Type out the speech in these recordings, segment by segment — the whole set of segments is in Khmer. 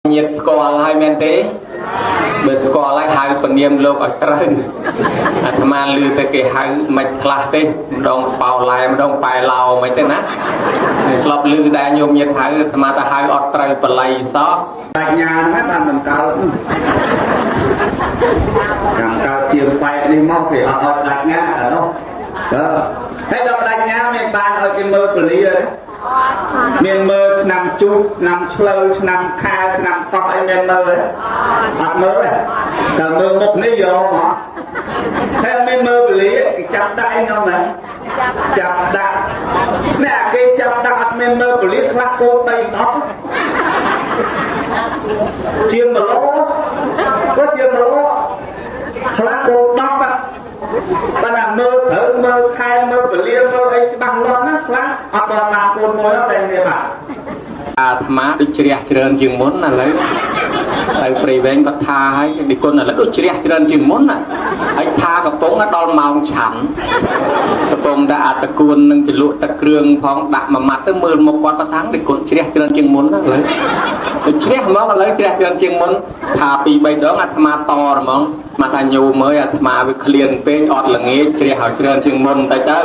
nhiệt score hai men thế bữa score lại hai phần niềm lộc ở trên tham ăn lư tới cái hai mạch class thế đông bao lại đông bài lào mấy tên á lọp lư đại nhôm nhiệt hai mà ta hai ở trên phần lầy xó tại nhà nó hết làm cao làm cao chiều bay đi mong thì ở đặt nhá ở đâu thế đọc đặt nhá miền ban ở cái mơ của lý đấy miền mơ nằm chút nằm chơi nằm khai nằm khóc anh miền mơ đấy mặt mơ đấy cả mơ một nấy vô mà thế miền mơ của lý cái chắp đại không này chắp đại nè cái chắp đại miền mơ của lý khắc cô tây đó chiêm mà lỗ có chiêm mà lỗ khắc cô đọc á bạn là mơ thở mơ khai mơ của liên mơ ấy bằng lo nó khắc hoặc là làm cồn môi nó đây này bạn má đi chia chừng chừng muốn là lấy tại vì bên có tha hay đi con là lấy chia chừng chừng muốn này ấy thaกับtống nó đo màu chắnกับตรงđãตะกุนนึงจะลุตะเกลืองพ้องดักมามัดตั้งมือmột con có tháng đi con chia chừng muốn đó lấy chia món là lấy chia chừng muốn thà bị bay đó ngặt ma to rồi mong mà thà nhiều mới mà bị liền bên ọt là nghe chia hỏi chừng muốn tại tới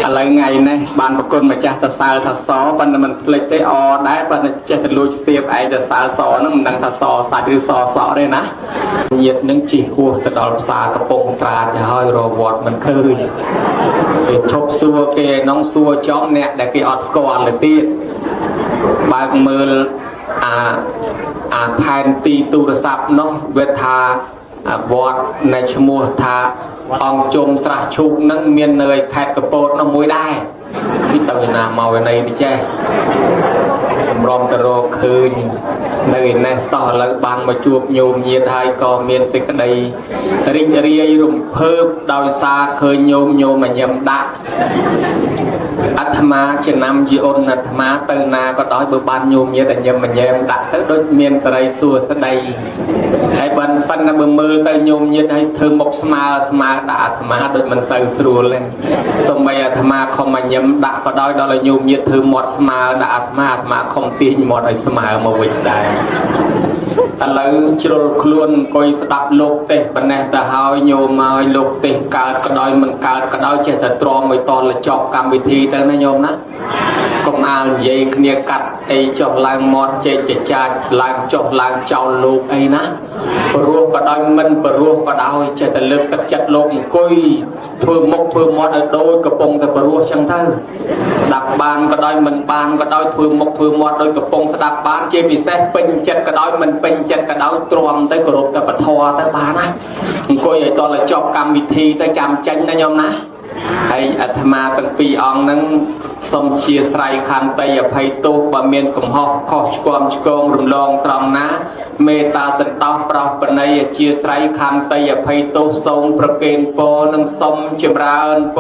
อะไรไงเนี่ยบานประกนมาจากตะสาวตะซอบันมันเล็กได้อได้บันจะทะลุเสียบไอตะสาวซอนั่นมันดังตะซอสายดูซอได้นะเหยียดนึงจีหัวตะดอลสากระปงตราจะห้อยรอวอดมันคืนไปชกซัวเกน้องซัวจ้องเนี่ยแต่กีออสกอร์เลยตีบางมือแทนตีตูรศัพท์เนาะเวทาวอดในชมัวทาองจมสระชุกนั่งเมียนเนยแคดกระโปดน้ำมวยได้ที่ตัวนามาวันนี้ดิเจ้รอมตะโรคืนในในสอแล้วบางมาจูบโยมเยียไทยก็เมียนติกใดริงเรียรุ่มเพิ่มดาวซาเคยโยมมาเยี่ยมดักอัตมาจะนำยีอนอัตมาเตินาก็ด้อยเบอร์บานโยมเยี่ยแต่เยี่ยมมาเยี่ยมดักtới đôiเมียนตะไรสัวสดายไอ้บันฟันนะเบอร์มือแต่โยมเยี่ยให้เธอหมกสมาด่าอัตมาโดยมันใส่ตรูเลยสมัยอัตมาเขามาเยี่ยมดักก็ด้อยดอลโยมเยี่ยเธอหมดสมาด่าอัตมาคงตีหมดไอ้สมามาวิ่งได้แต่แล้วจุลคล้วนก็ยดับโลกเตะปัญหาแต่หายโยมมาโลกเตะการกระดอยมันการกระดอยเจตตรอมไว้ตอนละจอบกรรมวิธีแต่นายโยมนะก็มาเย่เนียกัดไอจอบลางมอดเจจะจาลางจอบลางเจ้าโลกไอนะปรวกกระดอยมันปรวกกระดอยเจตเลือกตัดจัดโลกกุยเพื่อมกเพื่อมอดโดยกระปงแต่ปรวกช่างเธอดับบานกระดอยมันบานกระดอยเพื่อมกเพื่อมอดโดยกระปงดับบานเจพิเศษเป็นจัดกระดอยมันเป็นจัดกระดอยตรวมแต่กระโดดแต่ปะทอแต่บานนะกุยไอตอนละจอบกรรมวิธีแต่จำจังนะโยมนะไออัตมาตั้งปีอองนั้นสมเชียร์ไตรคันไปอย่าภัยตุบะเมียนกุมหอกขอชความชกงรุมลองตรองนะเมตตาสันตาปราบปนัยเชียร์ไตรคันไปอย่าภัยตุทรงประเกณฑ์โปนังสมเจมราอันโป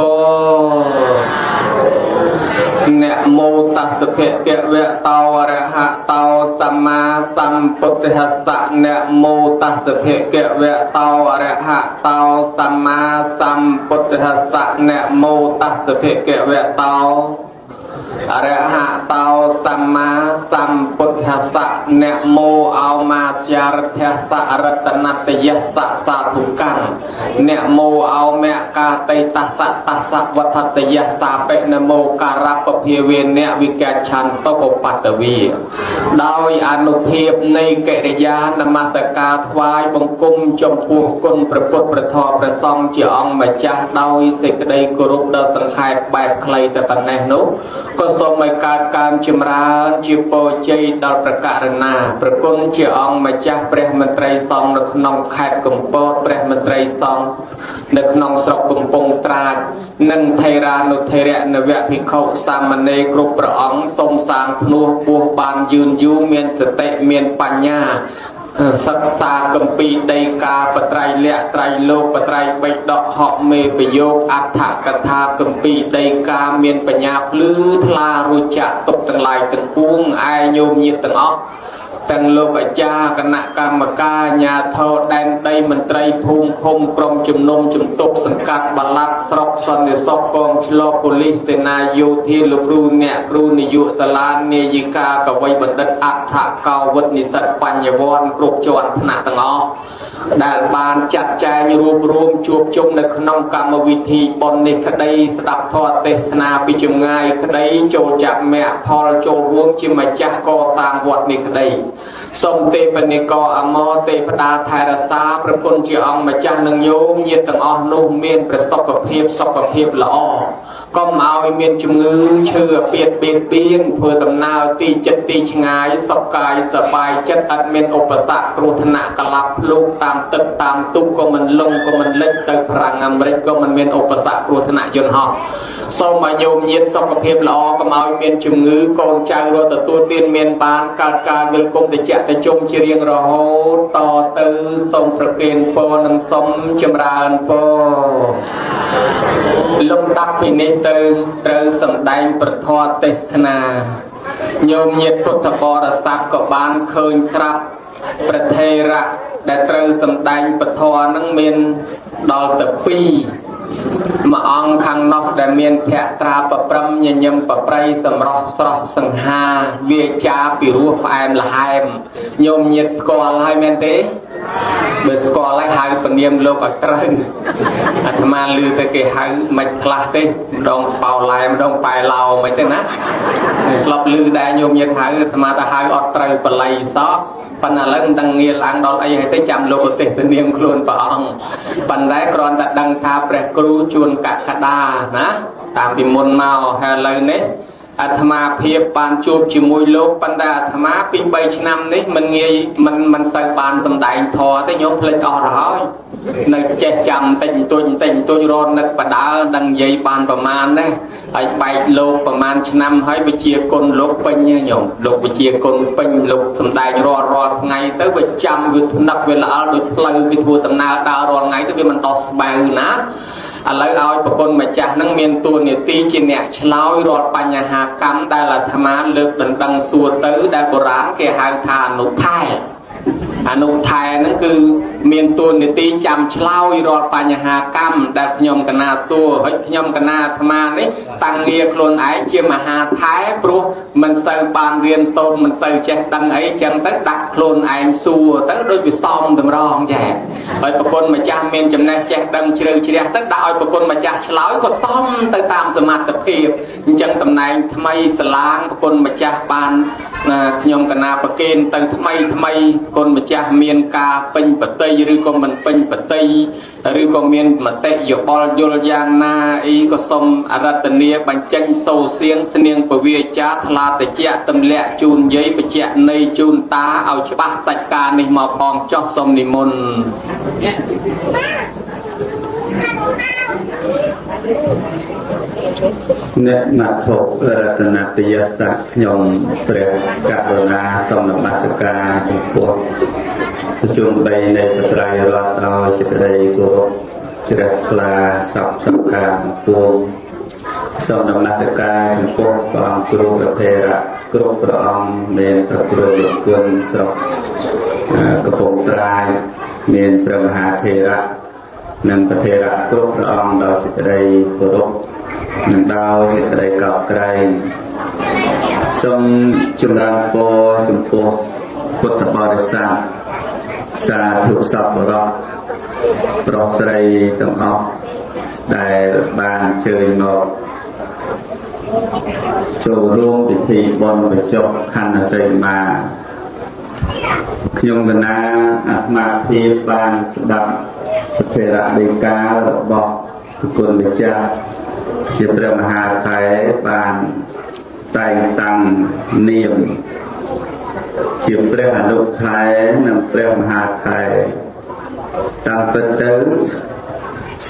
เนโมตัสเพเกเวตาวะระหะตาวสัมมาสัมพุทธัสสะเนโมตัสเพเกเวตาวะระหะตาวสัมมาสัมพุทธัสสะเนโมตัสเพเกเวตาวอรหัตตาสัมมาสัมพุทธัสสะเนโมเอามาสยารเทสะรัตนัตยสะสาธุกังเนโมเอาเมกาเตตัสสะวัฏตยสาเปเนโมการะปะเพียเวเนวิกาชันโตโกปัตตวีโดยอนุเทพในกิริยานมัสการถวายบังคมจมพูกุลประพุทธประทอประซองเจียองมาจ้าโดยเสกได้กรุบดสังขารแบบใครแต่ปัญหาโนก็สมัยการจิมราจิโปเจดอลประการนาประกุลเจียองมาจากเปรมตรีซองในขนมแคดกุมโปเปรมตรีซองในขนมสระกุมปงตราหนึ่งไทรานุเทเรนเวะพิเขาสามเณรกรุประองสมสางพนัวบัวบานยืนยูเมียนสเตเมียนปัญญาศึกษากัมปีใดกาปไตรเละไตรโลกปไตรใบดอกเหาะเมปโยกอัฏฐกถากัมปีใดกาเมียนปัญญาพลื้อทลารุจักตกตั้งหลายตั้งพวงไอโยมยิบตั้งออก ទាំងលោកអាចារ្យគណៈកម្មការអាជ្ញាធរដែនដីមន្ត្រីភូមិឃុំក្រុមជំនុំជំទប់សង្កាត់បាឡាត់ស្រុកសន្តិសុខកងឆ្លងប៉ូលីសសេនាយោធាលោកគ្រូអ្នកគ្រូនាយកសាលានាយិកាកវីបណ្ឌិតអដ្ឋកោវិទ្យនិស្សិតបញ្ញវន្តគ្រប់ជាន់ថ្នាក់ទាំងអស់ដែលបានចាត់ចែងរួបរวมជួបជុំនៅក្នុងកម្មវិធីបុណ្យនេះក្តីស្ដាប់ធម៌ទេសនាពីចម្ងាយក្តីចូលចាប់មគ្គផលចូលរួមជាម្ចាស់កសាងវត្តនេះក្តីសូមទេពនិកអមរទេវតាថែរក្សាប្រគុណជាអង្គម្ចាស់នឹងញោមញាតិទាំងអស់នោះមានប្រសុខភាពល្អកុំឲ្យមានជំងឺឈឺអាពាហ៍បៀតបៀនធ្វើដំណើរទីចិត្តទីឆ្ងាយសុខកាយសប្បាយចិត្តអត់មានឧបសគ្គគ្រោះថ្នាក់កលាប់ភ្លុកតាមទឹកតាមទូកក៏មិនលងក៏មិនលិចទៅប្រាំងអាមេរិកក៏មិនមានឧបសគ្គគ្រោះថ្នាក់យន្តហោះសូមឲ្យញោមញាតិសុខភាពល្អកុំឲ្យមានជំងឺកូនចៅរត់ទទួលទានមានបានកើតការវិលគុំតិចតិជុំជារៀងរហូតតទៅសូមប្រគេនពរនិងសូមចម្រើនពរលំដាប់ពីនេះទៅត្រូវសម្ដែងប្រធមទេសនាញោមញាតិពុទ្ធបរិស័ទក៏បានឃើញស្រាប់ប្រធេរៈដែលត្រូវសម្ដែងពធនឹងមានដល់ទៅ2មួយអង្គខាងនោះដែលមានភក្ត្រាប្រព្រឹមញញឹមប្រប្រៃសម្រស់ស្រស់សង្ហាវាចាពីរោះផ្អែមល្ហែមញោមញាតិស្គាល់ហើយមែនទេបើស្គាល់ហើយហៅពនាមលោកឲ្យត្រូវអាត្មាឮទៅគេហៅមិនខ្លះទេម្ដងបោឡែម្ដងប៉ែឡោមិនទេណាធ្លាប់ឮដែរញោមញាតិហៅអាត្មាទៅហៅអត់ត្រូវបល័យសោះប៉ុន្តែឥឡូវមិនដឹងងារឡើងដល់អីហើយទេចាំលោកឧទ្ទិសនាមខ្លួនព្រះអង្គប៉ុន្តែគ្រាន់តែដឹងថាព្រះគ្រូជួនកក្កដាណាតាមពីមុនមកហើយឥឡូវនេះអាត្មាភាពបានជួបជាមួយលោកប៉ុន្តែអាត្មាពី3ឆ្នាំនេះមិនងាយមិនសូវបានសម្ដែងធម៌ទេញោមភ្លេចអស់ទៅហើយនៅចេះចាំតិចតួចរត់នឹកបដាលដឹងនិយាយបានប្រមាណដែរហើយបែកលោកប្រមាណឆ្នាំហើយវិជាគុណលោកពេញញោមលោកវិជាគុណពេញលោកសម្ដែងរាល់ថ្ងៃទៅវាចាំវាថ្នឹកវាល្អដូចផ្លូវគេធ្វើដំណើរដើររាល់ថ្ងៃទៅវាមិនដោះស្បែកណាឥឡូវឲ្យប្រគុណម្ចាស់នឹងមានតួនាទីជាអ្នកឆ្លើយរាល់បញ្ហាកម្មដែលអាត្មាលើកដណ្ដឹងសួរទៅដែលបុរាណគេហៅថាអនុថែហ្នឹងគឺមានតួនាទីចាំឆ្លើយរាល់បញ្ហាកម្មដែលខ្ញុំកណាសួរហើយខ្ញុំកណាអាត្មានេះតាំងងារខ្លួនឯងជាមហាថែព្រោះមិនសូវបានរៀនសូត្រមិនសូវចេះដឹងអីចឹងទៅដាក់ខ្លួនឯងសួរទៅដូចវាសមតម្រងចាហើយប្រគុណម្ចាស់មានចំណេះចេះដឹងជ្រៅជ្រះទៅដាក់ឲ្យប្រគុណម្ចាស់ឆ្លើយក៏សមទៅតាមសមត្ថភាពអញ្ចឹងតំណែងថ្មីស្លាងប្រគុណម្ចាស់បានខ្ញុំកណាប្រគេនទៅថ្មីគុណម្ចាស់មានការពេញបតីឬក៏មិនពេញបតីឬក៏មានមតិយោបល់យល់យ៉ាងណាអីក៏សូមអរតនាបញ្ចេញសូរសៀងស្នៀងពវាចាថ្លាតិចទម្លាក់ជូនយាយបច្ចៈនៃជូនតាឲ្យច្បាស់សាច់ការនេះមកផងចុះសូមនិមន្តអ្នកណាថោរតនតយស័កខ្ញុំព្រះករុណាសូមនមស្ការចំពោះប្រជុំ3នៃបត្រៃរតដោយសេចក្តីគោរពជ្រះថ្លាសពសង្ខារពួងសូមនមស្ការចំពោះព្រះអង្គគ្រូប្រធេរៈគ្រប់ព្រះអង្គមានព្រះគ្រូលោកគុណស្រុកកំពង់ត្រាយមានព្រះមហាថេរៈនិងប្រធេរៈគ្រប់ព្រះអង្គដោយសេចក្តីគោរពនិងដោយសេចក្តីកោតក្រែងសូមចម្រើនពរចំពោះពុទ្ធបរិស័ទសាធុសពបរោះប្រុសស្រីទាំងអស់ដែលបានអញ្ជើញមកចូលរួមពិធីបុណ្យបញ្ចុះខណ្ឌសីមាខ្ញុំកណាអាត្មាភាពបានស្ដាប់ពធរដីការបស់ព្រះគុណម្ចាស់ជាព្រះមហាថែបានតែងតាំងនាមជាព្រះអនុថែនិងព្រះមហាថែតាមពិតទៅ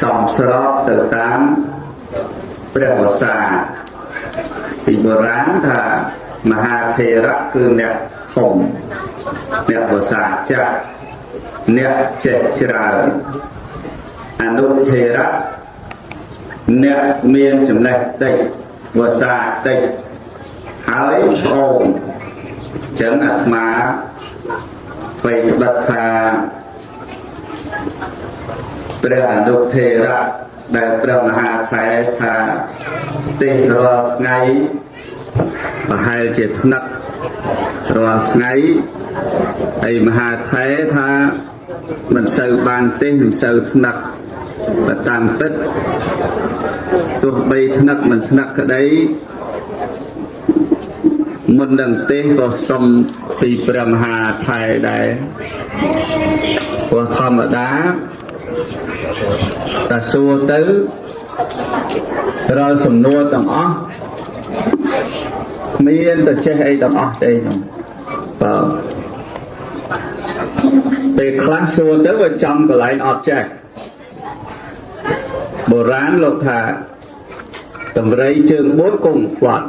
សំស្របទៅតាមព្រះវស្សាពីបុរាណថាមហាថេរៈគឺអ្នកធំអ្នកវស្សាចាស់អ្នកចេះច្រើនអនុថេរៈអ្នកមានចំណេះតិចវស្សាតិចហើយប្អូនចឹងអាត្មា ថ្មីត្បិតថាព្រះអនុថេរៈដែលព្រះមហាថែថាទេរាល់ថ្ងៃប្រហែលជាថ្នាក់រាល់ថ្ងៃហើយមហាថែថាមិនសូវបានទេមិនសូវថ្នាក់បើតាមពិតទោះបីថ្នាក់មិនថ្នាក់ក្តីមុននឹងទេក៏សុំពីព្រះមហាថែដែរព្រោះធម្មតាតែសួរទៅរាល់សំណួរទាំងអស់មានតែចេះអីទាំងអស់ទេនោះបើពេលខ្លះសួរទៅវាចំកន្លែងអត់ចេះបុរាណលោកថាតម្រៃជើង4គង់ផ្លាត់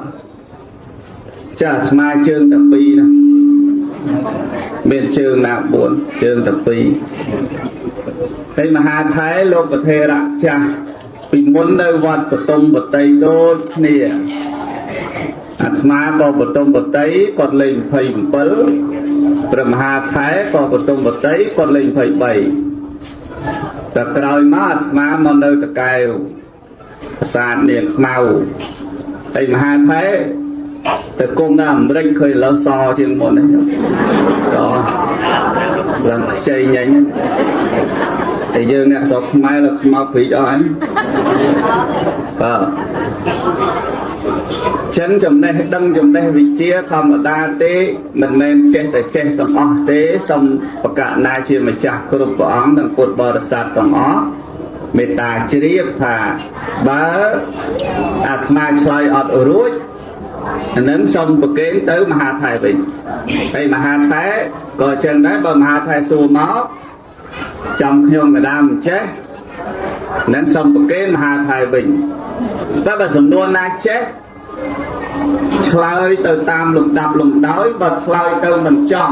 ចាស្មាជើងតែ2ណាមានជើងណា4ជើងតែ2ហើយមហាថែលោកប្រធេរៈចាស់ពីមុននៅវត្តបតុមបតីដូចគ្នាអាត្មាក៏បតុមបតីគាត់លេខ27ព្រះមហាថែក៏បតុមបតីគាត់លេខ23តែក្រោយមកអាត្មាមកនៅតកែវប្រាសាទនាងខ្មៅហើយមហាថែតែគុំនៅអាមេរិកឃើញលើសជាងមុនហ្នឹងសឡើងខ្ចីញ៉ាញ់តែយើងអ្នកស្រុកខ្មែរលើខ្មៅព្រីកអស់ហ្នឹងបាទចឹងចំណេះដឹងចំណេះវិជ្ជាធម្មតាទេមិនមែនចេះតែចេះទាំងអស់ទេសូមប្រកាសណាជាម្ចាស់គ្រប់ព្រះអង្គនិងពុទ្ធបរិស័ទទាំងអស់មេត្តាជ្រាបថាបើអាត្មាឆ្លើយអត់រួចអានឹងសូមប្រគេនទៅមហាថែវិញហើយមហាថែក៏ចឹងដែរបើមហាថែសួរមកចំខ្ញុំកដាមចេះនឹងសូមប្រគេនមហាថែវិញតែបើសំណួរណាចេះឆ្លើយទៅតាមលំដាប់លំដោយបើឆ្លើយទៅមិនចំ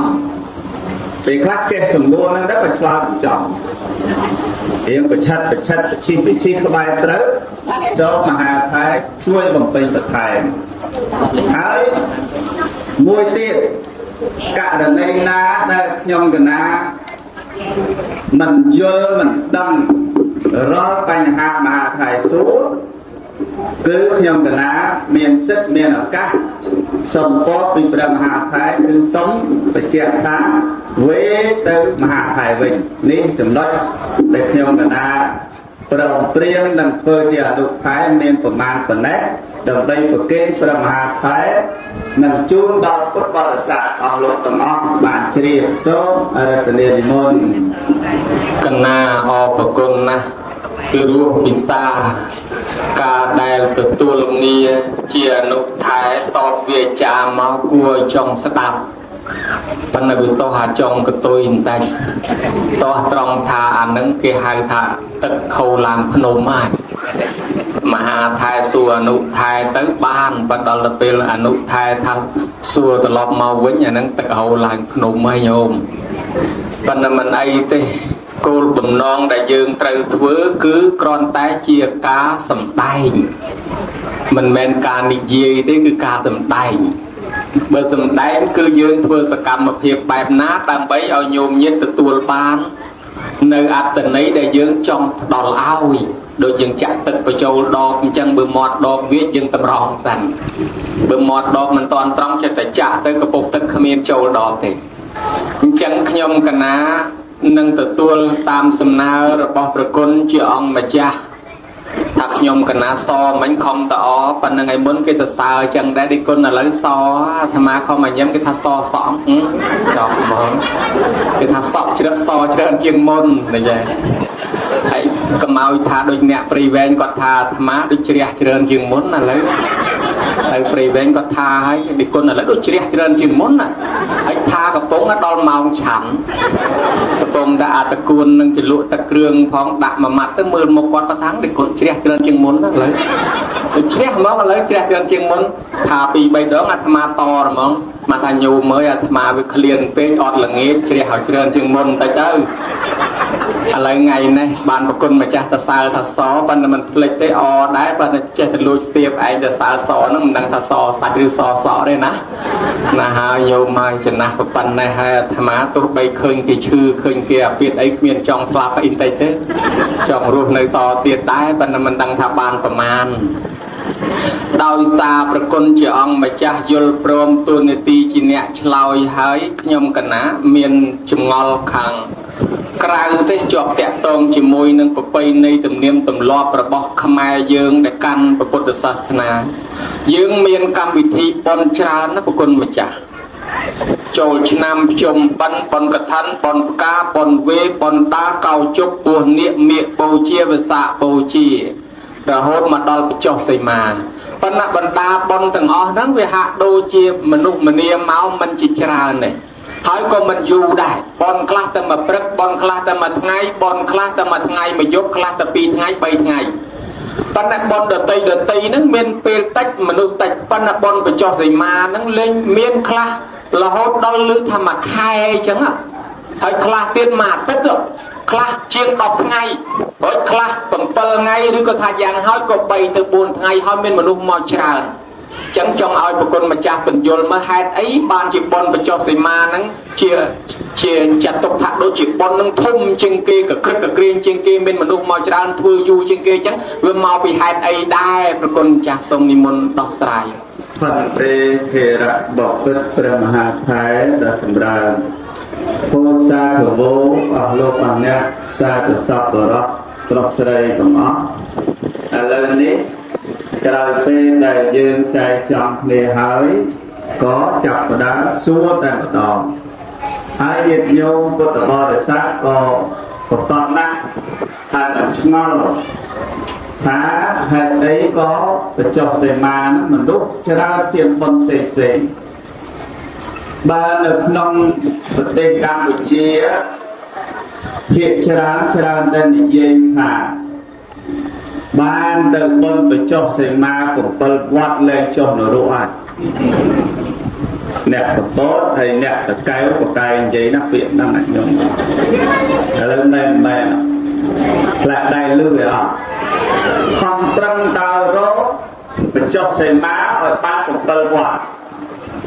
ពេលខ្លះចេះសំណួរហ្នឹងដែរបើឆ្លើយមិនចំរៀងប្រឆិតប្រឈីក្បែរត្រូវចូលមហាថែជួយបំពេញបន្ថែមហើយមួយទៀតករណីណាដែលខ្ញុំកណាមិនយល់មិនដឹងរាល់បញ្ហាមហាថែសួរគឺខ្ញុំកណាមានសិទ្ធិមានឱកាសសូមពរពីព្រះមហាថែគឺសូមបញ្ជាក់ថាវេទៅមហាថែវិញនេះចំណុចដែលខ្ញុំកណាព្រមព្រៀងនឹងធ្វើជាអនុថែមានប្រមាណប៉ុណ្ណេះដើម្បីប្រគេនព្រះមហាថែនិងជូនដល់ពុទ្ធបរិស័ទអស់លោកទាំងអស់បានជ្រាបសូមអរតនានិមន្តកណាអរប្រគុណណាស់គឺរស់ពិសាការដែលទទួលងារជាអនុថែតបវាចាមកគួរឲ្យចង់ស្ដាប់ប៉ុន្តែវាតោះអាចង់កតុយបន្តិចតោះត្រង់ថាអានឹងគេហៅថាទឹកហូរឡើងភ្នំហើយមហាថែសួរអនុថែទៅបានបើដល់ទៅពេលអនុថែថាសួរត្រឡប់មកវិញអានឹងទឹកហូរឡើងភ្នំហើយញោមប៉ុន្តែមិនអីទេគោលបំណងដែលយើងត្រូវធ្វើគឺគ្រាន់តែជាការសម្ដែងមិនមែនការនិយាយទេគឺការសម្ដែងបើសម្ដែងគឺយើងធ្វើសកម្មភាពបែបណាដើម្បីឲ្យញោមញាតិទទួលបាននៅអត្តន័យដែលយើងចង់ផ្ដល់ឲ្យដូចយើងចាក់ទឹកបញ្ចូលដបអញ្ចឹងបើមាត់ដបវាយើងតម្រង់សិនបើមាត់ដបមិនតាន់ត្រង់ចិត្តតែចាក់ទៅកពុកទឹកគ្មានចូលដបទេអញ្ចឹងខ្ញុំកណានឹងទទួលតាមសំណើរបស់ព្រះគុណជាអង្គម្ចាស់ថាខ្ញុំកណាសមិញខំតអប៉ុណ្្នឹងឯមុនគេទៅសើអញ្ចឹងដែរទីគុណឥឡូវសអាត្មាខំឲ្យញឹមគេថាសសក់ចប់ហ្មងគេថាសក់ជ្រឹកសច្រើនជាងមុននិយាយហើយកុំឲ្យថាដូចអ្នកព្រីវែងគាត់ថាអាត្មាដូចជ្រះច្រើនជាងមុនឥឡូវហើយព្រីវែងគាត់ថាហើយទីគុណឥឡូវដូចជ្រះច្រើនជាងមុនណាហើយថាកំពុងដល់ម៉ោងឆាន់កំពុងតែអាតកួននឹងជលក់ទឹកគ្រឿងផងដាក់មួយម៉ាត់ទៅមើលមុខគាត់ថាទីគុណជ្រះច្រើនជាងមុនណាឥឡូវដូចជ្រះហ្មងឥឡូវជ្រះច្រើនជាងមុនថា2-3ដងអាត្មាតហ្មង mà thà nhiều mới mà với liền bên ọt là nghe chỉ hỏi chuyện chừng môn tới tớiอะไรไงเนี่ยบ้านประคุณมาจากตะซาตะซอบ้านมันเล็กได้ออได้บ้านเจตลุยเตียบไอตะซาซอนั่นมันดังตะซอสัตว์หรือซอเลยนะฮะโยมาจะนักปันในฮะธรรมะตัวใบเคยกี่ชื่อเคยเกี่ยเปลี่ยนไอเมียนจองสลับอินเตอร์เน็ตจองรูปในต่อเตียดได้บ้านมันดังทบานประมาณดาวซาประคุณเจ้าองมาจากยลพรมตัวในตีจีเนะชลอยหายยมกันนะเมียนจุงอลคังกลายเป็นจอบแตะตรงจิมวยนึงไปในตุ่มเนียมตุ่มลอบประบอกขมายยืงในการประพุทธศาสนายืงเมียนกรรมวิธีปนชานะประคุณมาจากโจชนำชมปันปนกระทันปนกาปนเวปนตาเก่าจุบปูเนียเมียโปเชียภาษาโปเชียระหดมาดอลไปจอกใส่มาปนบรรดาปนต่างอ๋อนั้นเวหะโดเชียมนุษย์มเนียเมามันจิตราเนี่ยหายก็มันอยู่ได้บอลคลาสแต่มาปรึกบอลคลาสแต่มาไงบอลคลาสแต่มาไงมายกคลาสแต่ปีไงไปไงปันบอลเดตีนั้นเมียนเปรตักมนุษย์ตักปันบอลไปจอใส่มานั้นเล่นเมียนคลาสเราดอลลึกทำมาใครจังอ่ะหายคลาสเปลี่ยนมาเป็ดหรอกคลาสเชียงออกไงหายคลาสต่ำเปิลไงหรือก็ทายางหายก็ไปตะบูนไงหายเมียนมนุษย์มอชราจังจงเอาประกนมาจากเป็นยลมาให้ไอ้บ้านจีบอลไปจอกใส่มานั้นเชียจัดตกถักโดยจีบอลนั้นทุ่มจิงเกย์กับครึกกับเกรียนจิงเกย์เป็นมนุษย์มอจราทูยูจิงเกย์จังเวมาไปให้ไอ้ได้ประกนจากทรงนิมนต์ดอกสายพันเตเทระบอกเป็นพระมหาไทยดัชมราโพสาธุโวอโลกังเนี่ยสาธุสัพพะระตรัสได้ตรงอ๋ออะไรนี้กลายเป็นได้ยืนใจจังในหายก็จับได้สู้แต่ต่อหายเดียดโยมพุทธบริษัทก็ตอนนั้นหายแบบงอหาหายไอ้ก็ไปจบเสมานะมันลุกจะได้เชียงคนเสกบ้านในนองประเทศกัมพูชีเพียรชราดันเย็นค่ะบ้านเติมบนไปจบเสมาผมไปวัดเลยจบหนูรู้อ่ะเนี่ยก็โต๊ะไอ้เนี่ยตะไคร้ก็ไก่ใหญ่นักเปียกนั่งไหนยงแล้วได้ไหมและได้เลื่อยอ่ะคำตรังตาโรไปจบเสมาởบ้านผมไปวัด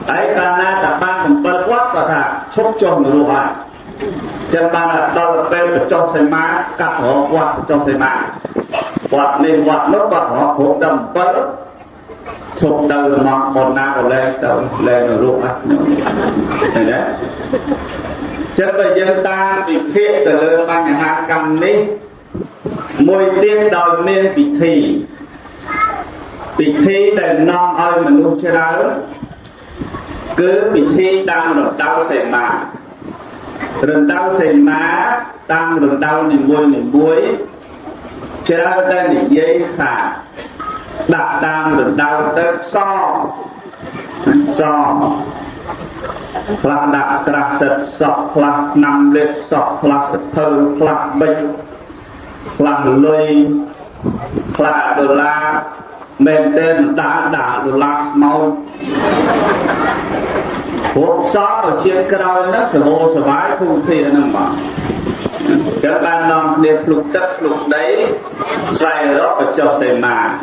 ไอ้การนั้นแต่บ้านผมไปวัดก็ถ้าชกจบหนูรู้อ่ะจังบ้านตอนเป็นไปจบเสมากับหัววัดจบเสมาวัดนี่วัดนกวัดหัวผมดำเปิ้ลชกเดินมองบนหน้าก็เลยเดินเลยรู้อ่ะเห็นไหมจะไปยืนตาติดเทียบแต่เลยบางอย่างกรรมนี้มวยเตี้ยดอยเนียนปิธีแต่น้องอ้อยมนุษย์เช่นcứ bị thi tăng rồi đau sệ mà rồi đau sệ má tăng rồi đau niềm vui cho ra tên niềm dây thả đặt tăng rồi đau tới so là đặt ra sệt sọt là nằm liệt sọt là sệt thơ là bệnh là lôi là đô la men tên đã đô la mau cuộc sống ở trên cái đó nó sẽ hồ sẽ vái không thì nó mà chắc ban năm để lục đất lục đấy xoay đó ở trong xe mà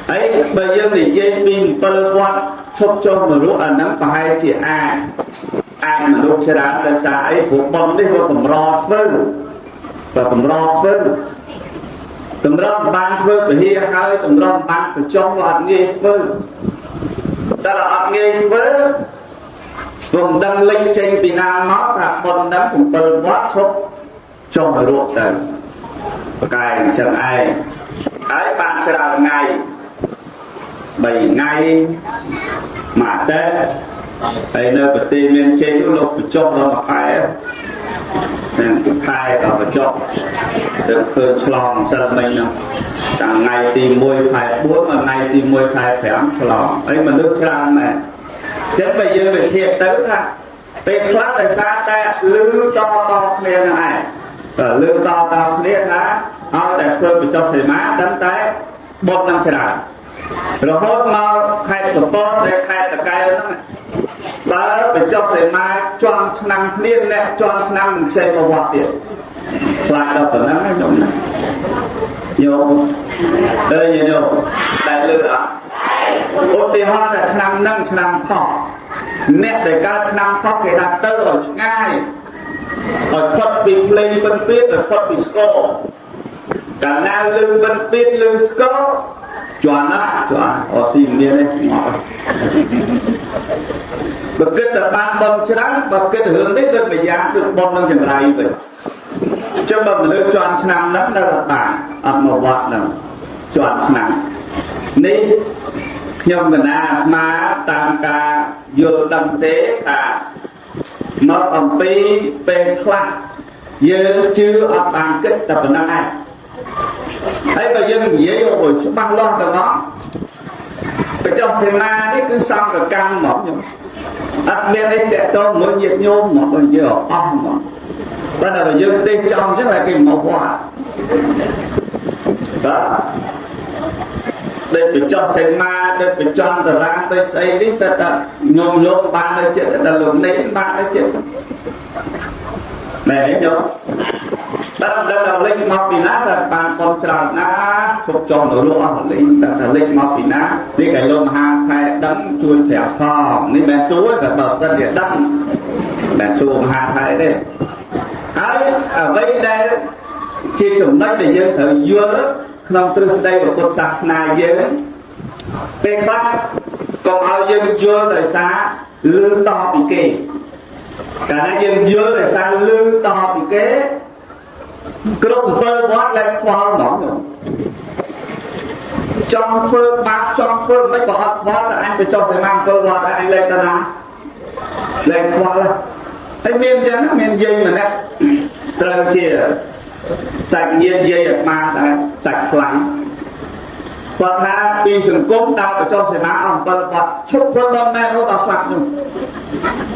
ấy bây giờ thì dây pin bơ quan chốt cho mà lúc anh nắng phải chỉ ai mà lúc sẽ đã là sao ấy cuộc bom đấy có cầm ro vâng và cầm ro vâng cầm ro ban vâng phải hi hai cầm ro ban phải trong loạt nghe vâng ta là ăn nghe vâng vùng đâm linh trên thì nam nó là con đấm cùng tơ quá chốt cho mà ruột đời cài xem ai ấy bạn sẽ là ngày 7 ngày mà Tết ấy nơi bật tiền lên trên lúc lục chốt nó mà khai vào và chốt được khơi chlong sao mình chẳng ngày tìm môi khai búa mà ngày tìm môi khai phải ấm chlong ấy mà nước chlong này chết bây giờ mình thiệt tới ra tên phát tại sao ta lư to lên này ở lư to lên á họ tại khơi bị cho xì má đánh tay បត់នឹងច្រើនរហូតមកខេត្តកំពតដែលខេត្តតកែវហ្នឹង បើបញ្ចុះសេមាជាន់ឆ្នាំគ្នាអ្នកជាន់ឆ្នាំនឹងផ្សេងមកវត្តទៀតឆ្លាតដល់ប៉ុណ្ណឹងខ្ញុំណាញោមញោមដែលលើអត់ឧទាហរណ៍ថាឆ្នាំហ្នឹងឆ្នាំថោះអ្នកដែលកើតឆ្នាំថោះគេថាទៅឲ្យឆ្ងាយឲ្យផុតពីភ្លេងពិនពៀតឲ្យផុតពីស្គរកាលណាលឺពិនពៀតលឺស្គរជាន់ណាជាន់អត់ស៊ីមានទេមកបើគិតតែបានបន់ច្រើនបើគិតរឿងនេះគិតម្យ៉ាងគឺបន់នឹងចង្រៃទៅចុះបើមនុស្សជាន់ឆ្នាំហ្នឹងនៅបានអត់មកវត្តហ្នឹងជាន់ឆ្នាំនេះខ្ញុំកណាអាត្មាតាមការយល់ដឹងទេថាមកអំពីពេលខ្លះយើងជឿអត់បានគិតតែប៉ុណ្ណឹងឯងហើយបើយើងនិយាយអូច្បាស់លាស់ទាំងអស់បញ្ចុះសេនានេះគឺសង្កកម្មមកខ្ញុំអត់មានអីតេតងមួយញាតិញោមមកបើយើងអស់មកបើតែយើងទេចំអញ្ចឹងតែគេមកវត្តបាទដែលបញ្ចុះសេនាដែលបញ្ចន់តារាងទៅស្អីនេះសិតតែញោមលោកបានទៅចិត្តតែលោកនេះបានទៅចិត្តណែញោមដល់លេខមកពីណាតែបានប៉ុនច្រើនណាជប់ចង់ទៅរស់អស់លេខតែលេខមកពីណានេះក៏លោកមហាខែដឹងជួយប្រាប់ផងនេះមិនសួរក៏បើសិនជាដឹងមិនសួរមហាខែទេហើយអ្វីដែលជាចំណុចដែលយើងត្រូវយល់ក្នុងទ្រឹស្ដីព្រះពុទ្ធសាសនាយើងពេលខ្លះកុំឲ្យយើងយល់ដោយសារលឺតពីគេកាលណាយើងយល់ដោយសារលឺតពីគេគ្រប់7វត្តឡើងខ្វល់ហ្មងចង់ធ្វើបាបចង់ធ្វើមិនក៏អត់ខ្វល់តែអញទៅចុះទៅមក7វត្តអញលេខតាណាលេខខ្វល់ហើយមានអញ្ចឹងមានយាយម្នាក់ត្រូវជាសាច់ញាតិយាយអាត្មាដែរសាច់ខ្លាំងគាត់ថាពីសង្គមដើរទៅចុះសេនាអង្គ7វត្តឈប់ធ្វើដល់ណែរហូតដល់ស្លាប់នោះ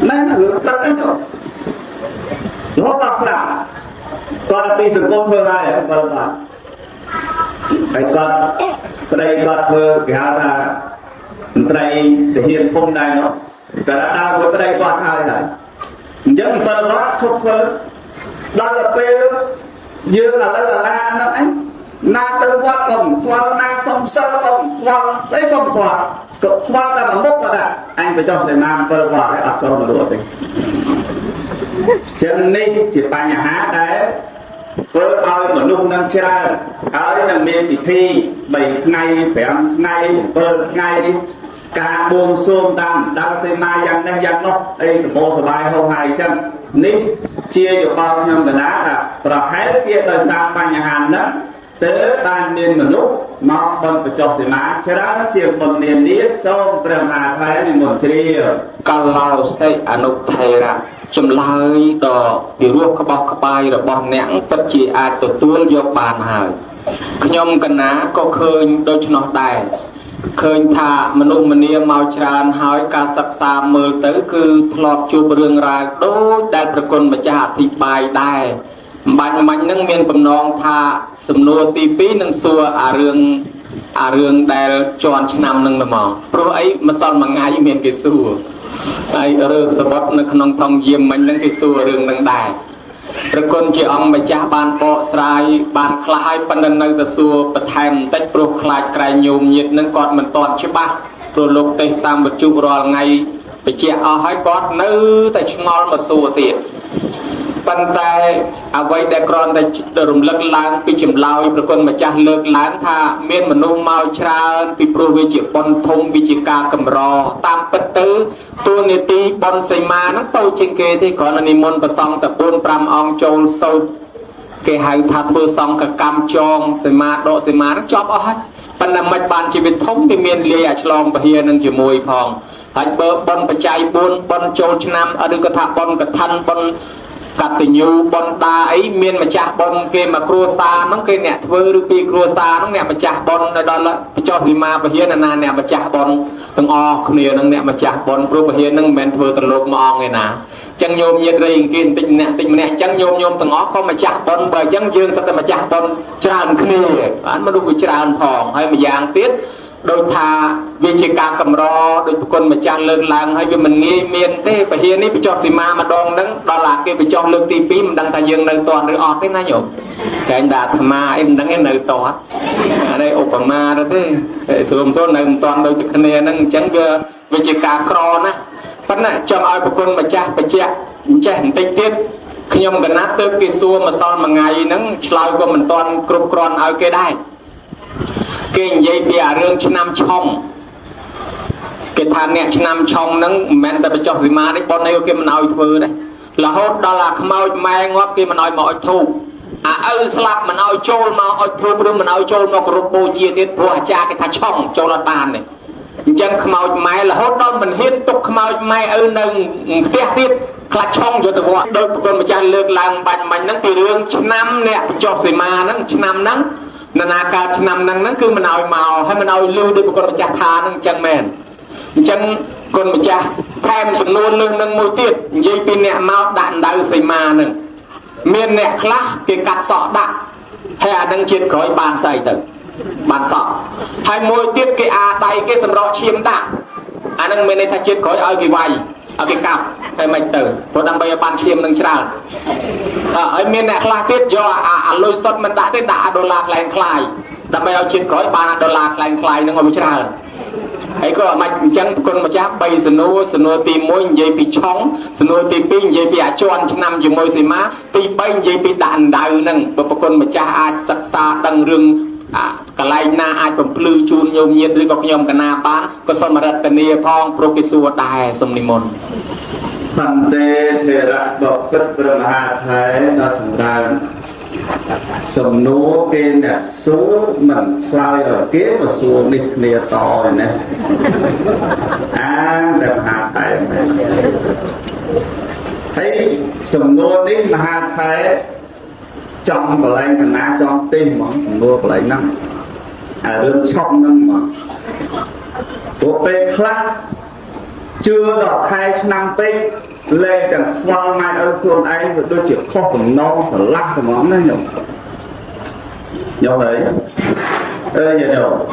ណែរឿងទឹកអីនោះរហូតដល់ស្លាប់គាត់ពីសង្គមធ្វើហើយ7វត្តហើយគាត់ប្តីគាត់ធ្វើគេហៅថាមន្ត្រីទាហានឃុំដែរនោះតែដើរមួយប្តីគាត់ហើយអញ្ចឹង7វត្តឈប់ធ្វើដល់ទៅពេលយើងឥឡូវអាណាហ្នឹងឯងណាទៅវត្តក៏ខ្វល់ណាសុំសិលក៏ខ្វល់ស្អីក៏ខ្វល់ខ្វល់តែមុខក៏ដែរអញទៅចុះសេនា7វត្តហើយអត់ចូលមករួចទេចឹងនេះជាបញ្ហាដែលធ្វើឲ្យមនុស្សនឹងច្រើនហើយនឹងមានពិធី3ថ្ងៃ5ថ្ងៃ7ថ្ងៃការបួងសួងតាមដល់សេនាយ៉ាងនេះយ៉ាងនោះអីសម្បូរសបាយហូរហើយចឹងនេះជាយោបល់ខ្ញុំកណាថាប្រហែលជាដោយសារបញ្ហាហ្នឹងទើបបានមានមនុស្សមកបន់បញ្ចុះសេនាច្រើនជាងមុននានាសូមព្រះមហាថៃនិមន្តជ្រាបកឡោសេអនុថេរៈចម្លើយដ៏ពិរោះក្បោះក្បាយរបស់អ្នកពិតជាអាចទទួលយកបានហើយខ្ញុំកណាក៏ឃើញដូច្នោះដែរឃើញថាមនុស្សម្នាមកច្រើនហើយការសិក្សាមើលទៅគឺធ្លាប់ជួបរឿងរ៉ាវដូចដែលប្រគុណម្ចាស់អធិប្បាយដែរបាញ់នឹងមានបំណងថាសំណួរទី2នឹងសួរអារឿងដែលជន់ឆ្នាំនឹងហ្មងព្រោះអីម្សិលមួយថ្ងៃមានគេសួរហើយរឿងសវត្តនៅក្នុងថងយាមមិញនឹងគេសួររឿងនឹងដែរប្រគុណជាអង្គម្ចាស់បានបកស្រាយបានខ្លះហើយប៉ុន្តែនៅតែសួរបន្ថែមបន្តិចព្រោះខ្លាចក្រែងញោមញាតនឹងគាត់មិនទាន់ច្បាស់ព្រោះលោកទេសតាមបច្ចុប្បន្នរាល់ថ្ងៃបញ្ជាក់អស់ហើយគាត់នៅតែឆ្ងល់មកសួរទៀតប៉ុន្តែអ្វីដែលគ្រាន់តែរំលឹកឡើងពីចម្លើយប្រគុណម្ចាស់លើកឡើងថាមានមនុស្សមកច្រើនពីព្រោះវាជាបុណ្យធំវាជាការកម្រតាមពិតទៅតួនាទីបុណ្យសីមាហ្នឹងតូចជាងគេទេគ្រាន់តែនិមន្តព្រះសង្ឃតែ4-5អង្គចូលសូត្រគេហៅថាធ្វើសង្ឃកម្មចងសីមាដកសីមាហ្នឹងចប់អស់ហើយប៉ុន្តែមិនបានជីវិតធំវាមានលាយអាឆ្លងពហិនឹងជាមួយផងហើយបើបុណ្យបច្ច័យ4បុណ្យចូលឆ្នាំឬក៏ថាបុណ្យកឋិនបុណ្យកតញ្ញូបុណ្យដាអីមានម្ចាស់បុណ្យគេមកគ្រួសារហ្នឹងគេអ្នកធ្វើឬពីគ្រួសារហ្នឹងអ្នកម្ចាស់បុណ្យដល់បញ្ចុះសីមាពហិណាអ្នកម្ចាស់បុណ្យទាំងអស់គ្នានឹងអ្នកម្ចាស់បុណ្យព្រោះពហិហ្នឹងមិនមែនធ្វើទៅលោកមកអង្គឯណាអញ្ចឹងញោមញាតិរីគេបន្តិចម្នាក់អញ្ចឹងញោមទាំងអស់ក៏ម្ចាស់បុណ្យបើអញ្ចឹងយើងសិតតែម្ចាស់បុណ្យច្រើនគ្នាបានមនុស្សវាច្រើនផងហើយម្យ៉ាងទៀត โดยทาวิจิการกำรอโดยคนมาจังเลิกลางให้เป็นมันงี้เมียนเต้ไปเฮียนี่ไปจอดสีมาดองนั้นดอลลาร์เกไปจอดเลิกตีปีมันดังทายังในตอนหรือออกได้นะโยมแต่ด่าธรรมาเอ็มดังในตอนอะไรอุปมาแล้วเต้ส่วนต้นในตอนโดยคะแนนนั้นจังเกวิจิการกรอนะปัญหาจอมเอาไปคนมาจ้าไปเจ้าเจ้าเห็นติดติดขยมกันนัดเติมกิซัวมาซ้อนมาไงนั้นชลายก็มันตอนกรุบกรอนเอาแกได้เก่งยัยเปียเรื่องชนำช่องเกิดทานเนี่ยชนำช่องนั้นแม้แต่ไปจอกสีมาได้ปนในโอเคมันเอาอีกเบอร์ได้แล้วเขาดอลลาร์ขมาแมงว่าเกมันเอามาเอาถูกสลับมันเอาโจลมาเอาถูกหรือมันเอาโจลมากรุบโปเจียติดผัวจ่าเกิดทาช่องโจลตานเนี่ยจังขมาแมงแล้วเขาดอลมันเฮ็ดตกขมาแมงหนึ่งเสียติดคลาช่องอยู่ตัวโดยคนมาจานเลือกลางบันมันนั้นเป็นเรื่องชนำเนี่ยไปจอกสีมานั้นชนำนั้นนานาการนำนั้นคือมันเอาเมาให้มันเอาlưuด้วยบุคคลมาจากทานั่งจังแมนจังคนมาจากแทนสำนวนเรื่องนั่งมวยติดยี่ปีเนี่ยเมาดันดาวใส่มาหนึ่งเมียนเนี่ยคลาเกี่ยกัดสอดักให้ดังเชียดขอยบานใส่ตึกบานสอให้มวยติดกี่อาไตกี่สำรอเชียมดักนั่งเมียนในทาเชียดขอยเอากี่ใบเอากี่กับให้ไม่ตื่นพอดังไปบานเชียมนั่งชราไอ้เมียนเนี่ยคลาติดย่อลอยสดมันด่าติดด่าดอลลาร์แรงคลายแต่ไม่เอาชิ้นขอยบานดอลลาร์แรงคลายนั่งเอาไปชราไอ้ก็มาจังคนมาจับใบสนุตีมวยยัยปีช่องสนุตีปิ้งยัยปีอาจวนนำอยู่มวยสีม้าตีใบยัยปีด่านดาวนั่งบางคนมาจับอาจศึกษาดังเรื่องกลายนาอาจเป็นพลือจูนโยมเย็ดหรือก็ยมกันนาบ้านก็สมรัตเนียพองโปรกิสัวได้สมนิมนต์พันเตเทระบอกพุทธมหาไทยดาวถึงดาวสมโนเกณฑ์เนี่ยสู้มันชลายเก็บสู้นิคเนียต่อเนี่ยแต่มหาไทยให้สมโนนี้มหาไทยจองอะไรกันนะจองเต้นมองสมโนอะไรนั่งเรื่องช่องนั่งมองตัวเป็นคลาchưa đọc khai năm tây lên chẳng khoan mai ở phương ấy rồi đôi chuyện khó cùng non sợ lắc của món đấy nhau đấy giờ đâu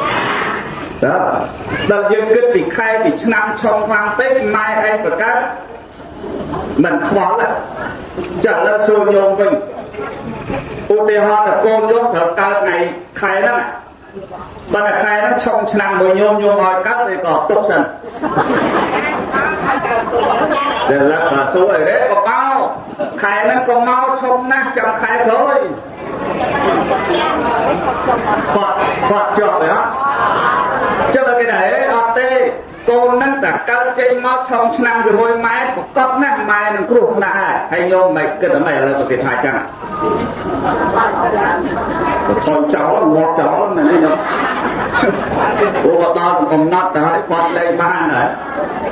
đó đợt dân kết thì khai thì năm trong khoan tây mai anh và các mình khó lắm chẳng là xô nhôm mình ưu tiên hoa là con nhôm thở cao ngày khai đó này bạn là khai nó trong năm mới nhôm hỏi các thì có tốt dần để là số này đấy có bao khai nó có mau trong nát trong khai thôi khoạt trọ đấy á cho nên cái đấy ở đây con nâng cả cao trên mau trong năm rồi môi máy của con nè mai nó cột nè hay nhôm mày cái tấm này là một cái hai trăm thôi cháu một cháu này đi đâu của tao còn nát tại khoạt lên ban này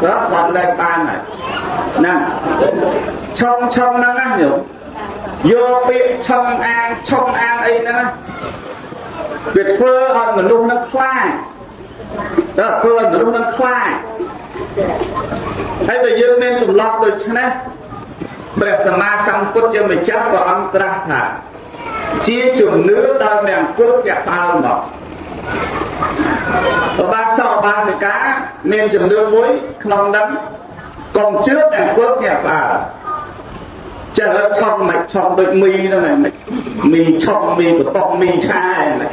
đó khoạt lên ban này nè trong nó ăn nhiều vô việc trong an ấy nữa việc phơ hơn mình luôn nó khoai đó phơ mình luôn nó khoai hay bây giờ nên cùng lọt được chứ nè bẹp sầm ma xong cốt cho mình chắc vào ăn ra thả chia chủng nữa tao mèo cốt kẹp bao mà ba sau ba sẽ cá nên chủng nước muối không đắng còn trước mèo cốt kẹp vào chả là trong mạch trong đôi mì đó này mì trong mì của con mì chai này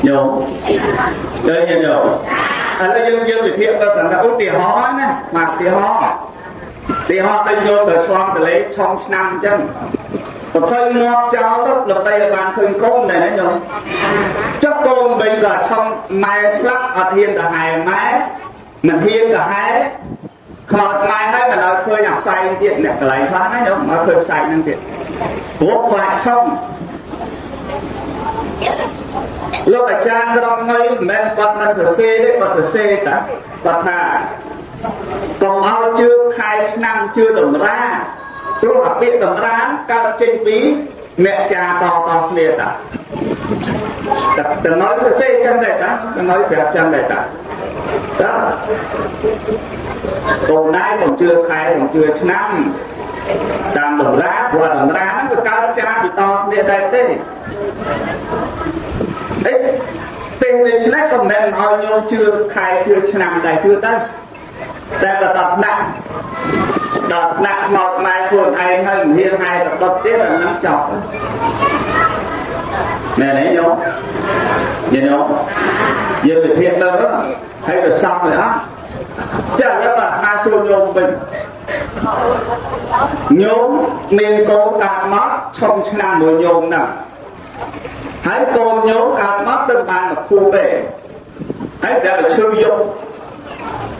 nhổ đây nhổ là dân việc hiện ta cần là tỉ hó nè mà tỉ hó tên vô từ xoan từ lấy trong năm chân còn khơi ngọt cháu rất là tay bàn khơi côn này đấy nhổ chắc côn bây giờ trong mai slap ở thiên là hài máy mình hiên cả hai khọt mai hay mình nói khơi nhạc say tiện nè lại phá ấy đâu mà khơi say năng tiện của khoai không lúc ở trang cái đông ngay men bật mình sẽ xê đấy bật sẽ xê ta bật thà còn ao chưa khai năm chưa đồng ra lúc học biết đồng ra cao trên bí mẹ cha to liệt à nói sẽ xê chân này ta nói đẹp chân này ta đó còn đây còn chưa khai còn chưa năm tam đồng ra qua đồng ra nó cao cha bị to nên đây thế Tình hình này có nên hỏi nhau chưa khai chưa nằm đây chưa tới. Đây là đọt nặng một mai phồn ai hơn hiên hai đọt đọt chết là nó chọc. Nè nè nhau. Nhìn không? Giờ bị thiệt đâu đó. Thấy được xong rồi á. Chắc là bạn hai xô nhôm mình. Nhôm nên cô tạm mất trong năm mùa nhôm nè. Hãy cô nhôm tạm mất đơn bàn là khu về. Hãy sẽ được sư dụng.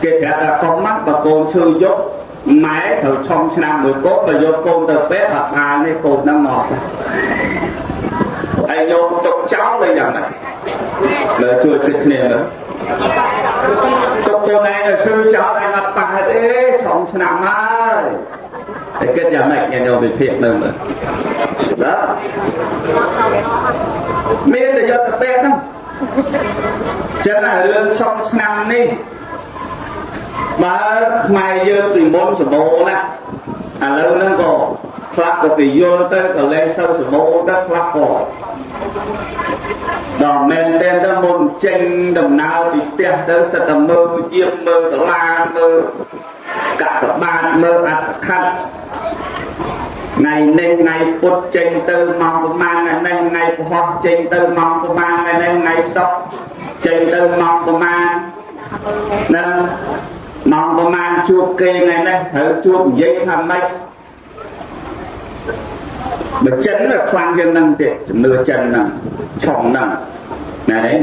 Kể cả là con mắt và cô sư dụng. Máy thử trong năm mùa cốt và vô cô tờ bếp hoặc bàn này cô nó ngọt. Hãy nhôm tục cháu đây rằng này. Lời chưa thích nè nữa. Tục cô này là sư cháu này là bà thế trong năm ơi. Để kết giảm này nghe nhau về thiệt nữa. Đó. Miễn là do tập bếp không? Chắc là lương trong năm đi. Mà mai dơ tùy môn sở bộ nè. À lâu nâng cổ. Khắc của tùy vô tới cả lên sâu sở bộ đất khắc cổ. Đó men tên ta môn chênh đồng nào thì tiếc tới sẽ tầm mơ yếm mơ cả la mơ cả bàn mơ ạt khăn. Ngày nên ngày bút chênh tư mong của mang ngày nên ngày hoa chênh tư mong của mang ngày nên ngày sốc chênh tư mong của mang nên mong của mang chuộc kê ngày nay thử chuộc dây thầm đây. Bởi chân là khoan viên năng tiệt nửa chân nè trọng nè này đấy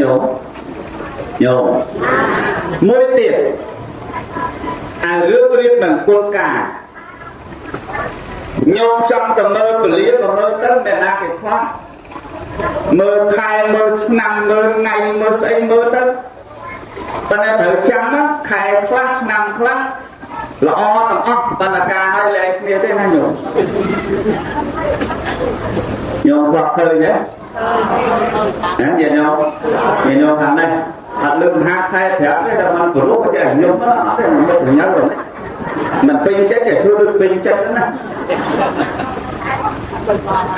nhô môi tiệt à rước riêng bằng quân cả nhô trong tầm mơ của lý và mơ tất để ra cái khoát mơ khai mơ năm mơ ngày mơ xây mơ tất ta nên thử chăm á khai khoát năm khoát là o tầm o ta là ca hay lệ kia tên hay nhô khoát hơi nhé nhìn nhau thằng này thật lưng hai khai thẻ cái là mình của lúc cái ảnh nhung nó cái mình được nhớ rồi đấy mình pin chết trẻ chưa được pin chết nữa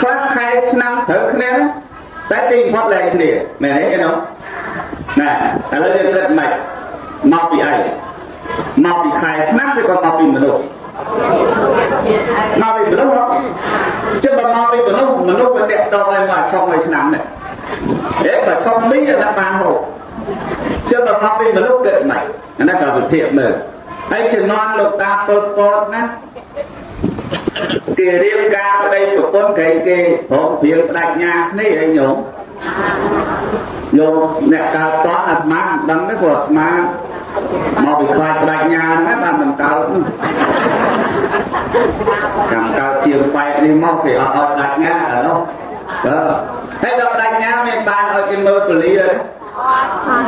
khoát khai năm thử cái này đó trái tim thoát lên cái gì mày thấy cái không nè ta lấy lên cận mạch mau bị ấy mau bị khai năm thì còn mau bị mình đâu mau bị mình đâu không chứ mà mau bị mình đâu phải đẹp đâu đây mà trong này năm này để mà trong mỹ là ban hộ chứ mà mau bị mình đâu cận mạch nó còn được thiệt nữa anh chỉ non lục ta con á kì đêm ca ở đây của con cái kì thổ phiền đánh nhà này anh nhổ nè cao toán là mang đăng cái vợt mà mau bị khai đánh nhà nó làm bằng cao cầm cao chiều bay đi mau phải ở đánh nhà ở đâu đó hết đâu đánh nhà miền bàn ở cái mơ của lý rồi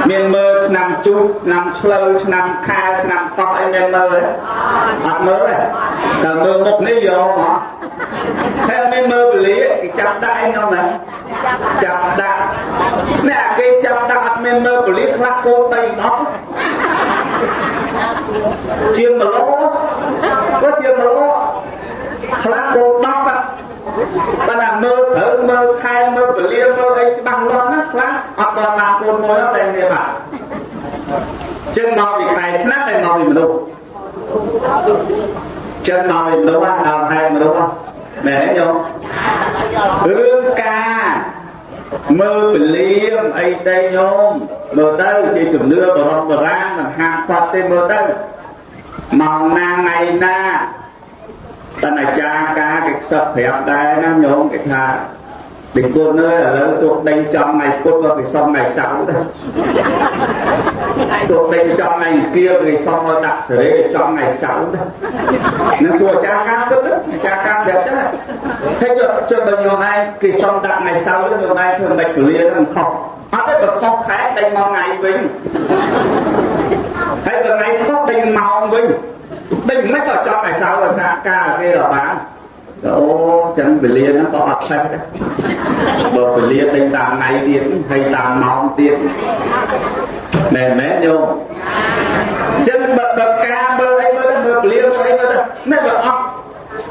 miền mơ nằm chút nằm sâu nằm khai nằm khó anh miền mơ đấy mặt mơ đấy cả mơ một lý vô mà theo miền mơ của lý thì chắp đại không này chắp đại nè cái chắp đại miền mơ của lý khắc cô tây nó chiêm mà lỗ có chiêm mà lỗ khắc cô đắp á ta làm mơ thử mơ khai mơ của liên mơ ấy bằng lo nát khắc hoặc là làm côn môi nó lên như vậy chân mò bị khai nát đây mò bị mà đâu chân mò bị đâu ăn nào hay mà đâu không để vô hương ca mơ bị liêm ấy tây nhôm mơ tây chỉ chùm đưa vào rong vào rang là hàng phật tên mơ tây mong na ngày na ta này cha ca cái sập hẹp đây nó nhôm cái thà đỉnh côn nơi là lớn thuộc đánh trong này côn vào cái sông này sáu đây thuộc đánh trong này kia cái sông nó đặt xử lý trong này sáu đây nó xua cha ca tức cha ca đẹp chứ thế cho bao nhiêu nay cái sông đặt này sáu đến nhiều nay thường bạch liên nó khóc nó đấy bật khóc khá đây mong ngày vinh hay bật ngày khóc đình màu vinh đình mấy vào trong này sáu rồi ca kia là bán ô chân bị liên nó có ập xanh đấy bờ bị liên đánh tạm ngày tiền hay tạm mong tiền nè mét vô chân bật ca bơ ấy bơ liên ấy bơ mấy bật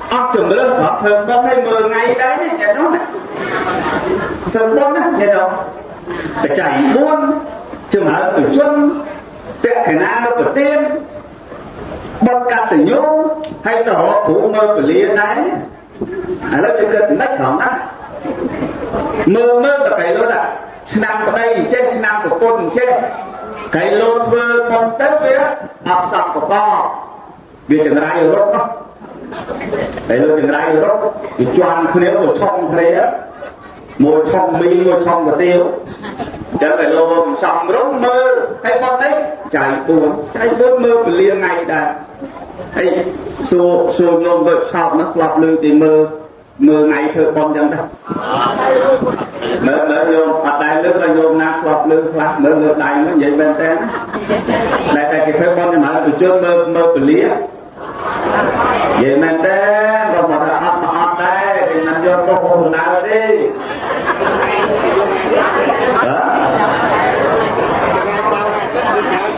ọc trường lớn hợp thường có thấy 10 ngày đấy này nó này ធ្វើបុណ្យណាញាតិបងបច្ច័យ4ជំរឿនទៅជនពាក់កណ្ដាលនៅប្រទានបត់កាត់ទៅញោហើយទៅរកគ្រូមើលពលាដែរឥឡូវយើងគិតមិនផងណាមើលទៅកែលុតឆ្នាំប្តីអញ្ចឹងឆ្នាំប្រពន្ធអញ្ចឹងកែលុតធ្វើបុណ្យទៅវាអត់សក់កកវាចង្រៃរត់ទៅតែលើចង្រៃរត់វាជន់គ្នាមួយឆុងគ្នាមួយឆុងមីមួយឆុងកាទៀវចឹងតែលោកមកសំរុំមើលហើយបត់អីចាយពួនមើលពលាថ្ងៃដែរហើយសួរញោមទៅឆោតនោះស្លាប់លឺទីមើលថ្ងៃធ្វើបន់ចឹងដែរមើលញោមអត់ដែរលើកឲ្យញោមណាស្លាប់លឺខ្លះមើលដៃនោះនិយាយមែនតើតែគេធ្វើបន់ចាំទៅជឿមើលពលានិយាយមែនតើក៏មកអត់ដែរគេមិនយកទៅហូបណាទេ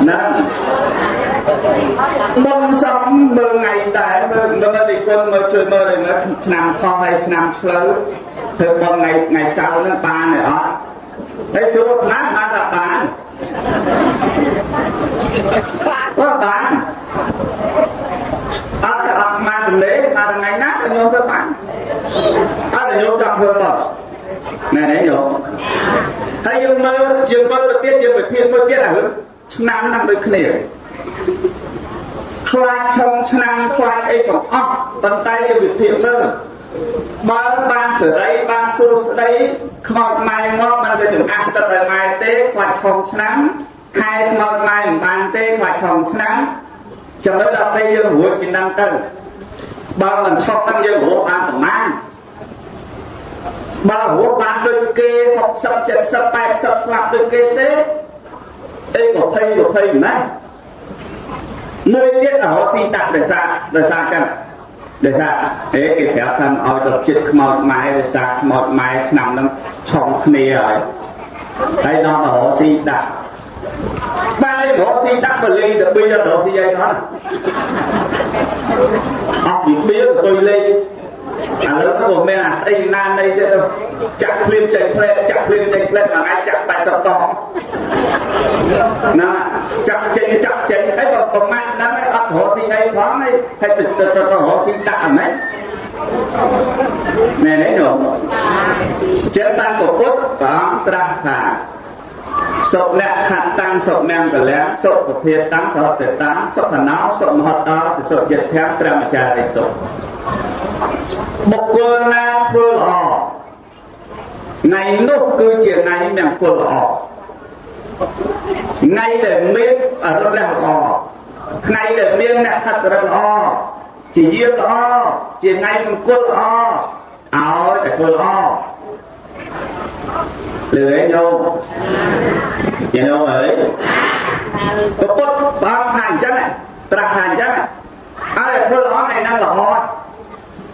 ណាបងសំមើលថ្ងៃតែមើលទីគុណមើលជួយមើលឲ្យឆ្នាំខុសហើយឆ្នាំឆ្លូវធ្វើបងថ្ងៃសៅរ៍ហ្នឹងបានទេអត់ហើយសួរថ្នាក់បានតែបានបានអត់ស្មានទលេដល់ថ្ងៃណាក៏ញោមធ្វើបានអត់ញោមចង់ធ្វើមកណែញោមហើយយើងមើលទៅទៀតយើងវិភាគមើលទៀតអារឿងឆ្នាំហ្នឹងដូចគ្នាខ្លាចឆុងឆ្នាំខ្លាចអីទាំងអស់ប៉ុន្តែយើងវិភាគមើលបើបានសេរីបានសួស្ដីខ្មោចម៉ែមកมันទៅចំអាក់ទឹកឲ្យម៉ែទេខ្លាចឆុងឆ្នាំហើយខ្មោចម៉ែមិនបានទេខ្លាចឆុងឆ្នាំចាំមើលដល់ពេលយើងរួចពីហ្នឹងទៅបើមិនឈប់ហ្នឹងយើងរួចបានប្រមាណបើរួចបានដូចគេ60 70 80ស្លាប់ដូចគេទេអីក៏20ណាមួយទៀតអរស៊ីដាក់ដោយសារចឹងដោយសារគេប្រាប់ថាឲ្យទៅចិត្តខ្មោចម៉ែដោយសារខ្មោចម៉ែឆ្នាំហ្នឹងឆុងគ្នាហើយដល់អរស៊ីដាក់បានអីរកស៊ីដាក់បលេងទៅពីរកស៊ីអីហ្នឹងអត់ពីបៀទៅលេងឥឡូវក៏មានអាស្អីណានៃទៀតចាក់ភ្លាមចេញផ្លែចាក់ភ្លាមចេញផ្លែមួយថ្ងៃចាក់80តោះណាចាក់ចេញហើយក៏ប្រមាណហ្នឹងអត់រកស៊ីអីផងហើយទៅរកស៊ីដាក់អានេះណែនោះចិត្តតាមពុទ្ធព្រះអង្គត្រាស់ថាសុលក្ខតាំងសុមង្គលៈសុភភាពតាំងសហតតាំងសុខណោសុមហតតទសុយិទ្ធៈព្រះមចារិសុបុគ្គលណាធ្វើល្អថ្ងៃនោះគឺជាថ្ងៃមង្គលល្អថ្ងៃដែលមានអរិយល្អថ្ងៃដែលមានអ្នកខិតរិទ្ធល្អជាយាមល្អជាថ្ងៃមង្គលល្អឲ្យតែធ្វើល្អលឺឯងយោអើយពុទ្ធបានថាអញ្ចឹងត្រាស់ថាអញ្ចឹងឲ្យធ្វើល្អថ្ងៃហ្នឹងល្អ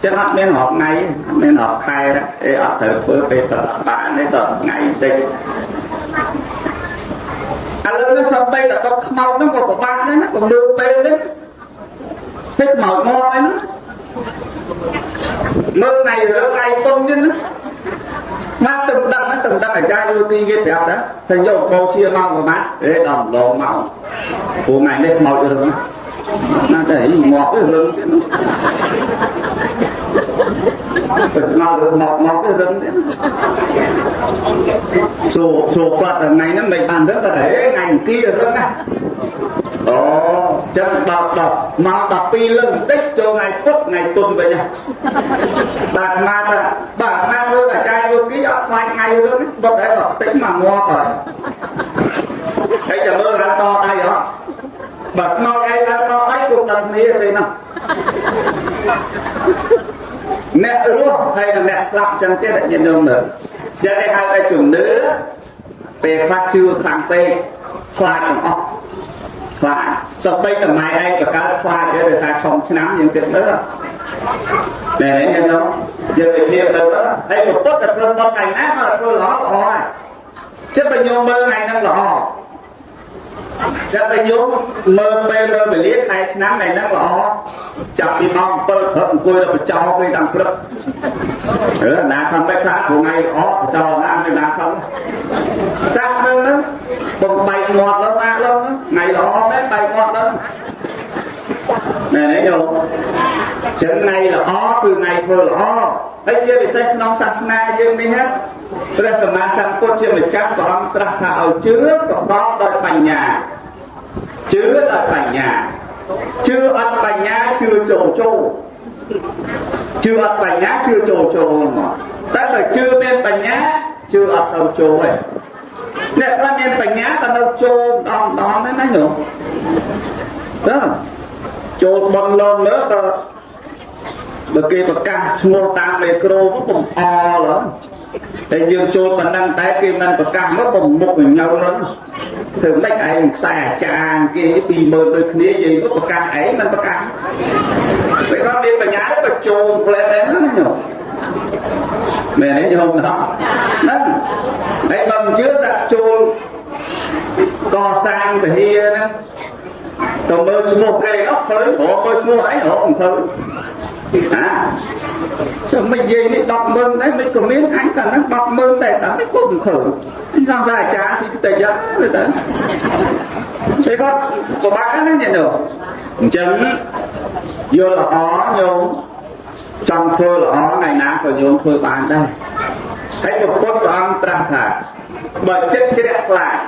ចឹងអត់មានរកថ្ងៃអត់មានរកខែទេអត់ត្រូវធ្វើពេលប្រឡាក់បានទេដល់ថ្ងៃតិចឥឡូវនេះសំបីតែដល់ខ្មោចហ្នឹងក៏ពិបាកដែរណាកុំលឿនពេលទេពេលខ្មោចមកអីហ្នឹងមើលថ្ងៃរឿងថ្ងៃទុំទៀតណាមកទៅដឹងអាចារ្យយោទីគេប្រាប់ដែរថាយកបោជាមកប្រហែលដល់ឡងមកព្រោះថ្ងៃនេះខ្មោចរឿងណាតែងាប់រឿងទៀតណាទៅមកទៅរឿងទៀតសូគាត់ថ្ងៃហ្នឹងមិនបានរឿងតែថ្ងៃអង្គាររឿងណាអូចឹងដល់មក12លឹងតិចចូលថ្ងៃពុធថ្ងៃទុនវិញបាទអាត្មាលើអាចារ្យយោគីអត់ខ្លាចថ្ងៃរឿងនេះបុតតែក៏តិចមកងាប់ហើយចាំមើលហាត់តដៃអត់បាត់មកឯងហាត់តដៃគុំដល់គ្នាទេណាអ្នករស់ហើយអ្នកស្លាប់ចឹងទៀតញាតិញោមមើលចឹងគេហៅថាជំនឿពេលខ្លះជឿខ្លាំងពេកខ្លាចទាំងអស់ខ្លាចសម្បីតែម៉ែឯងបកើតខ្លាចទេដោយសារខំឆ្នាំយើងគិតមើលតែញាតិញោមយើងទៅធៀបទៅហើយពុទ្ធតែធ្វើបត់ថ្ងៃណាមកធ្វើល្អហើយចិត្តបើញោមមើលថ្ងៃហ្នឹងល្អ จะไปยุ่งเมื่อไปเลี้ยงใครชนะไหนนั่งหรอจับที่มองเปิดเพิ่มกุยเราไปจ่อไปตามเปลือกหนาคำไปค้าของไงจ่อนั่งไปหนาคำจับนึงนะผมไปหมดแล้วมาแล้วไงหรอไม่ไปหมดแล้วnày đâu chuyện này là từ ngày thôi là ấy kia bị xem non sạch na dương đi hết bây giờ mà sang cốt chưa mình chắc còn ta thảo trước có đợi bành nhà chứ đợi bành nhà chưa ăn bành nhà chưa chưa ăn bành nhà chưa trồ mà ta phải chưa bên bành nhà chưa ăn sầu trồ ấy nè ta bên bành nhà ta đâu trồ đó nó hiểu đó chôn băng lon nữa ta bậc kia bậc ca mua tam micro nó bùng o lắm để dương chôn băng đăng tái kia năng bậc ca nó bùng một mình nhau lắm thường đánh anh xài cha kia thì mờ đôi kia gì nó bậc ca ấy năng bậc ca vậy con đi vào nhà nó chôn lên đến nó nhổ mẹ đấy không đó đấy bằng chứa giặt chôn co sang về here đó tao mơ chú một cây ốc khơi họ mơ chú ấy họ không khơi chứ mình gì đi đọc mơn đấy mình cũng miếng anh cả nó đọc mơn để ta mới cũng khởi sao dài cha thì tệ giá người ta thế con của bác nó nhận được chấn vô là ó nhôm trong phơi là ó ngày nào còn nhôm phơi bán đây cái một cốt của ông ta thả bởi chất chế đẹp lại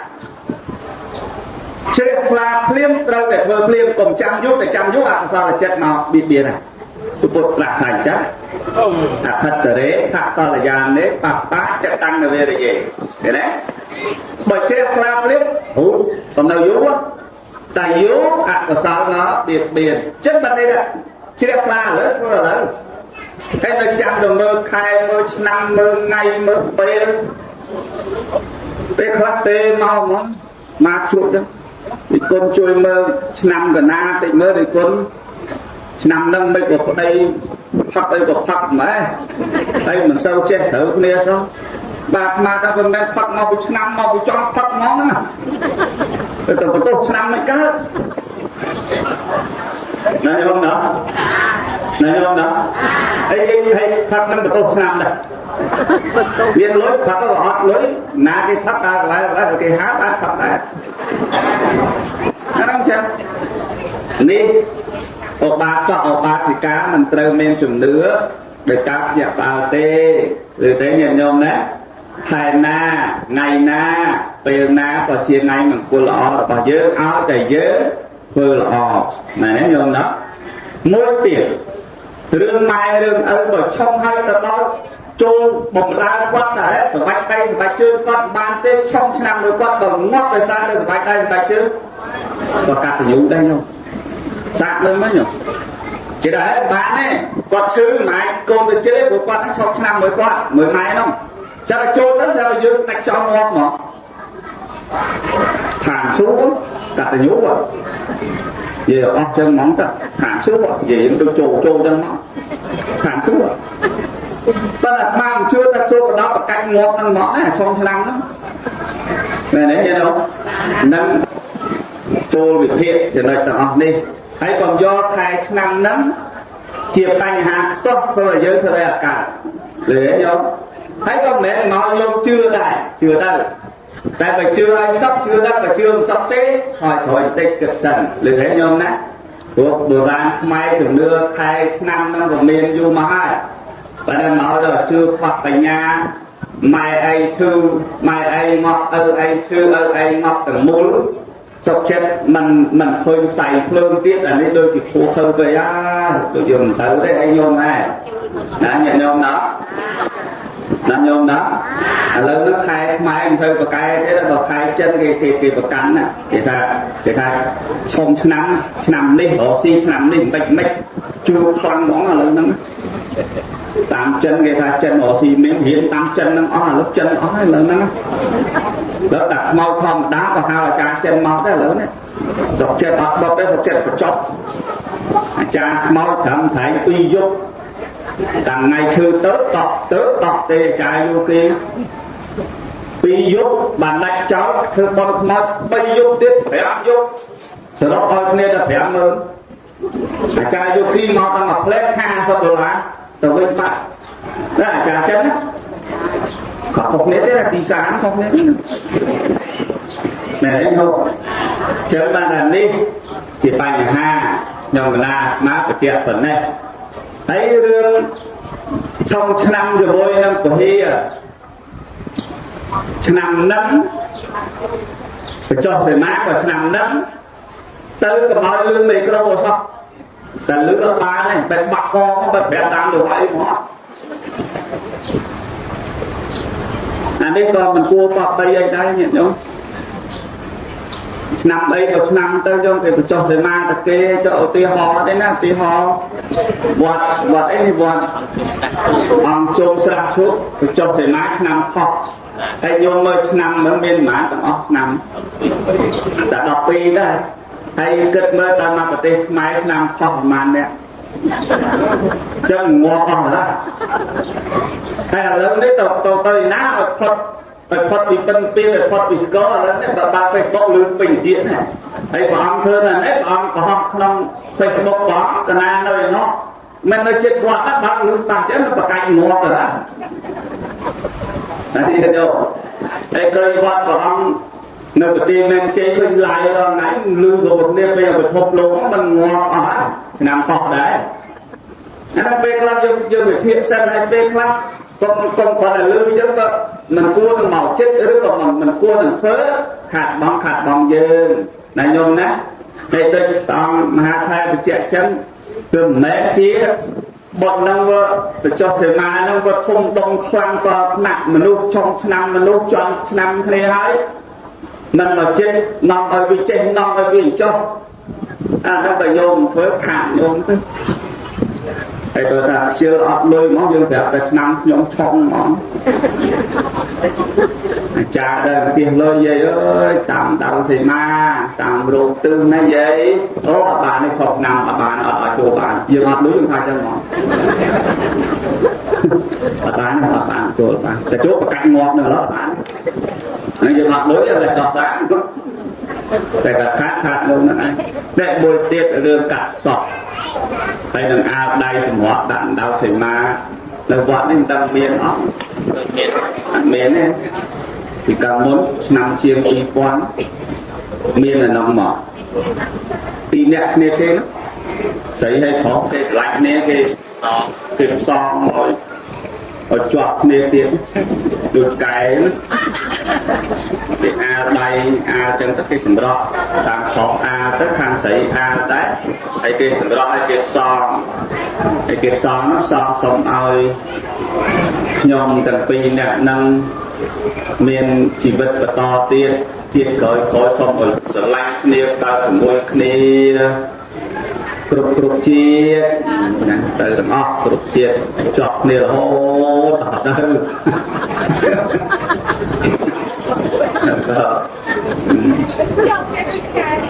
chế pha phim trâu để vừa phim cùng chăm giúp để chăm giúp sao là chết nó bị bia này tụi bột lạc thành chắc thật đấy thật to là giàn đấy bác chắc tăng là về để gì thế đấy bởi chế pha phim còn đâu yếu á tài yếu của sao nó biệt chất bật đây là chế pha lớn cái nó chăm được mơ khai mơ năm mơ ngày mơ bê bê khắc tê mau mà chuột đó con chui mơ năm cả na thì mơ thì con năm năm mấy cuộc đây phát đây cuộc phát mà đây mình sâu trên thử kia sao bà mà ta vẫn đang phát mau với năm mau với cho phát món nữa rồi tụi con tốt năm mấy cái này không đó này không đó hay phát năm của tốt năm này biên lối phát nó ọt lối na cái phát ra lại cái hát ăn phát ra nó không xem đi ở ba xì cá mình treo men chùm nữa để cáp dạ bao tê rồi tới nhận nhôm đấy thầy na ngày na tiền na và chia ngày mình cô lọ và dớ áo đầy dớ vừa lọ này nó nhôm đó mỗi tiền rương mai rương ơn vào trong hai tập đó chôn bồng ra quát đấy sờ bạch tay sờ bạch chân quát bàn tên trong năm rồi quát bồng ngót rồi sang đây sờ bạch tay sờ bạch chân và cả từ nhũ đây không sạc lên mới nhỉ chỉ đấy bạn này quát chứ này cô từ chế của quát trong năm mới quát mới mai không sao là chôn đó sao là dương tách cho ngon mà thảm xuống cả từ nhũ rồi về ốc chân móng ta thảm xuống rồi về tôi trồ chân nó thảm xuống rồi ta là mang chưa ta chôn đó và cạnh ngọt năng món này trong năm đó này đấy nghe đâu nâng chôn việc hiện thì này ta học đi hay còn do thai năm nấm chiệp tay hàng tốt thôi là giới thôi là cả để nhau thấy con mẹ nói vô chưa đây tại vì chưa ai sắp chưa đất và chưa sắp tế hỏi tích cực sẵn để thấy nhau nè của đồ đàn mai thường đưa khai năm năm của miền du mà hai và đang nói là chưa khoác tại nhà mai ai thư mai ai ngọt ai thư ai ngọt từng muốn sọc chết mình khơi xài phương tiết là nên đôi chỉ khô khơi cười tôi dùng thử đấy anh nhôm này đã nhận nhôm đó làm nhôm đó lớn nó khai mai anh chơi vào cái thế là vào khai chân cái vào cắn nè thì ta không nằm đi oxy nằm đi mạch chưa xoăn món là lớn lắm tám chân cái ta chân oxy miếng hiến tám chân nó lúc chân nó lớn lắm đó đặt mau không đá vào hai cha chân mau đó lớn đấy dọc chân bọc cái dọc chân của chót cha mau thầm thấy uy dục càng ngày thư tớ tọt tê trái vô kia 2 យប់បានដាច់ចោលធ្វើបន់ខ្មោច3 យប់ទៀត5 យប់សរុបឲ្យគ្នាដល់50000អាចារ្យយកទីមកដល់មួយផ្លែ$50ទៅវិញបាត់តែអាចារ្យចិនណាក៏ខុសគ្នាទេទីផ្សារខុសគ្នាមែនទេនោះចឹងបានតែនេះជាបញ្ហាខ្ញុំកណាមកបញ្ជាក់ប៉ុណ្ណេះហើយរឿងឆុងឆ្នាំជាមួយនឹងពហិឆ្នាំនឹងបញ្ចុះសេមាក៏ឆ្នាំនឹងទៅកុំឲ្យលឿងមីក្រូអសោះតែលឿងអត់បានទេតែបាក់កមកបែបប្រាប់តាមលោកអីមកអានេះក៏មិនគួរបបបីអីដែរញាតិញោមឆ្នាំអីក៏ឆ្នាំទៅយើងគេបញ្ចុះសេមាតាគេចុះឧទាហរណ៍ទេណាឧទាហរណ៍វត្តអីនេះវត្តអង្គជុំស្រះឈប់បញ្ចុះសេមាឆ្នាំខុសហើយញោមមើលឆ្នាំមើលមានប្រហែលទាំងអស់ឆ្នាំតែ12ដែរហើយគិតមើលតាមប្រទេសខ្មែរឆ្នាំខុសប្រហែលនេះចឹងងាប់អស់ហើយហើយឥឡូវនេះទៅណាឲ្យផុតពីពិនពីឲ្យផុតពីស្គរឥឡូវនេះបើ Facebook លឿនពេញជាតិណាហើយព្រះអង្គធ្វើណានេះព្រះអង្គកុហកក្នុង Facebook ព្រះអង្គកណានៅឯនោះមិននៅចិត្តគាត់តែបើលឿនតាមចឹងបកាច់ងាប់ទៅណានេះទៅហើយឃើញវត្តព្រះអង្គនៅប្រទេសមែនជ័យឃើញឡាយរាល់ថ្ងៃលឺរបស់គ្នាពេលពិភពលោកมันងាប់អស់ហើយឆ្នាំខុសដែរអានោះពេលខ្លះយើងវិភាគសិនហើយពេលខ្លះកុំគាត់តែលឺអញ្ចឹងក៏មិនគួរនឹងមកចិត្តឬក៏មិនគួរនឹងធ្វើខាត់បងយើងណាញោមណាហើយដូចតាមមហាថៃបញ្ជាក់អញ្ចឹងគឺមិនមែនជាបុតនឹងបញ្ចុះសេមានឹងក៏ធំដុំខ្លាំងក៏ថ្នាក់មនុស្សចុងឆ្នាំមនុស្សជាន់ឆ្នាំគ្នាហើយមិនមកចិត្តនាំឲ្យវាចេះនាំឲ្យវាចុះអានោះក៏ញោមធ្វើខាត់ញោមទៅហើយបើថាខ្ជិលអត់លុយមកយើងប្រាប់តែឆ្នាំខ្ញុំឆុងហ្មងអាចារ្យដែលផ្ទះលុយយាយអើយតាមដៅសេមាតាមរោគទឹងណាយាយអូអត់បាននេះឆុងឆ្នាំអត់បានអត់ចូលបានយើងអត់លុយយើងថាចឹងហ្មងអត់បានចូលបានតែចូលប្រកាច់ងាប់នៅឡើយបានហើយយើងអត់លុយតែដោះសារតែខាត់នោះហ្នឹងឯងតែមួយទៀតរឿងកាត់សក់ហើយនឹងអាវដៃសម្រាប់ដាក់ដៅសេមានៅវត្តនេះមិនដឹងមានអត់មានទេពីកាលមុនឆ្នាំជាង2000មាននៅនោះមកពីអ្នកគ្នាទេស្រីឲ្យផងគេឆ្លាច់គ្នាគេផ្សងឲ្យជាប់គ្នាទៀតដូចកែគេអាដៃអាចឹងទៅគេសម្រក់តាមខោអាទៅខាងស្រីអាដែរហើយគេសម្រក់ឲ្យគេផ្សងហើយគេផ្សងនោះសុំឲ្យខ្ញុំទាំងពីរអ្នកនឹងមានជីវិតបន្តទៀតជាតិក្រោយសុំឲ្យស្រឡាញ់គ្នាដើរជាមួយគ្នាគ្រប់ជាតិណាទៅទាំងអស់គ្រប់ជាតិជាប់គ្នារហូតដល់ទៅ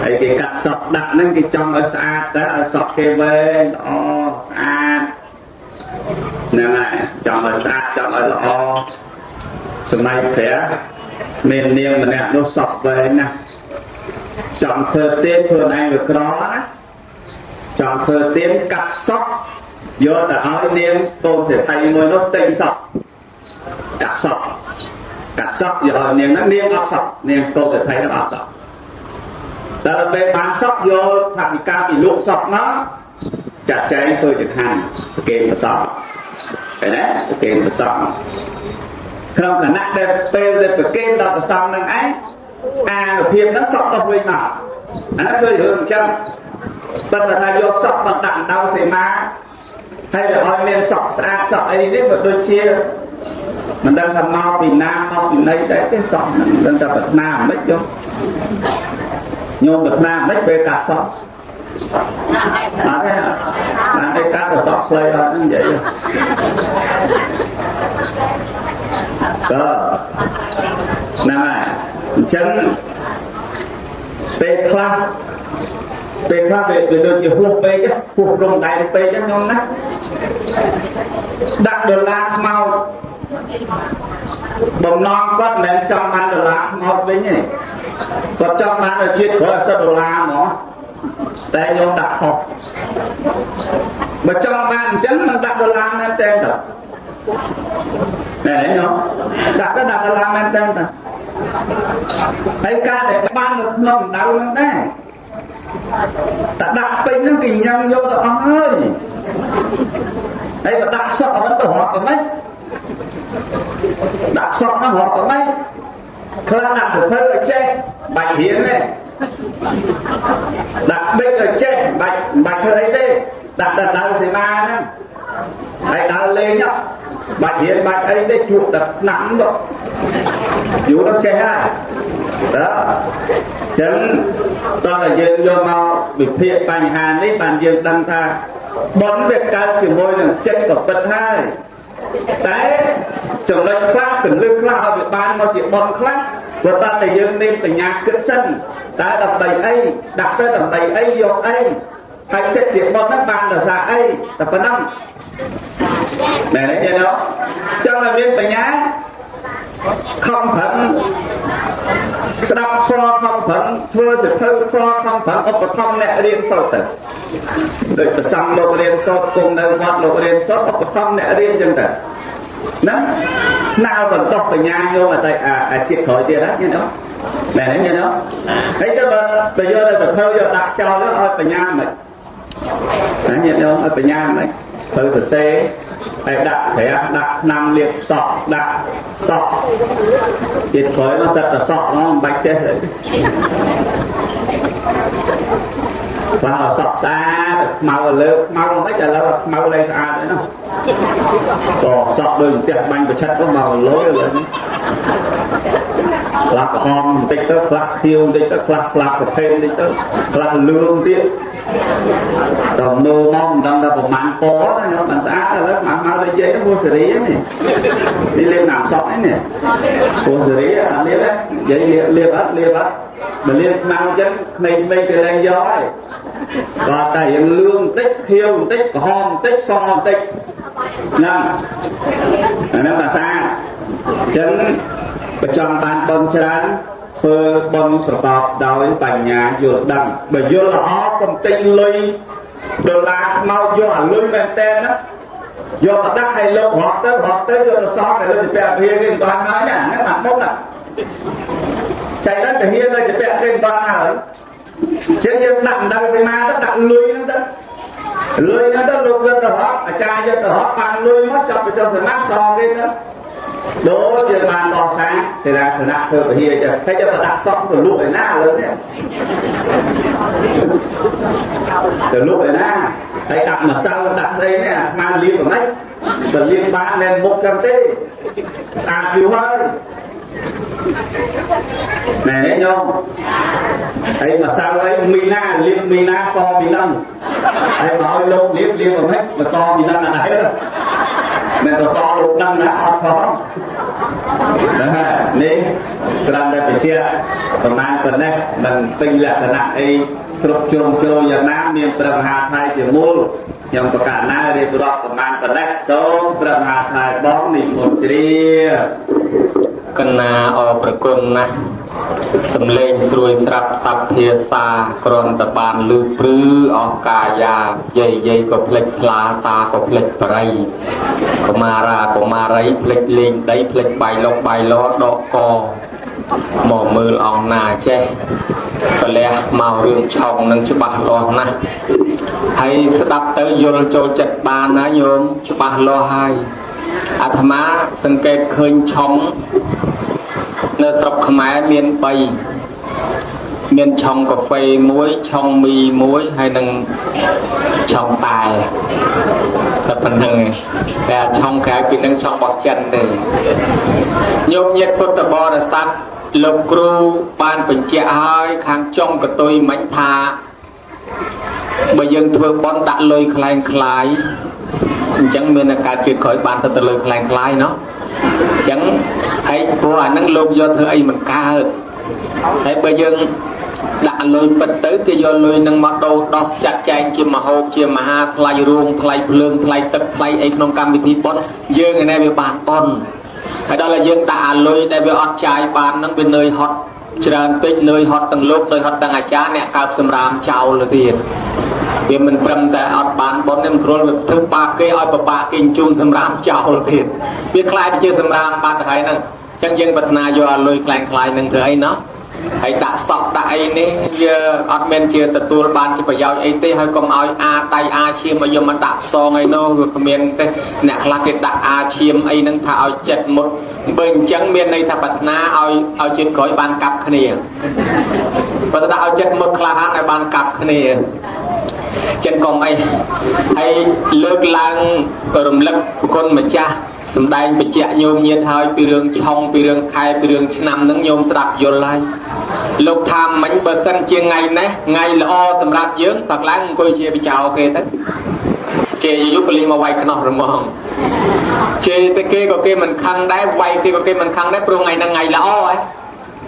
ហើយគេកាត់សក់ដាក់ហ្នឹងគេចង់ឲ្យស្អាតតែឲ្យសក់គេវែងល្អស្អាតហ្នឹងហើយចង់ឲ្យស្អាតចង់ឲ្យល្អសម័យព្រះមាននាងម្នាក់នោះសក់វែងណាចង់ធ្វើទេខ្លួនឯងវាក្រណាចង់ធ្វើទៀនកាត់សក់យកទៅឲ្យនាងកូនសេដ្ឋីមួយនោះទិញសក់កាត់សក់យកឲ្យនាងហ្នឹងនាងអត់សក់នាងកូនសេដ្ឋីហ្នឹងអត់សក់តែពេលបានសក់យកថាវិការពីលក់សក់មកចាត់ចែងធ្វើចង្ហាន់ប្រគេនប្រសពឃើញទេប្រគេនប្រសពក្នុងគណៈដែលពេលដែលប្រគេនដល់ប្រសពហ្នឹងឯងអានុភាពហ្នឹងសក់ទៅវិញមកអានោះគឺរឿងអញ្ចឹងប៉ុន្តែថាយកសក់មកដាក់ដៅសេមាហើយទៅឲ្យមានសក់ស្អាតសក់អីនេះក៏ដូចជាមិនដឹងថាមកពីណាមកពីណីដែរទេសក់ហ្នឹងមិនដឹងថាប្រាថ្នាមិនយកញោមប្រាថ្នាមិនពេលកាត់សក់អត់ទេបានតែកាត់សក់ស្លៃអត់ហ្នឹងនិយាយក៏ណាស់ហើយអញ្ចឹងពេលខ្លះវាដូចជាហួសពេកហួសរំដែនពេកខ្ញុំណាដាក់ដុល្លារខ្មោច បំណងគាត់មិនចង់បានដុល្លារមកវិញទេគាត់ចង់បានឲ្យជាតិក្រោយ$10ហ្មងតែញោមដាក់ខុសបើចង់បានអញ្ចឹងមិនដាក់ដុល្លារមែនទេតើណែញោមដាក់ទៅដាក់ដុល្លារមែនទេតើហើយការដែលបាននៅក្នុងដៅហ្នឹងដែរតែដាក់ពេញហ្នឹងគេញ៉ាំយកទៅអស់ហើយហើយបើដាក់សក់ឲ្យទៅរត់ទៅម៉េចដាក់សក់ហ្នឹងរត់ទៅម៉េចខ្លះដាក់សភៅឲ្យចេះបាច់រៀនទេដាក់បិចឲ្យចេះបាច់ធ្វើអីទេដាក់ទៅដៅសេមាហ្នឹងហើយដើរលេងបាច់រៀនបាច់អីទេជួបតែឆ្នាំទៅយូរដល់ចេះហើយតើចឹងតើយើងយកមកវិភាគបញ្ហានេះបានយើងដឹងថាបនវាកើតជាមួយនឹងចិត្តក៏ពិតហើយតែចំណុចខ្លះកលឹះខ្លះឲ្យវាបានមកជាបនខ្លះព្រោះតែយើងមានបញ្ញាគិតសិនតើដើម្បីអីដាក់ទៅដើម្បីអីយកអីហើយចិត្តជាបនហ្នឹងបានដោយសារអីតែប៉ុណ្ណឹងណែនេះទេចង់ឲ្យមានបញ្ញាខំប្រឹងស្ដាប់ធម៌ខំប្រឹងធ្វើសិភៅធម៌ខំប្រឹងឧបត្ថម្ភអ្នករៀនសូត្រទៅដូចប្រសង់លោករៀនសូត្រគុំនៅវត្តលោករៀនសូត្រឧបត្ថម្ភអ្នករៀនចឹងទៅណាស្នើបន្តបញ្ញាញោមតែអាជាតិក្រោយទៀតណាញ៉ឹងណែនេះញ៉ឹងហើយទៅបើយកទៅសិភៅយកដាក់ចោលទៅឲ្យបញ្ញាមិនណាញ៉ឹងឲ្យបញ្ញាមិនធ្វើសរសេរហើយដាក់ក្រាស់ដាក់ឆ្នាំលាបសក់ដាក់សក់ទៀតក្រោយមកសិតតែសក់ហ្នឹងមិនបាច់ចេះស្អីបើសក់ស្អាតខ្មៅលើខ្មៅមិនឥឡូវខ្មៅលែងស្អាតទេណាក៏សក់ដូចផ្ទះបាញ់ប្រឆិតទៅមកលុយឥឡូវខ្លះក្រហមបន្តិចទៅខ្លះខៀវបន្តិចទៅខ្លះស្លាប់ប្រភេទបន្តិចទៅខ្លះលឿងទៀតតើមើលមកមិនដឹងថាប្រមាណពណ៌ណាមិនស្អាតឥឡូវមកនិយាយទៅពូសេរីនេះលាបណាំសក់នេះពូសេរីអត់លាបទេនិយាយលាបអត់បើលាបខ្មៅអញ្ចឹងក្មេងៗគេលែងយកហើយគាត់តែយើងលឿងបន្តិចខៀវបន្តិចក្រហមបន្តិចសបន្តិចហ្នឹងអានោះថាស្អាតអញ្ចឹងបើចង់បានបនច្រើនធ្វើបនប្រកបដោយបញ្ញាយល់ដឹងបើយល់ល្អកុំតិចលុយដុល្លារខ្មោចយកអាលុយមែនតើណាយកមកដាក់ឲ្យលោករត់ទៅយកទៅសងតែលើពាក់ព្រាគេមិនបានហើយណាហ្នឹងបាត់មុខណាចៃដល់ទៅហ៊ានលើពាក់គេមិនបានហើយចឹងយើងដាក់ដៅសេមាទៅដាក់លុយហ្នឹងទៅលុយហ្នឹងទៅលោកយកទៅរត់អាចារ្យយកទៅរត់បានលុយមកចាប់ទៅចុះសេមាសងគេទៅដូចយើងបានបោះសាសេនាសនៈធ្វើពហិចឹងតែយកទៅដាក់សក់ទៅលុបឯណាលើនេះទៅលុបឯណាហើយដាក់ម្សៅដាក់ស្អីនេះអាស្មានលាបប្រហែលបើលាបបានមិនមុខចឹងទេស្អាតយូរហើយណែនេះញោមហើយម្សៅអីមីណាលាបមីណាសមីនឹងហើយមកឲ្យលោកលាបប្រហែលមកសមីនឹងអានេះមិនទៅសលោកដឹងណាអត់ផងនេះក្រាន់តែបញ្ជាក់ប្រមាណប៉ុណ្ណេះមិនពេញលក្ខណៈអីគ្រប់ជ្រុងជ្រោយយ៉ាងណាមានព្រះមហាថៃជាមូលខ្ញុំប្រកាសណារៀបរាប់ប្រមាណប៉ុណ្ណេះសូមព្រះមហាថៃបងនិមន្តជ្រាបកណាអរប្រគុណណាស់សំឡេងស្រួយស្រាប់សັບភាសាគ្រាន់តែបានលឺព្រឺអស់កាយាយាយក៏ផ្លិចស្លាតាក៏ផ្លិចបរិយកុមារាកុមារីផ្លិចលេងដីផ្លិចបាយលុកបាយឡដកកមកមើលអង្គណាចេះប្រលះមករឿងឆុងនឹងច្បាស់លាស់ណាស់ហើយស្ដាប់ទៅយល់ចូលចិត្តបានណាញោមច្បាស់លាស់ហើយអាត្មាសង្កេតឃើញឆុងនៅស្រុកខ្មែរមាន3មានឆុងកាហ្វេ1ឆុងមី1ហើយនឹងឆុងតែតែប៉ុណ្្នឹងតែឆុងក្រៅពីនឹងឆុងបោះចិនទេញោមញាតិពុទ្ធបរិស័ទលោកគ្រូបានបញ្ជាក់ឲ្យខាងចុងកតុយមិញថាបើយើងធ្វើបន់ដាក់លុយខ្លែងខ្លាយអញ្ចឹងមានតែកើតជាតិក្រោយបានទៅលុយខ្លែងខ្លាយเนาะអញ្ចឹងហើយព្រោះអាហ្នឹងលោកយកធ្វើអីមិនកើតហើយបើយើងដាក់លុយពិតទៅគេយកលុយនឹងមកដោចាត់ចែងជាមហោបជាមហាថ្លៃរួមថ្លៃភ្លើងថ្លៃទឹកថ្លៃអីក្នុងកម្មវិធីបុណ្យយើងឯនេះវាបានបុណ្យ ហើយដល់តែយើងដាក់អាលុយដែលវាអត់ចាយបានហ្នឹងវានឿយហត់ច្រើនពេកនឿយហត់ទាំងលោកនឿយហត់ទាំងអាចារ្យអ្នកកើបសម្រាមចោលទៅទៀតវាមិនត្រឹមតែអត់បានបុណ្យទេមិនគ្រាន់វាធ្វើបាបគេឲ្យបបាក់គេជូនសម្រាមចោលទៀតវាខ្លាយទៅជាសម្រាមបាត់ទៅហើយហ្នឹងអញ្ចឹងយើងប្រាថ្នាយកអាលុយខ្លាំងខ្លាយនឹងធ្វើអីណោះហើយដាក់សក់ដាក់អីនេះវាអត់មែនជាទទួលបានជាប្រយោជន៍អីទេហើយកុំឲ្យអាដៃអាឈាមឲ្យយកមកដាក់ផ្សងអីនោះវាគ្មានទេអ្នកខ្លះគេដាក់អាឈាមអីហ្នឹងថាឲ្យចិត្តមុតបើអញ្ចឹងមានន័យថាប្រាថ្នាឲ្យជាតិក្រោយបានកាប់គ្នាបើដាក់ឲ្យចិត្តមុតខ្លះឲ្យបានកាប់គ្នាចឹងកុំអីហើយលើកឡើងរំលឹកគុណម្ចាស់សម្ដែងបញ្ជាក់ញោមញាតហើយពីរឿងឆុងពីរឿងខែពីរឿងឆ្នាំហ្នឹងញោមស្ដាប់យល់ហើយលោកថាមិញបើសិនជាថ្ងៃនេះថ្ងៃល្អសម្រាប់យើងបាក់ឡើងអង្គុយជាបិចោគេទៅជេយុបលីមកវាយខ្នោះរមងជេទៅគេក៏គេមិនខឹងដែរវាយគេក៏គេមិនខឹងដែរព្រោះថ្ងៃហ្នឹងថ្ងៃល្អហ៎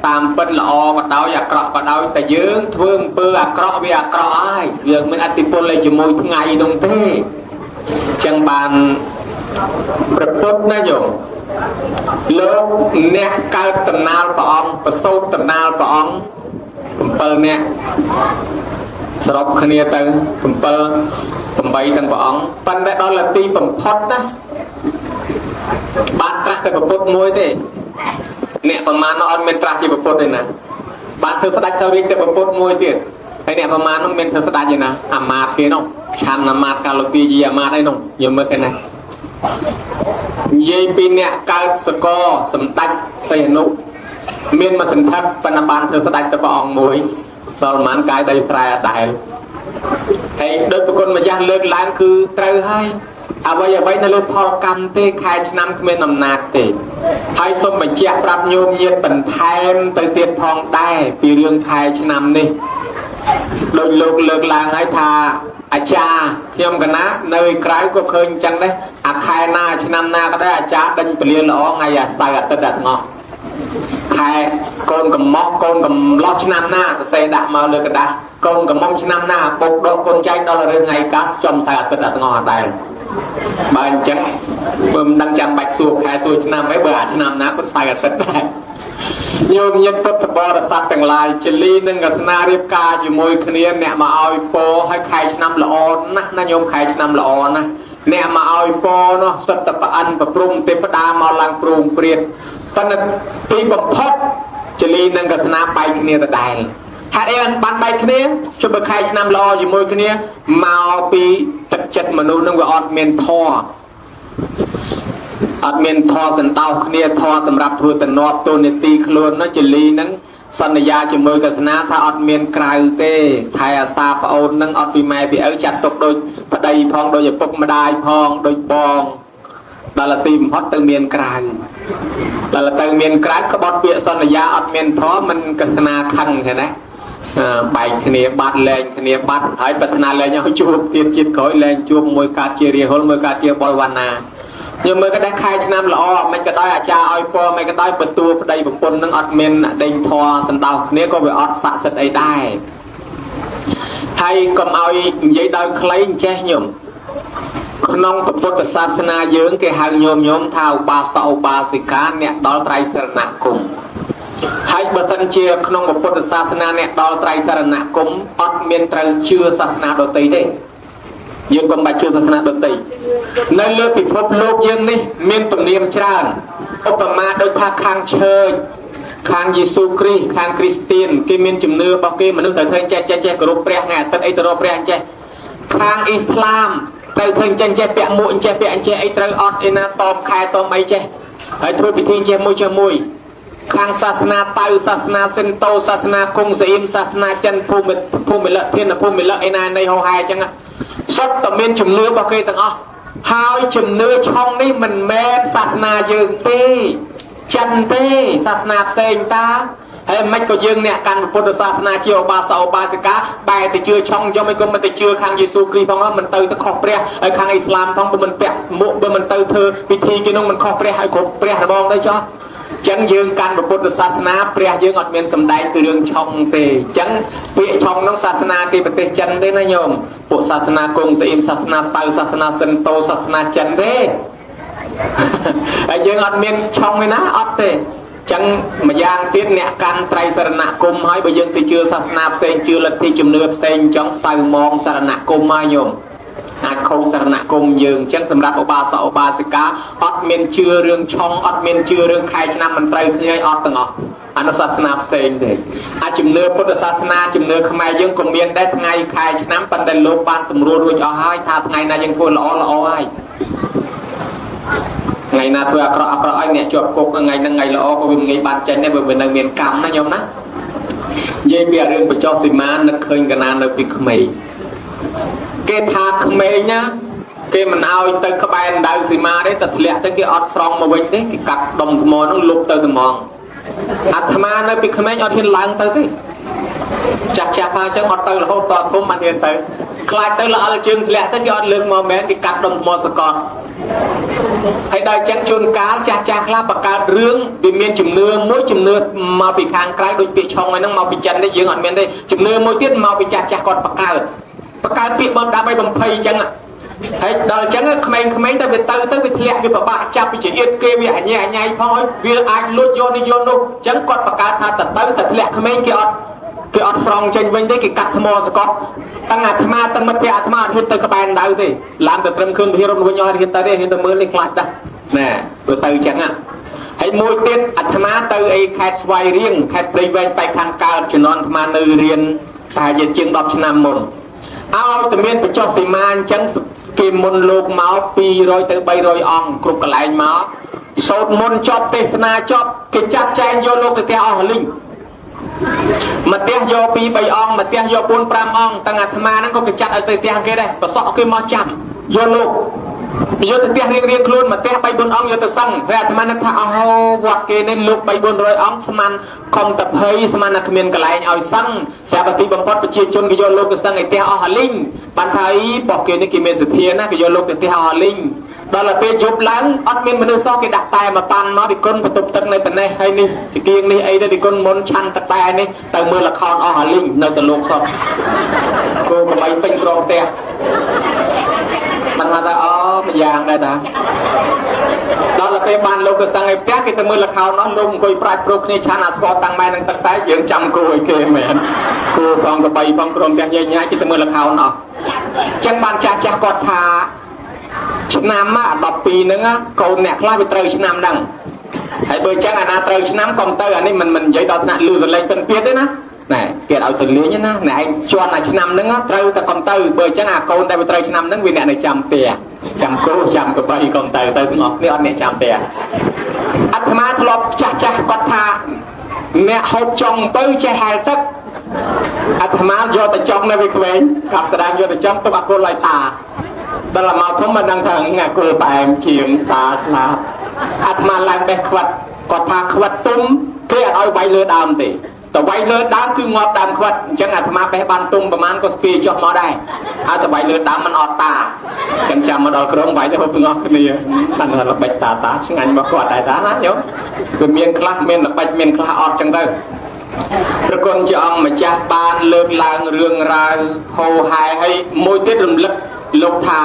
តាមពិតល្អក៏ដោយអាក្រក់ក៏ដោយតែយើងធ្វើអំពើអាក្រក់វាអាក្រក់ហើយយើងមានអតិពលលេជាមួយថ្ងៃនោះទេចឹងបានប្រពុតណាយោលោកអ្នកកើតតំណាលព្រះអង្គប្រសូតតំណាលព្រះអង្គ7នាក់សរុបគ្នាទៅ7 8ទាំងព្រះអង្គប៉ុន្តែដល់លើទីបំផុតណាបានត្រាស់តែប្រពុតមួយទេអ្នកប្រមាណនោះអត់មានត្រាស់ជាប្រពុតទេណាបានធ្វើស្ដេចសោរិកតែប្រពុតមួយទៀតហើយអ្នកប្រមាណនោះមានធ្វើស្ដេចទេណាអាមាត្យគេនោះឆាន់អាមាត្យកាលពីយីអាមាត្យអីនោះយើងមើលគេណានិយាយពីអ្នកកើតសកលសម្ដេចសីហនុមានមកសន្ធឹកប៉ុន្តែបានធ្វើស្ដេចទៅព្រះអង្គមួយសល់មិនកាយដីស្រែអដែលហើយដោយប្រគុណម្ចាស់លើកឡើងគឺត្រូវហើយអ្វីនៅលើផលកម្មទេខែឆ្នាំគ្មានអំណាចទេហើយសូមបញ្ជាក់ប្រាប់ញោមញាតបន្ថែមទៅទៀតផងដែរពីរឿងខែឆ្នាំនេះដោយលោកលើកឡើងហើយថាអាចារ្យខ្ញុំកណានៅក្រៅក៏ឃើញអញ្ចឹងដែរអាខែណាឆ្នាំណាក៏ដែរអាចារ្យដេញពលាល្អថ្ងៃអាស្ដៅអាទិត្យអាថ្ងោះខែកូនកំមកកូនកំឡោះឆ្នាំណាសរសេរដាក់មកលើกระดาษកូនកំមុំឆ្នាំណាពុកដកកូនចែកដល់រឿងថ្ងៃកាសចំសៅអាទិត្យអាថ្ងោះអត់ដែរបើអញ្ចឹងបើមិនដឹងចាំបាច់សួរខែសួរឆ្នាំអីបើអាឆ្នាំណាក៏ស្វែងអាទិត្យដែរញោមញាតពុទ្ធបរិស័ទទាំងឡាយជលីនឹងកសនារៀបការជាមួយគ្នាអ្នកមកឲ្យពរឲ្យខែឆ្នាំល្អណាស់ណាញោមខែឆ្នាំល្អណាស់អ្នកមកឲ្យពរនោះសិតតប្រអិនប្រព្រំទេវតាមកឡើងព្រមព្រៀតប៉ុន្តែទីបំផុតជលីនឹងកសនាបែកគ្នាដដែលហេតុអីបានបែកគ្នាជុំបើខែឆ្នាំល្អជាមួយគ្នាមកពីទឹកចិត្តមនុស្សនឹងវាអត់មានធម៌អត់មានធម៌សន្តោសគ្នាធម៌សម្រាប់ធ្វើតំណប់ទូនីតិខ្លួននោះជលីនឹងសន្យាជាមួយកសនាថាអត់មានក្រៅទេថែអាសាប្អូននឹងអត់ពីម៉ែពីឪចាត់ទុកដូចប្តីផងដូចឪពុកម្ដាយផងដូចបងដល់ទីបំផុតទៅមានក្រៅដល់ទៅមានក្រៅក្បត់ពាក្យសន្យាអត់មានធម៌មិនកសនាខឹងទេណាបែកគ្នាបាត់លែងគ្នាបាត់ហើយប្រាថ្នាលែងឲ្យជួបទៀតជាតិក្រោយលែងជួបមួយកើតជារាហុលមួយកើតជាបលវណ្ណាយើងមើលក៏ដែរខែឆ្នាំល្អមិនក៏ដោយអាចារ្យឲ្យពរមិនក៏ដោយបន្ទួប្តីប្រពន្ធនឹងអត់មានដេញធរសន្តោសគ្នាក៏វាអត់ស័ក្តិសិទ្ធអីដែរហើយកុំឲ្យនិយាយដោយខ្លីចេះញោមក្នុងពុទ្ធសាសនាយើងគេហៅញោមថាឧបាសកឧបាសិកាអ្នកដល់ត្រៃសរណគមហើយបើសិនជាក្នុងពុទ្ធសាសនាអ្នកដល់ត្រៃសរណគមអត់មានត្រូវជឿសាសនាដទៃទេយើងកុំបាច់ជឿសាសនាដទៃនៅលើពិភពលោកយើងនេះមានទំនៀមច្រើនឧបមាដូចថាខាងឈើខាងយេស៊ូគ្រីស្ទខាងគ្រីស្ទៀនគេមានជំនឿរបស់គេមនុស្សត្រូវធ្វើចេះគោរពព្រះថ្ងៃអាទិត្យអីទៅរកព្រះចេះខាងអ៊ីស្លាមត្រូវធ្វើចេះពាក់មួកចេះពាក់ចេះអីត្រូវអត់ឯណាតបខែតបអីចេះហើយធ្វើពិធីចេះមួយខាងសាសនាតៅសាសនាសិនតូសាសនាគង់សៀមសាសនាចិនភូមិលៈធានភូមិលៈឯណានៃហោហែអញ្ចឹងសុទ្ធតែមានជំនឿរបស់គេទាំងអស់ហើយជំនឿឆុងនេះមិនមែនសាសនាយើងទេចិនទេសាសនាផ្សេងតាហើយមិនក៏យើងអ្នកកាន់ពុទ្ធសាសនាជាឧបាសកឧបាសិកាបែរទៅជឿឆុងយកមិនក៏មិនទៅជឿខាងយេស៊ូគ្រីស្ទផងមិនទៅខុសព្រះហើយខាងអ៊ីស្លាមផងបើមិនពាក់មួកបើមិនទៅធ្វើពិធីគេនោះមិនខុសព្រះហើយគ្រប់ព្រះរបងទៅចោះចឹងយើងកាន់ពុទ្ធសាសនាព្រះយើងអត់មានសម្ដែងពីរឿងឆុងទេចឹងពាក្យឆុងនោះសាសនាគេប្រទេសចិនទេណាញោមពួកសាសនាគង់សៀមសាសនាតៅសាសនាសិនតូសាសនាចិនទេ ហើយយើងអត់មានឆុងឯណាអត់ទេចឹងម្យ៉ាងទៀតអ្នកកាន់ត្រៃសរណគមហើយបើយើងទៅជឿសាសនាផ្សេងជឿលទ្ធិជំនឿផ្សេងចង់សៅមងសរណគមមកញោមអាចខុសសរណគមយើងចឹងសម្រាប់ឧបាសកឧបាសិកាអត់មានជឿរឿងឆុងអត់មានជឿរឿងខែឆ្នាំមិនត្រូវគ្នាអត់ទាំងអស់អនុសាសនាផ្សេងទេអាចជំនឿពុទ្ធសាសនាជំនឿខ្មែរយើងក៏មានដែរថ្ងៃខែឆ្នាំប៉ុន្តែលោកបានសម្រួលរួចអស់ហើយថាថ្ងៃណាយើងធ្វើល្អហើយថ្ងៃណាធ្វើអាក្រក់ឲ្យអ្នកជាប់គុកថ្ងៃហ្នឹងថ្ងៃល្អក៏វាងាយបានចេញដែរបើវានៅមានកម្មណាញោមណានិយាយពីរឿងបញ្ចុះសីមានឹកឃើញកណានៅពីក្មេងគេថាក្មេងណាគេមិនឲ្យទៅក្បែរដៅសីមាទេតែធ្លាក់ទៅគេអត់ស្រង់មកវិញទេគេកាត់ដុំថ្មហ្នឹងលុបទៅត្មងអាត្មានៅពីក្មេងអត់ហ៊ានឡើងទៅទេចាស់ថាអញ្ចឹងអត់ទៅរហូតតធំអត់ហ៊ានទៅខ្លាចទៅល្អលជើងធ្លាក់ទៅគេអត់លើកមកមែនគេកាត់ដុំថ្មសកត់ហើយដល់ចឹងជួនកាលចាស់ខ្លះបង្កើតរឿងវាមានជំនឿមួយជំនឿមកពីខាងក្រៅដូចពាក្យឆុងហ្នឹងមកពីចិននេះយើងអត់មានទេជំនឿមួយទៀតមកពីចាស់គាត់បង្កើតពាក្យបងដើម្បីបំភ័យអញ្ចឹងហើយដល់អញ្ចឹងក្មេងៗទៅវាទៅវាធ្លាក់វាពិបាកចាប់ពីជាទៀតគេវាអញ្ញៃផងវាអាចលួចយកនេះយកនោះអញ្ចឹងគាត់បង្កើតថាទៅធ្លាក់ក្មេងគេអត់ស្រង់ចេញវិញទេគេកាត់ថ្មសកត់តាំងអាត្មាតាំងមិត្តភក្តិអាត្មាអត់ហ៊ានទៅក្បែរដៅទេឡើងទៅត្រឹមខឿនវិរវិញអត់ហ៊ានទៅទេហ៊ានទៅមើលនេះខ្លាចដែរណែទៅអញ្ចឹងហើយមួយទៀតអាត្មាទៅអីខេត្តស្វាយរៀងខេត្តព្រៃវែងបែកខាងកើតជំនាន់អាត្មានៅរៀនតែជាង10ឆ្នាំមុនឲ្យតែមានបញ្ចុះសីមាអញ្ចឹងគេមុនលោកមក200ទៅ300អង្គគ្រប់កន្លែងមកសូត្រមុនចប់ទេសនាចប់គេចាត់ចែងយកលោកទៅផ្ទះអស់លីងមកផ្ទះយក2 3អង្គមកផ្ទះយក4 5អង្គតាំងអាត្មាហ្នឹងក៏គេចាត់ឲ្យទៅផ្ទះគេដែរប្រសក់គេមកចាំយកលោកយកទៅផ្ទះរៀងខ្លួនមកផ្ទះ3 4អង្គយកទៅសឹងហើយអាត្មានឹងថាអោវត្តគេនេះលោក3 400អង្គស្មានខំតភ័យស្មានតែគ្មានកន្លែងឲ្យសឹងស្រាប់តែទីបំផុតប្រជាជនគេយកលោកទៅសឹងឲ្យផ្ទះអស់លីងបានថាអីបោះគេនេះគេមានសទ្ធាណាគេយកលោកទៅផ្ទះអស់លីងដល់ទៅពេលយប់ឡើងអត់មានមនុស្សសោះគេដាក់តែមកប៉ាន់មកពីគុណបន្ទប់ទឹកនៅប៉ុណ្ណេះហើយនេះជាគៀងនេះអីទៅពីគុណមុនឆាន់ទឹកតែនេះទៅមើលល្ខោនអស់អាលីងនៅទៅលោកសោះគោកបីពេញក្រងផ្ទះបានថាអូម្យ៉ាងដែរតាដល់ទៅពេលបានលោកទៅសឹងឲ្យផ្ទះគេទៅមើលល្ខោននោះលោកអង្គុយប្រាច់ប្រុសគ្នាឆាន់អាស្វតតាំងម៉ែនឹងទឹកតែយើងចាំគោឲ្យគេមែនគោផងកបីផងក្រុមផ្ទះញ៉ៃគេទៅមើលល្ខោនអស់ចឹងបានចាស់គាត់ថាឆ្នាំ12ហ្នឹងកូនអ្នកខ្លះវាត្រូវឆ្នាំហ្នឹងហើយបើចឹងអាណាត្រូវឆ្នាំកុំទៅអានេះមិននិយាយដល់ថ្នាក់លឺសលេងពិនទៀតទេណាណែគេឲ្យទៅលេងណាណែឯងជន់អាឆ្នាំហ្នឹងត្រូវតែកុំទៅបើចឹងអាកូនតែវាត្រូវឆ្នាំហ្នឹងវាអ្នកនៅចាំផ្ទះចាំគោចាំកបីកុំទៅទាំងអស់គ្នាអត់អ្នកចាំផ្ទះអាត្មាធ្លាប់ចាស់គាត់ថាអ្នកហូបចុងទៅចេះហែលទឹកអាត្មាយកទៅចុងនៅវាក្មេងកាប់ក្តារយកទៅចុងទុកអាកូនឡៃតាដល់មកធំមិនដឹងថាងាគល់ផ្អែមជាងតាស្លាប់អាត្មាឡើងបេះខ្វិតគាត់ថាខ្វិតទុំគេអត់ឲ្យវាយលើដើមទេតែវាយលើដើមគឺងាប់ដើមខ្វិតអញ្ចឹងអាត្មាបេះបានទុំប្រហែលក៏ស្ពាយចុះមកដែរហើយតែវាយលើដើមមិនអត់តាចឹងចាំមកដល់ក្រុងវាយទៅហូបទាំងអស់គ្នាបានល្បិចតាឆ្ងាញ់មកគាត់ដែរតាណាញោមវាមានខ្លះមានល្បិចមានខ្លះអត់ចឹងទៅព្រះគុណជាអង្គម្ចាស់បានលើកឡើងរឿងរ៉ាវហូរហែហើយមួយទៀតរំលឹកលោកថា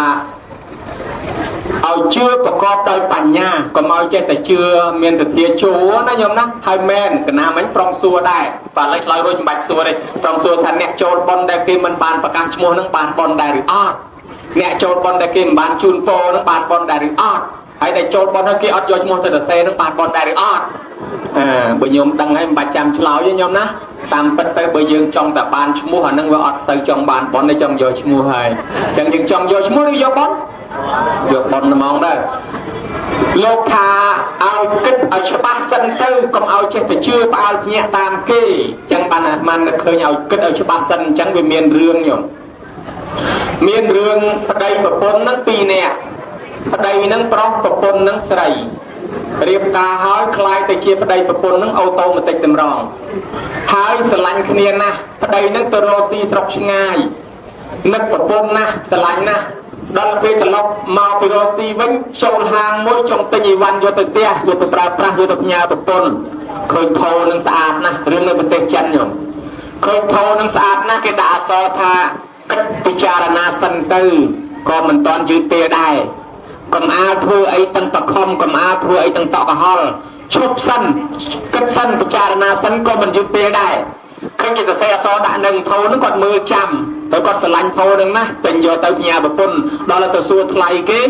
ឲ្យជឿប្រកបដោយបញ្ញាកុំឲ្យចេះតែជឿមានសទ្ធាជួណាញោមណាហើយមែនកណាមិញប្រងសួរដែរបាទឡើយឆ្លើយរួចមិនបាច់សួរទេប្រងសួរថាអ្នកចូលប៉ុនដែលគេមិនបានប្រកាសឈ្មោះនឹងបានប៉ុនដែរឬអត់អ្នកចូលប៉ុនដែលគេមិនបានជូនពរនឹងបានប៉ុនដែរឬអត់ហើយដែលចូលប៉ុនហើយគេអត់យកឈ្មោះទៅសរសេរនឹងបានប៉ុនដែរឬអត់បើញោមដឹងហើយមិនបាច់ចាំឆ្លើយទេញោមណាតាមពិតទៅបើយើងចង់តែបានឈ្មោះអានឹងវាអត់ទៅចង់បានប៉ុនទេចង់យកឈ្មោះហើយអញ្ចឹងយើងចង់យកឈ្មោះឬយកប៉ុនយកប៉ុនហ្មងដែរលោកថាឲ្យគិតឲ្យច្បាស់សិនទៅកុំឲ្យចេះតែជឿផ្អើលភ្ញាក់តាមគេអញ្ចឹងបានអាត្មានឹកឃើញឲ្យគិតឲ្យច្បាស់សិនអញ្ចឹងវាមានរឿងញោមមានរឿងប្តីប្រពន្ធនឹង2នាក់ប្តីនឹងប្រុសប្រពន្ធនឹងស្រីរៀបការហើយคล้ายទៅជាប្តីប្រពន្ធនឹងអូតូម៉ាទិកតម្រង់ហើយស្រឡាញ់គ្នាណាស់ប្តីនឹងទៅរកស៊ីស្រុកឆ្ងាយនឹកប្រពន្ធណាស់ស្រឡាញ់ណាស់ដល់ពេលត្រឡប់មកពីរកស៊ីវិញចូលហាងមួយចង់ទិញអីវ៉ាន់យកទៅផ្ទះយកទៅប្រើប្រាស់យកទៅផ្ញើប្រពន្ធឃើញថោនឹងស្អាតណាស់រឿងនៅប្រទេសចិនញោមឃើញថោនឹងស្អាតណាស់គេដាក់អក្សរថាគិតពិចារណាសិនទៅក៏មិនតាន់យឺតពេលដែរ កំអាលធ្វើអីទាំងតខំកំអាលធ្វើអីទាំងតកហល់ឈប់សិនគិតសិនពិចារណាសិនក៏មិនយឺតពេលដែរឃើញគេទៅសេអសដាក់នឹងធោនឹងគាត់មើលចាំទៅគាត់ស្រឡាញ់ធោនឹងណាទិញយកទៅញ៉ាប្រពន្ធដល់ទៅសួរថ្លៃគេ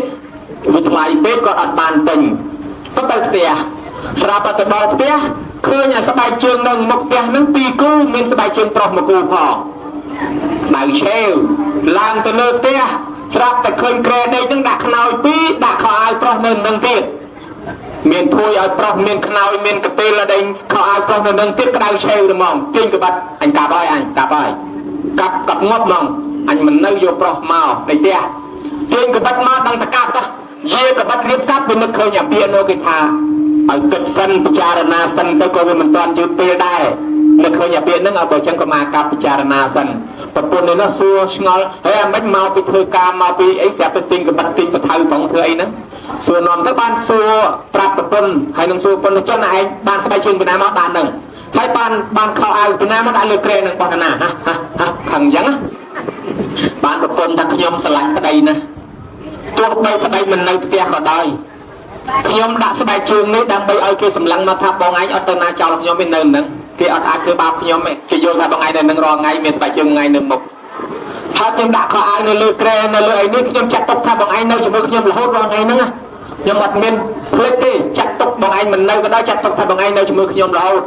វាថ្លៃពេកគាត់អត់បានទិញទៅផ្ទះស្រាប់តែទៅដល់ផ្ទះឃើញអាស្បែកជើងនឹងមុខផ្ទះនឹងពីរគូមានស្បែកជើងប្រុសមួយគូផងដៅឆេវឡើងទៅលើផ្ទះស្រាប់តែឃើញក្រែដីនឹងដាក់ខ្នើយពីរដាក់ខោអាវប្រុសនៅនឹងទៀតមានភួយឲ្យប្រុសមានខ្នើយមានកន្ទេលដេញខោអាវប្រុសនៅនឹងទៀតក្តៅឆេវហ្មងទាញក្បាត់អញកាប់ហើយអញកាប់ហើយកាប់ងាប់ហ្មងអញមិននៅយកប្រុសមកในផ្ទះទាញក្បាត់មកដឹងតកាប់យាក្បាត់រៀបកាប់វានឹកឃើញអាពានោះគេថាឲ្យគិតសិនពិចារណាសិនទៅក៏វាមិនទាន់យឺតពេលដែរនឹកឃើញអាពានឹងឲ្យបើចឹងក៏មកកាប់ពិចារណាសិនប្រពន្ធនេះនោះសួរឆ្ងល់ហើយអាមិនមកពីធ្វើការមកពីអីស្រាប់ទៅទិញក្បាត់ទិញបថៅផងធ្វើអីហ្នឹងសួរនាំទៅបានសួរប្រាប់ប្រពន្ធហើយនឹងសួរប្រពន្ធចុះណាឯងបានស្បែកជើងពីណាមកបានហ្នឹងហើយបានខោអាវពីណាមកដាក់លើក្រែនឹងបោះណាខឹងអញ្ចឹងបានប្រពន្ធថាខ្ញុំស្រឡាញ់ប្តីណាទោះបីប្តីមិននៅផ្ទះក៏ដោយខ្ញុំដាក់ស្បែកជើងនេះដើម្បីឲ្យគេសម្លឹងមកថាបងឯងអត់ទៅណាចោលខ្ញុំឯនៅនឹងគេអត់អាចធ្វើបាបខ្ញុំទេគេយល់ថាបងឯងនៅនឹងរាល់ថ្ងៃមានស្បែកជើងថ្ងៃនៅមុខហើយខ្ញុំដាក់ខោអាវនៅលើក្រែនៅលើអីនេះខ្ញុំចាត់ទុកថាបងឯងនៅជាមួយខ្ញុំរហូតរាល់ថ្ងៃហ្នឹងខ្ញុំអត់មានភ្លេចទេចាត់ទុកបងឯងមិននៅក៏ដោយចាត់ទុកថាបងឯងនៅជាមួយខ្ញុំរហូត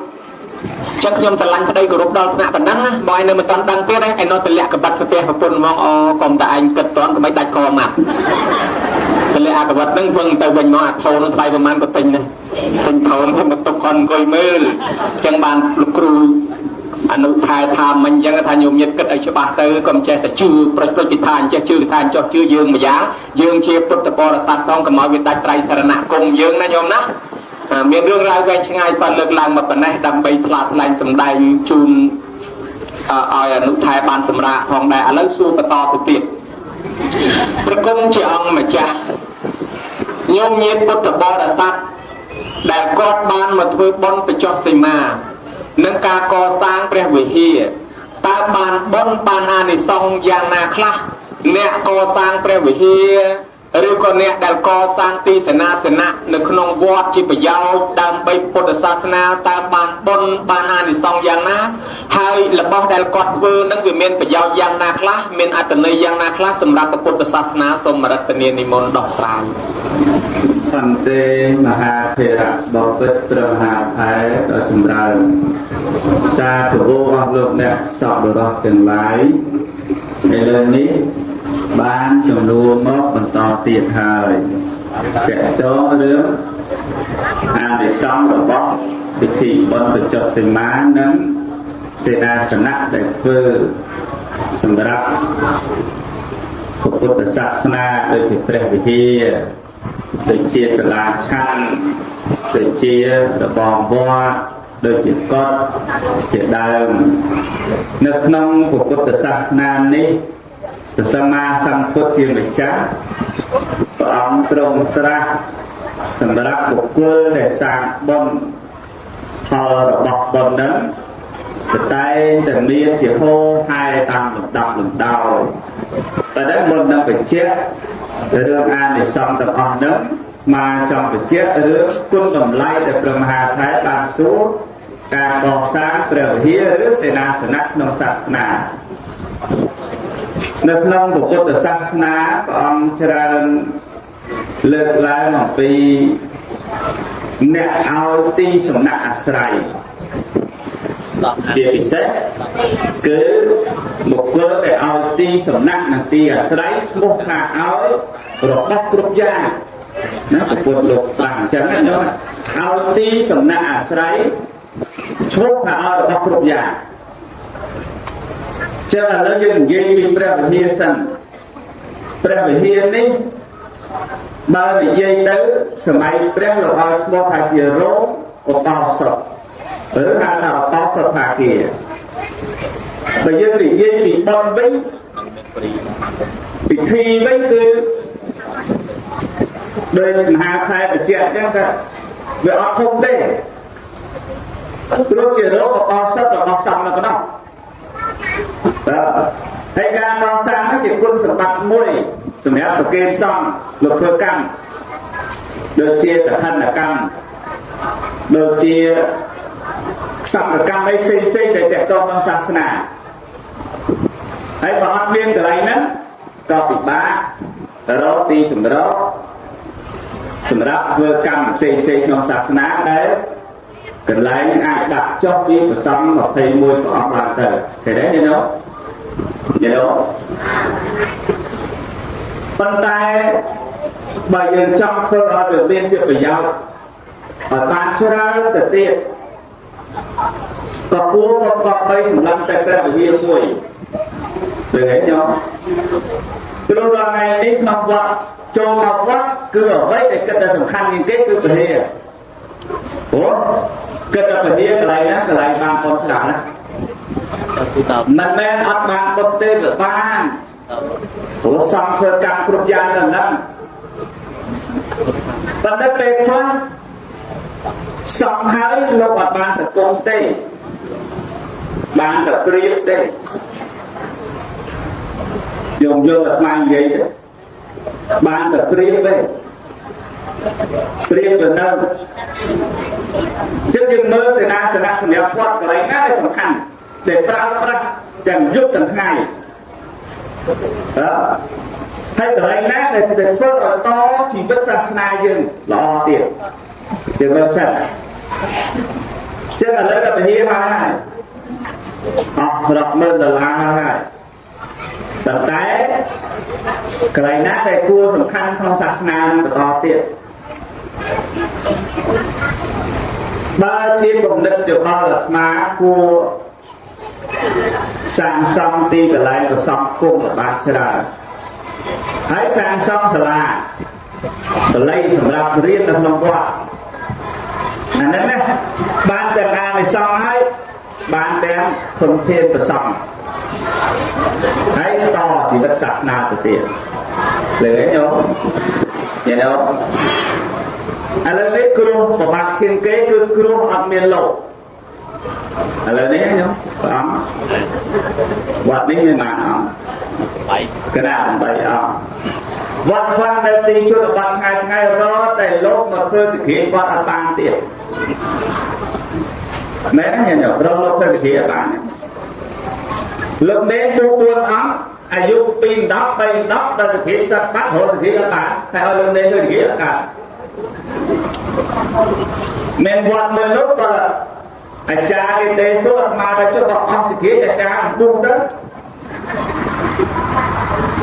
ចឹងខ្ញុំស្រឡាញ់ប្តីគោរពដល់ថ្នាក់ប៉ុណ្ណឹងបងឯងនៅមិនតាន់ដឹងទៀតឯងនៅតែលាក់កបាត់ស្ទះប្រពន្ធហ្មងអូកុំតែឯងគិតតន់ក៏មិនដាច់កមកតែលាក់អាកបាត់ហ្នឹងវិញទៅវិញមកអាថោនឹងថ្លៃប្រហែលក៏ទិញដែរទិញថោនឹងមកទុកគាត់អង្គុយមើលចឹងបានលោកគ្រូអនុថែថាមិញចឹងថាញោមញាតគិតឲ្យច្បាស់ទៅកុំចេះតែជឿប្រតិកិថាអញ្ចេះជឿថាចោះជឿយើងម្យ៉ាងយើងជាពុទ្ធបរិស័ទផងកុំឲ្យវាដាច់ត្រៃសរណគមយើងណាញោមណាមានរឿងរ៉ាវវែងឆ្ងាយប៉ុន្តែលើកឡើងមកប៉ុណ្ណេះដើម្បីផ្លាត់ឡើងសម្ដែងជូនឲ្យអនុថែបានសម្រាប់ផងដែរឥឡូវសួរបន្តទៅទៀតប្រគំជាអង្គម្ចាស់ញោមញាតពុទ្ធបរិស័ទដែលគាត់បានមកធ្វើបុណ្យបញ្ចុះសីមានឹងការកសាងព្រះវិហារតើបានបុណ្យបានអានិសង្សយ៉ាងណាខ្លះអ្នកកសាងព្រះវិហារឬក៏អ្នកដែលកសាងទីសេនាសនៈនៅក្នុងវត្តជាប្រយោជន៍ដើម្បីពុទ្ធសាសនាតើបានបុណ្យបានអានិសង្សយ៉ាងណាហើយរបស់ដែលគាត់ធ្វើនឹងវាមានប្រយោជន៍យ៉ាងណាខ្លះមានអត្ថន័យយ៉ាងណាខ្លះសម្រាប់ពុទ្ធសាសនាសូមរតនានិមន្តដោះស្រាយសន្តិមហាធេរៈបពិតត្រមហាផែដល់ចម្រើនសាធុអស់លោកអ្នកសពបរិសទាំងឡាយឥឡូវនេះបានចំនួនមកបន្តទៀតហើយតកតងរឿងអានិសង្សរបស់ពិធីបុណ្យបញ្ចុះសីមានិងសេនាសនៈដែលធ្វើសម្រាប់ពុទ្ធសាសនាដូចជាព្រះវិហារដូចជាសាលាឆាន់ដូចជារបងវត្តដូចជាកុដិជាដើមនៅក្នុងពុទ្ធសាសនានេះព្រះសម្មាសម្ពុទ្ធជាម្ចាស់ព្រះអង្គទ្រង់ត្រាស់សម្រាប់បុគ្គលដែលសាងបុណ្យផលរបស់បុណ្យហ្នឹងតែតែមានជាហោហែតាមលំដាប់លំដោយតែដែលមុននឹងបញ្ជាក់រឿងអានិសង្សទាំងអស់ហ្នឹងមកចង់បញ្ជាក់រឿងគុណតម្លៃដែលព្រះមហាថេរបានសួរការកសាងព្រះវិហារឬសេនាសនៈក្នុងសាសនានៅក្នុងពុទ្ធសាសនាព្រះអង្គច្រើនលើកឡើងអំពីអ្នកឲ្យទីសំណាក់អាស្រ័យជាពិសេសគឺបុគ្គលដែលឲ្យទីសំណាក់និងទីអាស្រ័យឈ្មោះថាឲ្យរបស់គ្រប់យ៉ាងណាពុទ្ធលោកបានអញ្ចឹងណាញោមឲ្យទីសំណាក់អាស្រ័យឈ្មោះថាឲ្យរបស់គ្រប់យ៉ាងចឹងឥឡូវយើងនិយាយពីព្រះវិហារសិនព្រះវិហារនេះបើនិយាយទៅសម័យព្រះលោកឲ្យឈ្មោះថាជារោងឧបោសថឬហៅថាឧបោសថាគារបើយើងនិយាយពីបុណ្យវិញពិធីវិញគឺដោយមហាខែបច្ចៈអញ្ចឹងថាវាអត់ធំទេព្រោះជារោងឧបោសថរបស់សង្ឃនៅក្នុងហើយការកសាងនេះជាគុណសម្បត្តិមួយ សម្រាប់ប្រគេនសង្ឃលោកធ្វើកម្មដូចជាតខណ្ឌកម្មដូចជាសកម្មកម្មអីផ្សេងៗដែលតកតងនឹងសាសនាហើយបើអត់មានកន្លែងហ្នឹងក៏ពិបាករកទីចម្រោះសម្រាប់ធ្វើកម្មផ្សេងៗក្នុងសាសនាដែលកន្លែងអាចដាក់ចុះពីប្រសង21ព្រះអង្គបានទៅឃើញទេញោមប៉ុន្តែបើយើងចង់ធ្វើឲ្យវាមានជាប្រយោជន៍ឲ្យបានច្រើនទៅទៀតក៏គួរប្រកបដោយសម្លឹងតែព្រះវិហារមួយដូចឯងញោមព្រោះដល់ថ្ងៃនេះក្នុងវត្តចូលមកវត្តគឺអ្វីដែលគិតតែសំខាន់ជាងគេគឺព្រះវិហារអូគិតតែព្រះវិហារកន្លែងណាកន្លែងបានប៉ុនស្ដាប់ណាមិនមែនអត់បានប៉ុនទេក៏បានព្រោះសំធ្វើកម្មគ្រប់យ៉ាងទៅហ្នឹងប៉ុន្តែពេលខ្លះសំហើយលោកអត់បានទៅគុំទេបានតែព្រៀបទេយល់អាត្មានិយាយទេបានតែព្រៀបទេព្រៀបទៅនៅចឹងយើងមើលសេនាសនៈសម្រាប់វត្តកន្លែងណាដែលសំខាន់ដែលប្រើប្រាស់ទាំងយប់ទាំងថ្ងៃហើយកន្លែងណាដែលធ្វើឲ្យតជីវិតសាសនាយើងល្អទៀតយើងមើលសិនចឹងឥឡូវក៏ពហិមកហើយអស់$10,000ហើយប៉ុន្តែកន្លែងណាដែលគួរសំខាន់ក្នុងសាសនានឹងបន្តទៀតបើជាគំនិតយោបល់អាត្មាគួរសាងសង់ទីកន្លែងប្រសពគុំបានច្រើនហើយសាងសង់សាលាបល័យសម្រាប់រៀននៅក្នុងវត្តអាហ្នឹងណាបានទាំងអានិសង្ឃហើយបានទាំងធនធានប្រសពហើយតជីវិតសាសនាទៅទៀតលើញោមឥឡូវនេះគ្រោះប្របាក់ជាងគេគឺគ្រោះអត់មានលោកឥឡូវនេះញោមព្រះអង្គវត្តនេះមានបានអង្គកណ្ដាល8អង្គវត្តខ្លះនៅទីជនបទឆ្ងាយរត់តែលោកមកធ្វើសិក្ខាវត្តអត់បានទៀតមែនទេញោមរកលោកធ្វើសិក្ខាអត់បានលោកនេន4អង្គអាយុ2 10 3 10ដល់សិក្ខាសត្វបាត់រកសិក្ខាអត់បានតែឲ្យលោកនេនធ្វើសិក្ខាអត់បានមានវត្តមួយនោះក៏អាចារ្យទេសួរអាត្មាថាចុះបើអស់សិក្ខាអាចារ្យពុះទៅ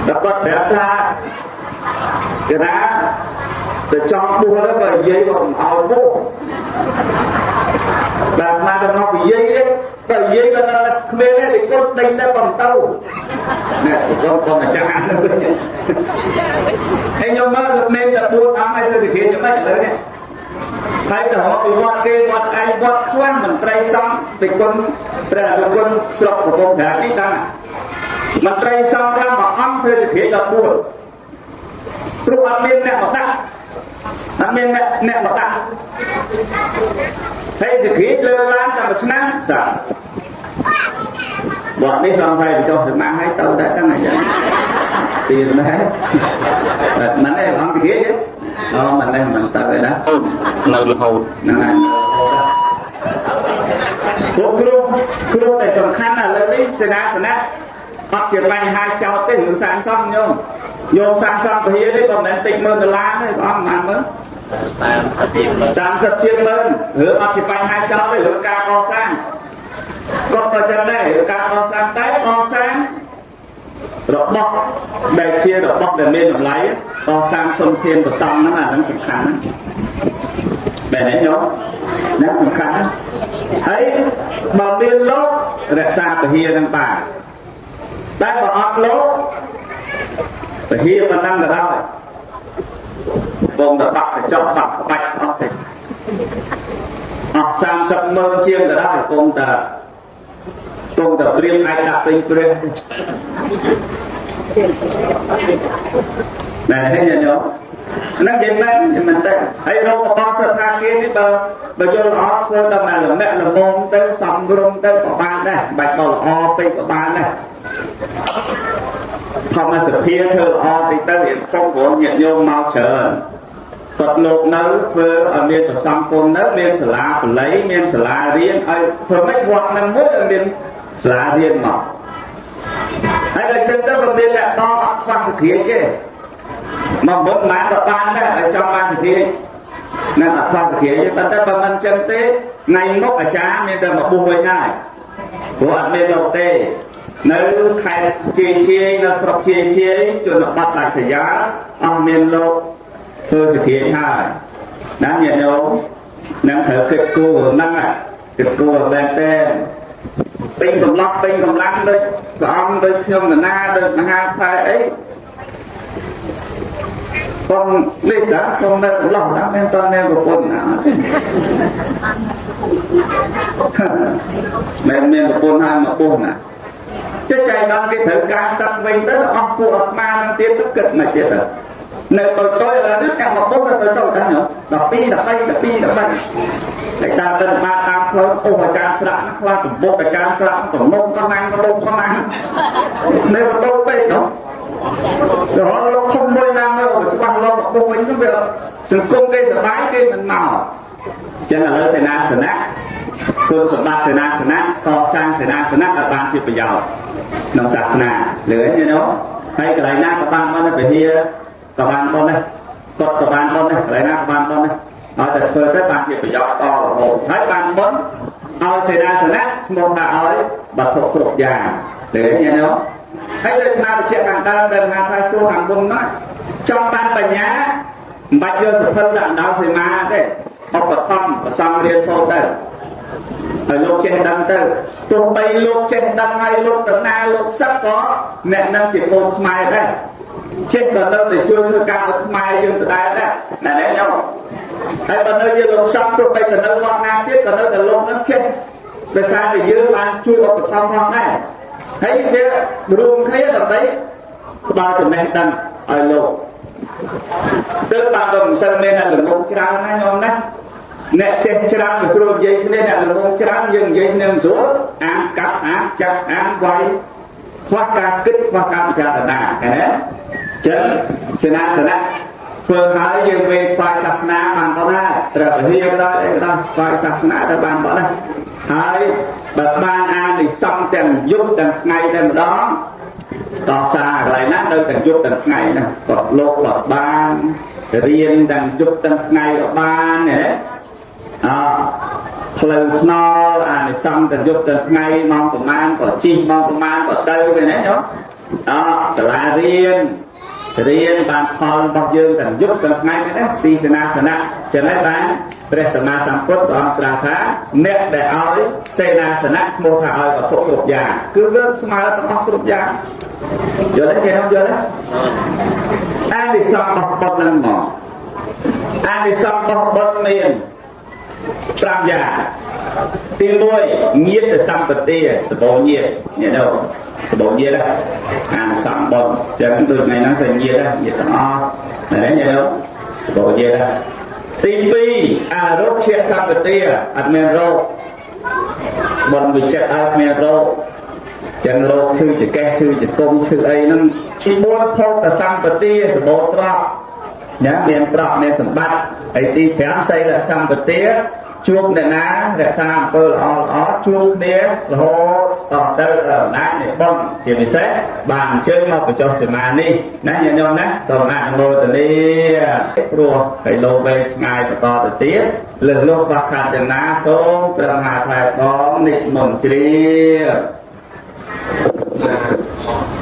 ដល់គាត់ប្រាប់ថាគេថាទៅចង់ពុះទៅបើនិយាយក៏មិនឲ្យពុះបាទមកដល់មកនិយាយទេបើនិយាយក៏ដល់គ្មានទេគេគាត់ដេញតែបំទៅណែគាត់អាចារ្យហ្នឹងហើយខ្ញុំមកលោកនេនតែ4អង្គហើយទៅសិក្ខាយ៉ាងម៉េចឥឡូវនេះហើយទៅហៅពីវត្តគេវត្តឯងវត្តខ្លះមន្ត្រីសង្ឃពីគុណព្រះអនុគុណស្រុកកំពង់ចាមនេះតាមន្ត្រីសង្ឃខ្លះមួយអង្គធ្វើសិក្ខា14ព្រោះអត់មានអ្នកមកដាក់អត់មានអ្នកមកដាក់ហើយសិក្ខាលើកឡើងតែមួយឆ្នាំសាវត្តនេះសង្ឃហើយបញ្ចុះសមាហើយទៅតែហ្នឹងអញ្ចឹងទៀតដែរមិនទេអង្គសិក្ខាទេអូមិនទេមិនទៅទេណានៅរហូតហ្នឹងហើយពួកគ្រូតែសំខាន់ណាស់លើនេះសេនាសនៈអត់ជាបញ្ហាចោតទេរឿងសាងសង់ញោមសាងសង់ពហិនេះក៏មិនតិច$1,000ទេព្រះអង្គបានមើល30ជាងម៉ឺនរឿងអត់ជាបញ្ហាចោតទេរឿងការកសាងក៏ប្រចាំដែររឿងការកសាងតែកសាងរបស់ដែលជារបស់ដែលមានតម្លៃកសាងធនធានប្រសង់ហ្នឹងអាហ្នឹងសំខាន់ណាស់បែបនេះញោមណាសំខាន់ណាស់ហើយបើមានលោករក្សាពហិហ្នឹងបានតែបើអត់លោកពហិប៉ុណ្ណឹងក៏ដោយបងតបាក់ទៅចប់បាក់ក្បាច់អស់ទេអស់30,000ជាងក៏ដោយបងតព្រៀងអាចដាក់ពេញព្រះណែនេះញោមហ្នឹងយ៉ាងម៉េចមិនទេហើយរកបោះសថាគារនេះបើយល់ល្អធ្វើដល់មកលំអ្នកលំងទៅសំរុំទៅក៏បានដែរបាច់បោះល្អពេកក៏បានដែរ ធម្មសភាធ្វើល្អទីទៅរៀនធំព្រោះញាតិញោមមកច្រើនគាត់លោកនៅធ្វើឲ្យមានប្រសង់គុណនៅមានសាលាបល័យមានសាលារៀនឲ្យធ្វើម៉េចវត្តនឹងមួយឲ្យមានសាលារៀនមកហើយដល់ចឹងទៅក៏មានអ្នកតអត់ខ្វះសភាទេមកមុនមកក៏បានដែរឲ្យចង់បានសភានឹងអត់ខ្វះសភាទេប៉ុន្តែបើមិនចឹងទេថ្ងៃមុខអាចារ្យមានតែមកបុះវិញហើយព្រោះអត់មានលោកទេនៅខេត្តជាយនៅស្រុកជាយជនបទដាច់ស្រយាលអស់មានលោកធ្វើសភាហើយណាញាតិញោមនឹងត្រូវគិតគូរហ្នឹងគិតគូរបែបតែពេញកំឡោះពេញកម្លាំងដូចព្រះអង្គដូចខ្ញុំកណាដូចមហាថៃអីកុំលេខតាកុំនៅកំឡោះណាមានតើមានប្រពន្ធណាទេមិនមានប្រពន្ធហើយមកពុះណាចេះចៃដល់គេត្រូវការសັບវិញទៅអស់ពួកអត់ស្មាននឹងទៀតទៅគិតមកទៀតទៅនៅតូចៗឥឡូវនេះកាប់មកពុះទៅតូចៗដែរ12 13 12 13តែតាមទៅបាត់តាមផ្លូវអូអាចារ្យស្រាក់ខ្លះទំពុកអាចារ្យស្រាក់ទំនុកក៏ណាំងក៏លុបក៏ណាំងនៅបន្ទោពេកនោះរហូតលោកខំមួយណាំទៅច្បាស់លោកមកពុះវិញទៅវាសង្គមគេសប្បាយគេមិនមកចឹងឥឡូវសេនាសនៈគុណសម្បត្តិសេនាសនៈកសាងសេនាសនៈឲ្យបានជាប្រយោជន៍ក្នុងសាសនាលឿនទេនោះហើយកន្លែងណាក៏បានមកនៅពហិយក៏បានប៉ុនដែរគាត់ក៏បានប៉ុនដែរកន្លែងណាក៏បានប៉ុនដែរឲ្យតែធ្វើទៅបានជាប្រយោជន៍តរហូតហើយបានប៉ុនឲ្យសេនាសនៈឈ្មោះថាឲ្យបទគ្រប់យ៉ាងលឿនទេនោះហើយលើថ្នាក់វិជ្ជាខាងដើមដែលថាសួរខាងមុនណាចង់បានបញ្ញាមិនបាច់យកសភិលដាក់ដល់សីមាទេឧបត្ថម្ភប្រសំរៀនសូត្រទៅហើយលោកចេះដឹងទៅទោះបីលោកចេះដឹងហើយលោកតាណាលោកសឹកក៏អ្នកនឹងជាកូនខ្មែរដែរចេះក៏ទៅតែជួយធ្វើការឲ្យខ្មែរយើងដដែលដែរណែញោមហើយបើនៅយើងលោកសឹកទោះបីទៅនៅវត្តណាទៀតក៏នៅតែលោកនឹងចេះដោយសារតែយើងបានជួយឧបត្ថម្ភផងដែរហើយវារួមគ្នាដើម្បីផ្ដល់ចំណេះដឹងឲ្យលោកទើបបានទៅមិនសិនមានតែល្ងងច្រើនណាញោមណាអ្នកចេះច្រើនមិនស្រួលនិយាយគ្នាអ្នកល្ងងច្រើនយើងនិយាយគ្នាមិនស្រួលអានកាត់អានចាប់អានវាយខ្វះការគិតខ្វះការពិចារណាឃើញទេចឹងសេនាសនៈធ្វើហើយយើងពេលថ្វាយសាសនាបានប៉ុណ្ណាត្រូវរៀបដល់អីដល់ថ្វាយសាសនាទៅបានប៉ុណ្ណាហើយបើបានអាននិសង្ឃទាំងយប់ទាំងថ្ងៃតែម្ដងតសារកន្លែងណានៅទាំងយប់ទាំងថ្ងៃណាគាត់លោកគាត់បានរៀនទាំងយប់ទាំងថ្ងៃក៏បានណាផ្លូវថ្នល់អានិសង្ឃទាំងយប់ទាំងថ្ងៃម៉ោងប្រមាណក៏ជីម៉ោងប្រមាណក៏ទៅគេណាញោមសាលារៀនបានផលរបស់យើងទាំងយប់ទាំងថ្ងៃនេះណាទីសេនាសនៈចឹងហើយបានព្រះសម្មាសម្ពុទ្ធព្រះអង្គត្រាស់ថាអ្នកដែលឲ្យសេនាសនៈឈ្មោះថាឲ្យវត្ថុគ្រប់យ៉ាងគឺវាស្មើទាំងអស់គ្រប់យ៉ាងយល់ទេគេយល់ទេអានិសង្ឃរបស់បុត្រនឹងមកអានិសង្ឃរបស់បុត្រមាន5យ៉ាងទី1ញាតិសម្បទាសបោញាតិនេះទៅសបោញាតិអានសំបុត្រចឹងដូចថ្ងៃហ្នឹងសញ្ញាតិញាតិទាំងអស់ណានេះទៅសបោញាតិទី2អរោគ្យសម្បទាអត់មានរោគបំវិចិត្រឲ្យគ្មានរោគចឹងរោគឈឺចង្កេះឈឺចង្កុំឈឺអីហ្នឹងទី4ភោគសម្បទាសបោត្រកណាមានត្រកមានសម្បត្តិហើយទី5សីលសម្បទាជួបអ្នកណារក្សាអំពើល្អជួបគ្នារហូតដល់ទៅអំណាចនៃបុណ្យជាពិសេសបានអញ្ជើញមកបញ្ចុះសមានេះណាញាតិញោមណាសូមអនុមោទនាព្រោះឲ្យលោកវែងឆ្ងាយបន្តទៅទៀតលើលោកបខាចនាសូមព្រះមហាថេរផងនិមន្តជ្រាប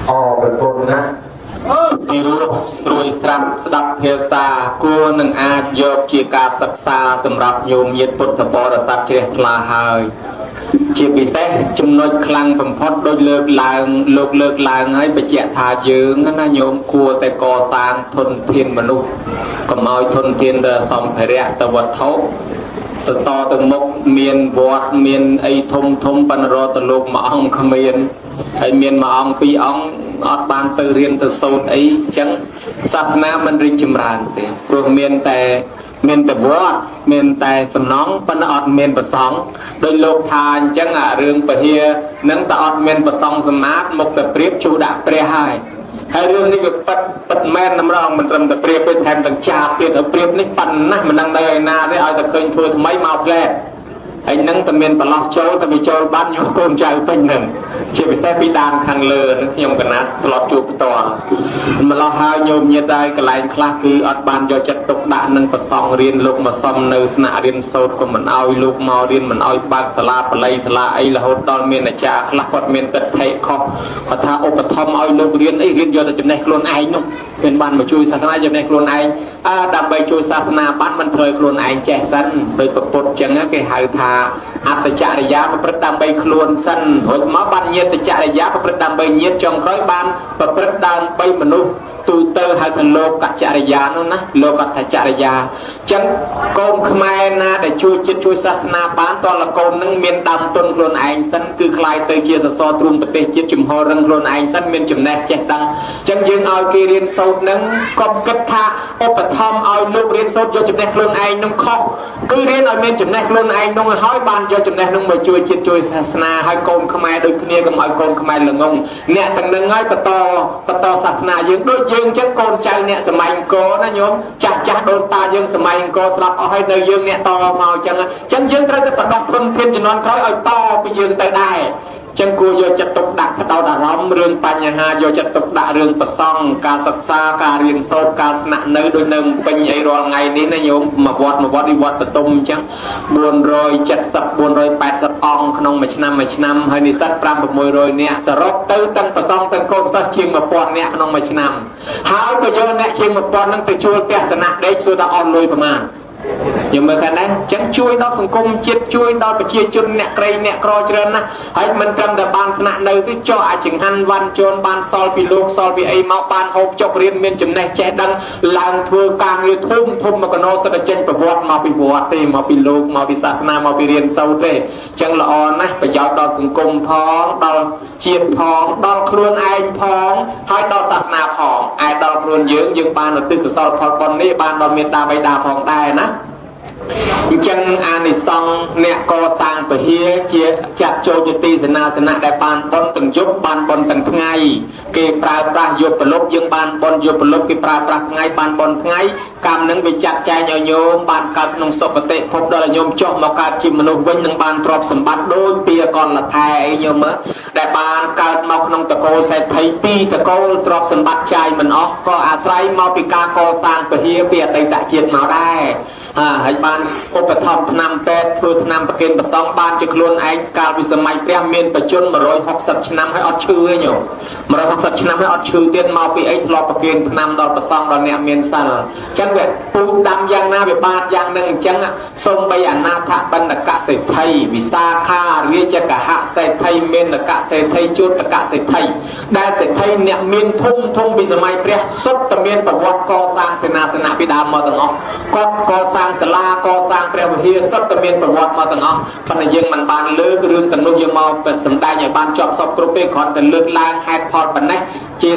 អរគុណណាទីរស់ស្រួយស្រាប់ស្ដាប់ភាសាគួរនឹងអាចយកជាការសិក្សាសម្រាប់ញោមញាតិពុទ្ធបរិស័ទជ្រះថ្លាហើយជាពិសេសចំណុចខ្លាំងបំផុតដោយលើកឡើងហើយបញ្ជាក់ថាយើងណាញោមគួរតែកសាងធនធានមនុស្សកុំឲ្យធនធានទៅសម្ភារៈទៅវត្ថុទៅមុខមានវត្តមានអីធំប៉ុន្តែរត់ទៅលោកមួយអង្គគ្មានហើយមានមួយអង្គពីរអង្គអត់បានទៅរៀនទៅសូត្រអីអញ្ចឹងសាសនាមិនរីកចម្រើនទេព្រោះមានតែវត្តមានតែសំណង់ប៉ុន្តែអត់មានប្រសង់ដោយលោកថាអញ្ចឹងអារឿងពហិយនឹងតែអត់មានប្រសង់សមាធិមកតែព្រៀបជួដាក់ព្រះហើយ ហើយរឿងនេះវាប៉ិតមែនម្ដងមិនត្រឹមតែព្រៀបទេថែមទាំងចាបទៀតហើយព្រៀបនេះប៉ិនណាស់មិនដឹងទៅឯណាទេឲ្យតែឃើញធ្វើថ្មីមកផ្លែហើយនឹងតែមានប្រឡោះចូលតែវាចូលបានយកកូនចៅពេញនឹងជាពិសេសពីតាមខាងលើនឹងខ្ញុំកណាត់ធ្លាប់ជួបផ្ទាល់ម្លោះហើយញោមញាតិហើយកន្លែងខ្លះគឺអត់បានយកចិត្តទុកដាក់នឹងប្រសងរៀនលោកមកសុំនៅស្នាក់រៀនសូត្រក៏មិនអោយលោកមករៀនមិនអោយបើកសាលាបល័យសាលាអីរហូតដល់មានអាចារ្យខ្លះគាត់មានទឹកថេខុសគាត់ថាឧបត្ថម្ភឲ្យលោករៀនអីរៀនយកតែចំណេះខ្លួនឯងនោះមានបានមកជួយសាសនាចំណេះខ្លួនឯងដើម្បីជួយសាសនាបានមិនធ្វើឲ្យខ្លួនឯងចេះសិនដោយពុទ្ធអញ្ចឹងគេហៅថាអត្តចរិយាប្រព្រឹត្តដើម្បីខ្លួនសិនរួចមកបានញាតិចរិយាប្រព្រឹត្តដើម្បីញាតិចុងក្រោយបានប្រព្រឹត្តដើម្បីមនុស្សទូទៅហៅថាលោកកចរិយានោះណាលោកកចរិយាអញ្ចឹងកូនខ្មែរណាដែលជួយជាតិជួយសាសនាបានតលកូននឹងមានដើមទុនខ្លួនឯងសិនគឺខ្លាយទៅជាសសរទ្រូងប្រទេសជាតិជំហររឹងខ្លួនឯងសិនមានចំណេះចេះដឹងអញ្ចឹងយើងឲ្យគេរៀនសូត្រនឹងកុំគិតថាឧបត្ថម្ភឲ្យលោករៀនសូត្រយកចំណេះខ្លួនឯងនឹងខុសគឺរៀនឲ្យមានចំណេះខ្លួនឯងនឹងឲ្យបានយកចំណេះនឹងមកជួយជាតិជួយសាសនាឲ្យកូនខ្មែរដូចគ្នាកុំឲ្យកូនខ្មែរល្ងងអ្នកទាំងនឹងឲ្យបន្តសាសនាយើងដូចយើងអញ្ចឹងកូនចៅអ្នកសម័យអង្គរណាញោមចាស់ដូនតាយើងសម័យអង្គរស្លាប់អស់ហើយនៅយើងអ្នកតមកអញ្ចឹងយើងត្រូវតែបដោះធនធានជំនាន់ក្រោយឲ្យតពីយើងទៅដែរចឹងគួរយកចិត្តទុកដាក់ផ្ដោតអារម្មណ៍រឿងបញ្ហាយកចិត្តទុកដាក់រឿងប្រសង់ការសិក្សាការរៀនសូត្រការស្នាក់នៅដូចនៅពេញអីរាល់ថ្ងៃនេះណាញោមមកវត្តវត្តបតុមអញ្ចឹង470 480អង្គក្នុងមួយឆ្នាំហើយនិស្សិត 5-600 នាក់សរុបទៅទាំងប្រសង់ទាំងកូនសិស្សជាង 1000 នាក់ក្នុងមួយឆ្នាំហើយក៏យកអ្នកជាង 1000 ហ្នឹងទៅជួលទស្សនៈដេកសួរថាអស់លុយប្រមាណយើងមើលថាណាអញ្ចឹងជួយដល់សង្គមជាតិជួយដល់ប្រជាជនអ្នកក្រីអ្នកក្រច្រើនណាស់ហើយមិនត្រឹមតែបានស្នាក់នៅទេចុះអាចង្ហាន់វ៉ាន់ជូនបានសល់ពីលោកសល់ពីអីមកបានហូបចុករៀនមានចំណេះចេះដឹងឡើងធ្វើការងារធំមកកណោសិតចេញប្រវត្តិមកពីវត្តទេមកពីលោកមកពីសាសនាមកពីរៀនសូត្រទេអញ្ចឹងល្អណាស់ប្រយោជន៍ដល់សង្គមផងដល់ជាតិផងដល់ខ្លួនឯងផងហើយដល់សាសនាផងឯដល់ខ្លួនយើងបានឧទ្ទិសកុសលផលបុណ្យនេះបានដល់មេត្តាបិតាផងដែរណាអញ្ចឹងអានិសង្ឃអ្នកកសាងពហិជាចាត់ចូលជាទីសេនាសនៈដែលបានបុណ្យទាំងយប់បានបុណ្យទាំងថ្ងៃគេប្រើប្រាស់យប់ប្រលប់យើងបានបុណ្យយប់ប្រលប់គេប្រើប្រាស់ថ្ងៃបានបុណ្យថ្ងៃកម្មនឹងវាចាត់ចែងឲ្យញោមបានកើតក្នុងសុគតិភពដល់ឲ្យញោមចុះមកកើតជាមនុស្សវិញនឹងបានទ្រព្យសម្បត្តិដូចពីកលថែអីញោមមើលដែលបានកើតមកក្នុងតកូលសេដ្ឋី2តកូលទ្រព្យសម្បត្តិចាយមិនអស់ក៏អាស្រ័យមកពីការកសាងពហិពីអតីតជាតិមកដែរហើយបានឧបត្ថម្ភឆ្នាំពេទ្យធ្វើឆ្នាំប្រគេនប្រសងបានជាខ្លួនឯងកាលពីសម័យព្រះមានបច្ចុប្បន្ន160ឆ្នាំហើយអត់ឈឺទេញោម160ឆ្នាំហើយអត់ឈឺទៀតមកពីអីធ្លាប់ប្រគេនឆ្នាំដល់ប្រសងដល់អ្នកមានសិលអញ្ចឹងវាពូជដាំយ៉ាងណាវាបាទយ៉ាងនឹងអញ្ចឹងសូម្បីអនាថបណ្ឌកសេដ្ឋីវិសាខារាជកហសេដ្ឋីមេនកសេដ្ឋីជូតកសេដ្ឋីដែលសេដ្ឋីអ្នកមានធំពីសម័យព្រះសុទ្ធតែមានប្រវត្តិកសាងសេនាសនៈពីដើមមកទាំងអស់គាត់កសាងសាលាកសាងព្រះវិហារសុទ្ធតែមានប្រវត្តិមកទាំងអស់ប៉ុន្តែយើងមិនបានលើករឿងទាំងនោះយើងមកសម្ដែងឲ្យបានជាប់សពគ្រប់ទេគ្រាន់តែលើកឡើងហេតុផលប៉ុណ្ណេះជា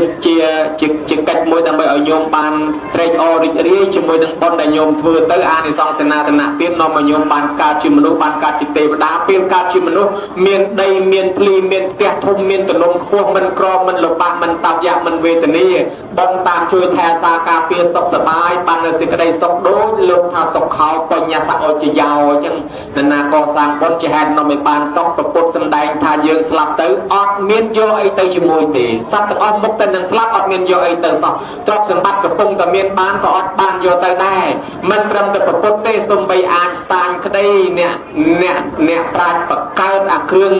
កិច្ចមួយដើម្បីឲ្យញោមបានត្រេកអររីករាយជាមួយនឹងបុណ្យដែលញោមធ្វើទៅអានិសង្សសេនាសនៈទៀតនាំឲ្យញោមបានកើតជាមនុស្សបានកើតជាទេវតាពេលកើតជាមនុស្សមានដីមានភ្លីមានផ្ទះធំមានទលំខ្ពស់មិនក្រមិនលំបាកមិនតោកយ៉ាក់មិនវេទនាបុណ្យតាមជួយថែសារការពារសុខសប្បាយបាននៅសេចក្តីសុខដូចលោកថាសុខោបញ្ញាសអុជយោអញ្ចឹងនរណាកសាងបុណ្យជាហេតុនាំឲ្យបានសុខប្រពុតសម្ដែងថាយើងស្លាប់ទៅអត់មានយកអីទៅជាមួយទេសត្វទាំងអស់មុខទៅនឹងស្លាប់អត់មានយកអីទៅសោះទ្រព្យសម្បត្តិកំពុងតែមានបានក៏អត់បានយកទៅដែរមិនត្រឹមតែប្រពុតទេសំបីអាចស្តាញក្តីអ្នកប្រាជ្ញបកកើតអាគ្រឿង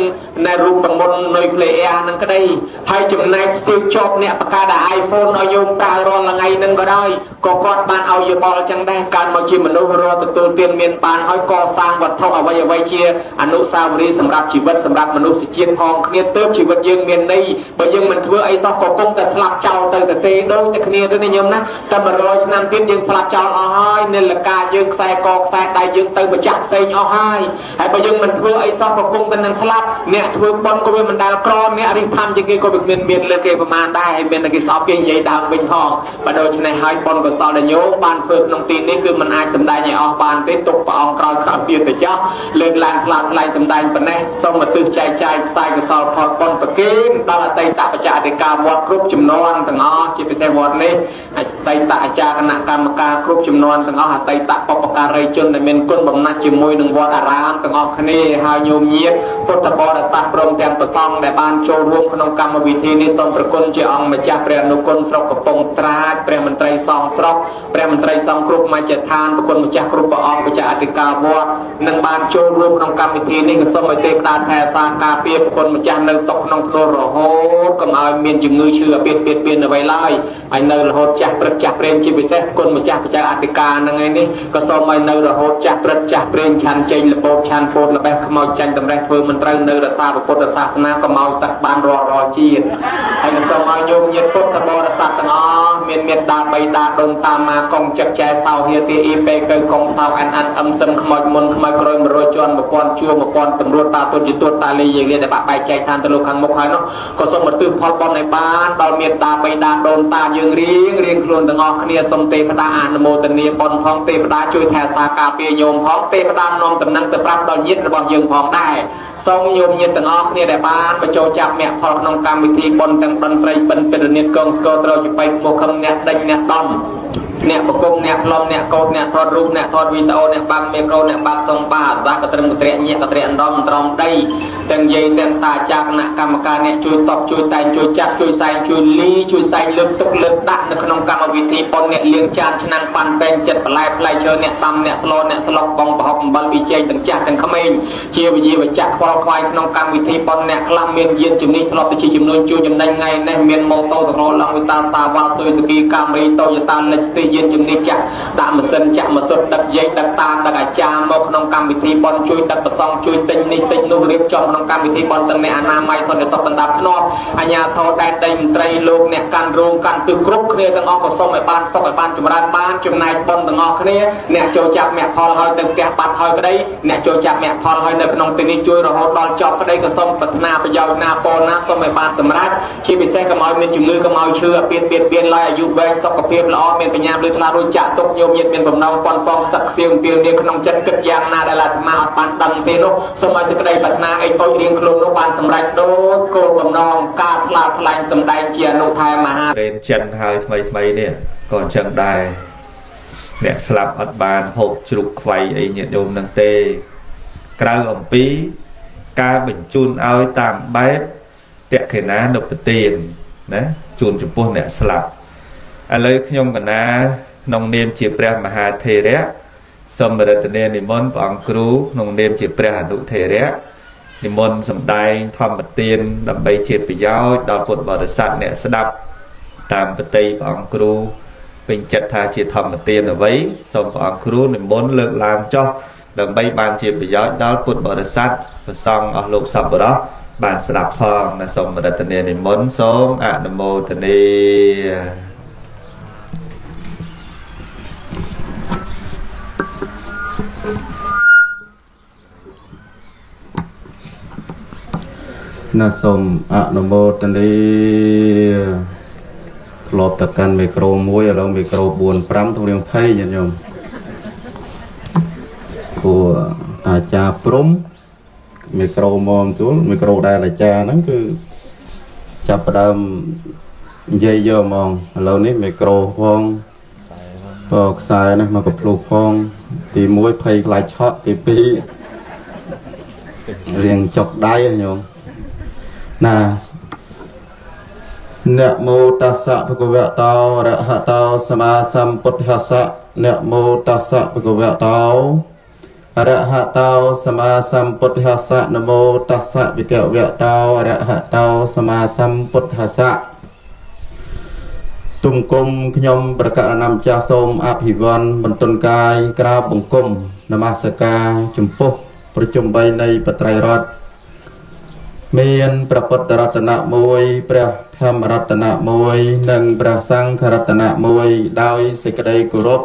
នៃរូបមន្តនុយក្លេអ៊ែរនឹងក្តីហើយចំណែកស្ទីវជាប់អ្នកបកកើតអា iPhone ឲ្យយើងប្រើរាល់ថ្ងៃនឹងក៏ដោយក៏គាត់បានឲ្យយោបល់ចឹងដែរកើតមកជាមនុស្សរត់ទទួលទានមានបានហើយកសាងវត្ថុអ្វីជាអនុស្សាវរីយ៍សម្រាប់ជីវិតសម្រាប់មនុស្សជាតិផងគ្នាទើបជីវិតយើងមានន័យបើយើងមិនធ្វើអីសោះក៏គង់តែស្លាប់ចោលទៅទេដូចតែគ្នាទៅនេះញោមណាតែ100ឆ្នាំទៀតយើងស្លាប់ចោលអស់ហើយនិលកាយើងខ្សែកខ្សែដៃយើងទៅម្ចាស់ផ្សេងអស់ហើយបើយើងមិនធ្វើអីសោះក៏គង់តែនឹងស្លាប់អ្នកធ្វើបុណ្យក៏វាមិនដែលក្រអ្នករិះផាំជាងគេក៏វាមានលើគេប្រមាណដែរហើយមានតែគេស្អប់គេនិយាយដើមវិញផងបើដូច្នេះហើយបុណ្យកុសលដែលញោមបានធ្វើក្នុងទីនេះគឺមិនអាចសម្ ដែងឲ្យអស់បានទេទុកព្រះអង្គក្រោយក្រោយទៀតទៅចោះលើកឡើងខ្លាំងថ្លៃសម្ដែងប៉ុណ្ណេះសូមឧទ្ទិសចែកចាយផ្សាយកុសលផលបុណ្យប្រគេនដល់អតីតបច្ចៈអធិការវត្តគ្រប់ចំនួនទាំងអស់ជាពិសេសវត្តនេះអតីតអាចារ្យគណៈកម្មការគ្រប់ចំនួនទាំងអស់អតីតបុព្វការីជនដែលមានគុណបំណាច់ជាមួយនឹងវត្តអារាមទាំងអស់គ្នាហើយញោមញាតពុទ្ធបរិស័ទព្រមទាំងព្រះសង្ឃដែលបានចូលរួមក្នុងកម្មវិធីនេះសូមប្រគុណជាអង្គម្ចាស់ព្រះអនុគុណស្រុកកំពង់ត្រាចព្រះមន្ត្រីសង្ឃស្រុកព្រះមន្ត្រីសង្ឃគ្រប់មជ្ឈដ្ឋានប្រគុណម្ចាស់គ្រប់ព្រះអង្គបច្ចៈអធិការវត្តនឹងបានចូលរួមក្នុងកម្មវិធីនេះក៏សូមឲ្យទេវតាថែសាការពារប្រគុណម្ចាស់នៅសុខក្នុងភ្នូររហូតកុំឲ្យមានជំងឺឈឺអាពាហ៍ពិពាហ៍អ្វីឡើយហើយនៅរហូតចាស់ព្រឹកចាស់ព្រេងជាពិសេសគុណម្ចាស់បច្ចៈអធិការនឹងឯនេះក៏សូមឲ្យនៅរហូតចាស់ព្រឹកចាស់ព្រេងឆាន់ចេញលពោតឆាន់ពោតល្បេះខ្មោចចាញ់តម្រេះធ្វើមិនត្រូវនៅរក្សាពុទ្ធសាសនាកុំឲ្យសឹកបានរាល់ជាតិហើយក៏សូមឲ្យញោមញាតពុទ្ធបរិស័ទទាំងអស់មានមេត្តាបៃតាដុំតាមាកុំចិត្តចែសោហេទីអ៊ីពេកើកុំសោអានអានអឹមសឹមខ្មោចមុនខ្មោចក្រោយ100ជាន់1000ជួរ1000តម្រួតតាទុនជាទួតតាលីយើងលាដែលបាក់បែកចែកឋានទៅលោកខាងមុខហើយនោះក៏សូមឧទ្ទិសផលបុណ្យឲ្យបានដល់មេត្តាបៃតាដុំតាយើងរៀងខ្លួនទាំងអស់គ្នាសូមទេវតាអនុមោទនាបុណ្យផងទេវតាជួយថែសាការពារញោមផងទេវតានាំដំណឹងទៅប្រាប់ដល់ញាតិរបស់យើងផងដែរសូមញោមញាតិទាំងអស់គ្នាដែលបានបញ្ចូលចាប់មគ្គផលក្នុងកម្មវិធីបុណ្យទាំងតន្ត្រីពិនពិរនិតកងស្គរត្រូវជាបៃមកខំអ្នកដេញអ្នកដំអ្នកប្រគំអ្នកខ្លំអ្នកកោតអ្នកថតរូបអ្នកថតវីដេអូអ្នកបាំងមីក្រូអ្នកបាក់តុងបាអាសាក៏ត្រឹមកត្រែកញាក់ក៏ត្រែកអណ្ដំត្រង់ដីទាំងយាយទាំងតាចាគណៈកម្មការអ្នកជួយតបជួយតែងជួយចាត់ជួយសែងជួយលីជួយសែងលើកទុកលើកដាក់នៅក្នុងកម្មវិធីបុណ្យអ្នកលៀងចានឆ្នាំងប៉ាន់ពេងចិត្តបន្លែផ្លែឈើអ្នកតាមអ្នកស្លអ្នកស្លុកបងប្រហុកអំបិលវិជ័យទាំងចាស់ទាំងក្មេងជាវិជាវចៈខ្វល់ខ្វាយក្នុងកម្មវិធីបុណ្យអ្នកខ្លះមានយានជំនិះធ្លាប់ទៅជាចំនួនជួយចំណេញថ្ងៃនេះមានម៉ូតូតក្រឡងវិតាសាវ៉ាស៊ុយស៊ូគីកាមេរីតូយតាលិចស៊ីយានជំនិះចាក់ដាក់ម៉ាស៊ីនចាក់ម៉ាសុតដឹកយាយដឹកតាដឹកអាចារ្យមកក្នុងកម្មវិធីបុណ្យជួយដឹកប្រសងជួយទិញនេះទិញនោះរៀបចំក្នុងកម្មវិធីបុណ្យទាំងអ្នកអនាម័យសន្តិសុខដណ្ដាប់ធ្នាប់អាជ្ញាធរដែនដីមន្ត្រីលោកអ្នកកាន់រោងកាន់ទិសគ្រប់គ្នាទាំងអស់ក៏សូមឲ្យបានសុខឲ្យបានចម្រើនបានចំណែកបុណ្យទាំងអស់គ្នាអ្នកចូលចាប់មគ្គផលហើយទៅផ្ទះបាត់ហើយក្តីអ្នកចូលចាប់មគ្គផលហើយនៅក្នុងទីនេះជួយរហូតដល់ចប់ក្តីក៏សូមប្រាថ្នាប្រយោជន៍ណាពរណាសូមឲ្យបានសម្រេចជាពិសេសកុំឲ្យមានជំងឺកុំឲ្យឈឺអាពាហ៍ពិពាហ៍ឡើយអាយុវែងសុខភាពល្អមានបញ្ញាលឺថ្លារួចចាក់ទុកញោមញាតមានបំណងប៉ុនប៉ងសឹកសៀងពីលនាក្នុងចិត្តគិតយ៉ាងណាដែលអាត្មាអត់បានដឹងទេនោះសូមឲ្យសេចក្តីប្រាថ្នាអីតូចរៀងខ្លួននោះបានសម្រេចដូចគោលបំណងការថ្លាថ្លែងសម្ដែងជាអនុថែមហារេនចិនហើយថ្មីនេះក៏អញ្ចឹងដែរអ្នកស្លាប់អត់បានហូបជ្រូកខ្វៃអីញាតិញោមនឹងទេក្រៅអំពីការបញ្ជូនឲ្យតាមបែបតក្កិណានុពទានណាជូនចំពោះអ្នកស្លាប់ឥឡូវខ្ញុំកណាក្នុងនាមជាព្រះមហាថេរៈសូមរតនានិមន្តព្រះអង្គគ្រូក្នុងនាមជាព្រះអនុថេរៈនិមន្តសម្ដែងធម្មទានដើម្បីជាប្រយោជន៍ដល់ពុទ្ធបរិស័ទអ្នកស្ដាប់តាមបទព្រះអង្គគ្រូពេញចិត្តថាជាធម្មទានអ្វីសូមព្រះអង្គគ្រូនិមន្តលើកឡើងចុះដើម្បីបានជាប្រយោជន៍ដល់ពុទ្ធបរិស័ទព្រះសង្ឃអស់លោកសប្បុរសបានស្ដាប់ផងណាសូមរតនានិមន្តសូមអនុមោទនាណាសូមអនុមោទនាធ្លាប់តែកាន់មីក្រូមួយឥឡូវមីក្រូ4 5ទូរៀង20ញាតិញោមគួរអាចារ្យព្រំមីក្រូមកជួលមីក្រូដែលអាចារ្យហ្នឹងគឺចាប់ផ្ដើមនិយាយយកហ្មងឥឡូវនេះមីក្រូផងខ្សែនេះមកកំភ្លុះផងទី1 20ខ្លាចឆក់ទី2រៀងចុកដៃញោមណាนะโมตัสสะภะคะวะโตอะระหะโตสัมมาสัมพุทธัสสะนะโมตัสสะภะคะวะโตอะระหะโตสัมมาสัมพุทธัสสะนะโมตัสสะภะคะวะโตอะระหะโตสัมមាសម្ពុទ្ធស្សៈទុំគុំខ្ញុំប្រកាសណាំចាស់សូមអភិវន្ទបន្ទន់កាយក្រាបបង្គំនមស្ការចំពោះប្រជុំ3នៃបត្រៃរតន៍មានព្រះពុទ្ធរតនៈ1ព្រះធម្មរតនៈ1និងព្រះសង្ឃរតនៈ1ដោយសេចក្តីគោរព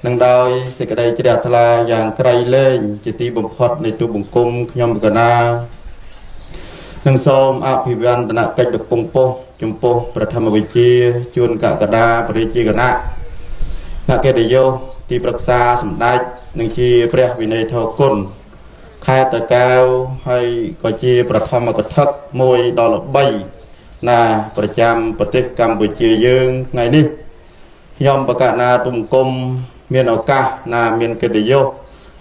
និងដោយសេចក្តីជ្រះថ្លាយ៉ាងក្រៃលែងជាទីបំផុតនៃទូបង្គំខ្ញុំកណានិងសូមអភិវឌ្ឍនកិច្ចពងពោះចំពោះប្រធមវិជាជួនកកដាបរិជាគណៈ พระเกติโยที่ปรึกษาสำได้หนึ่งชีพระวินัยทอกุลใครตะแก้วให้ก็ชีประธรรมกทักมวยดอลใบนาประจำปฏิกรรมบุจียืงไงนี่ยอมประกาศนาตุ่มกลมเมียนอากานาเมียนเกติโย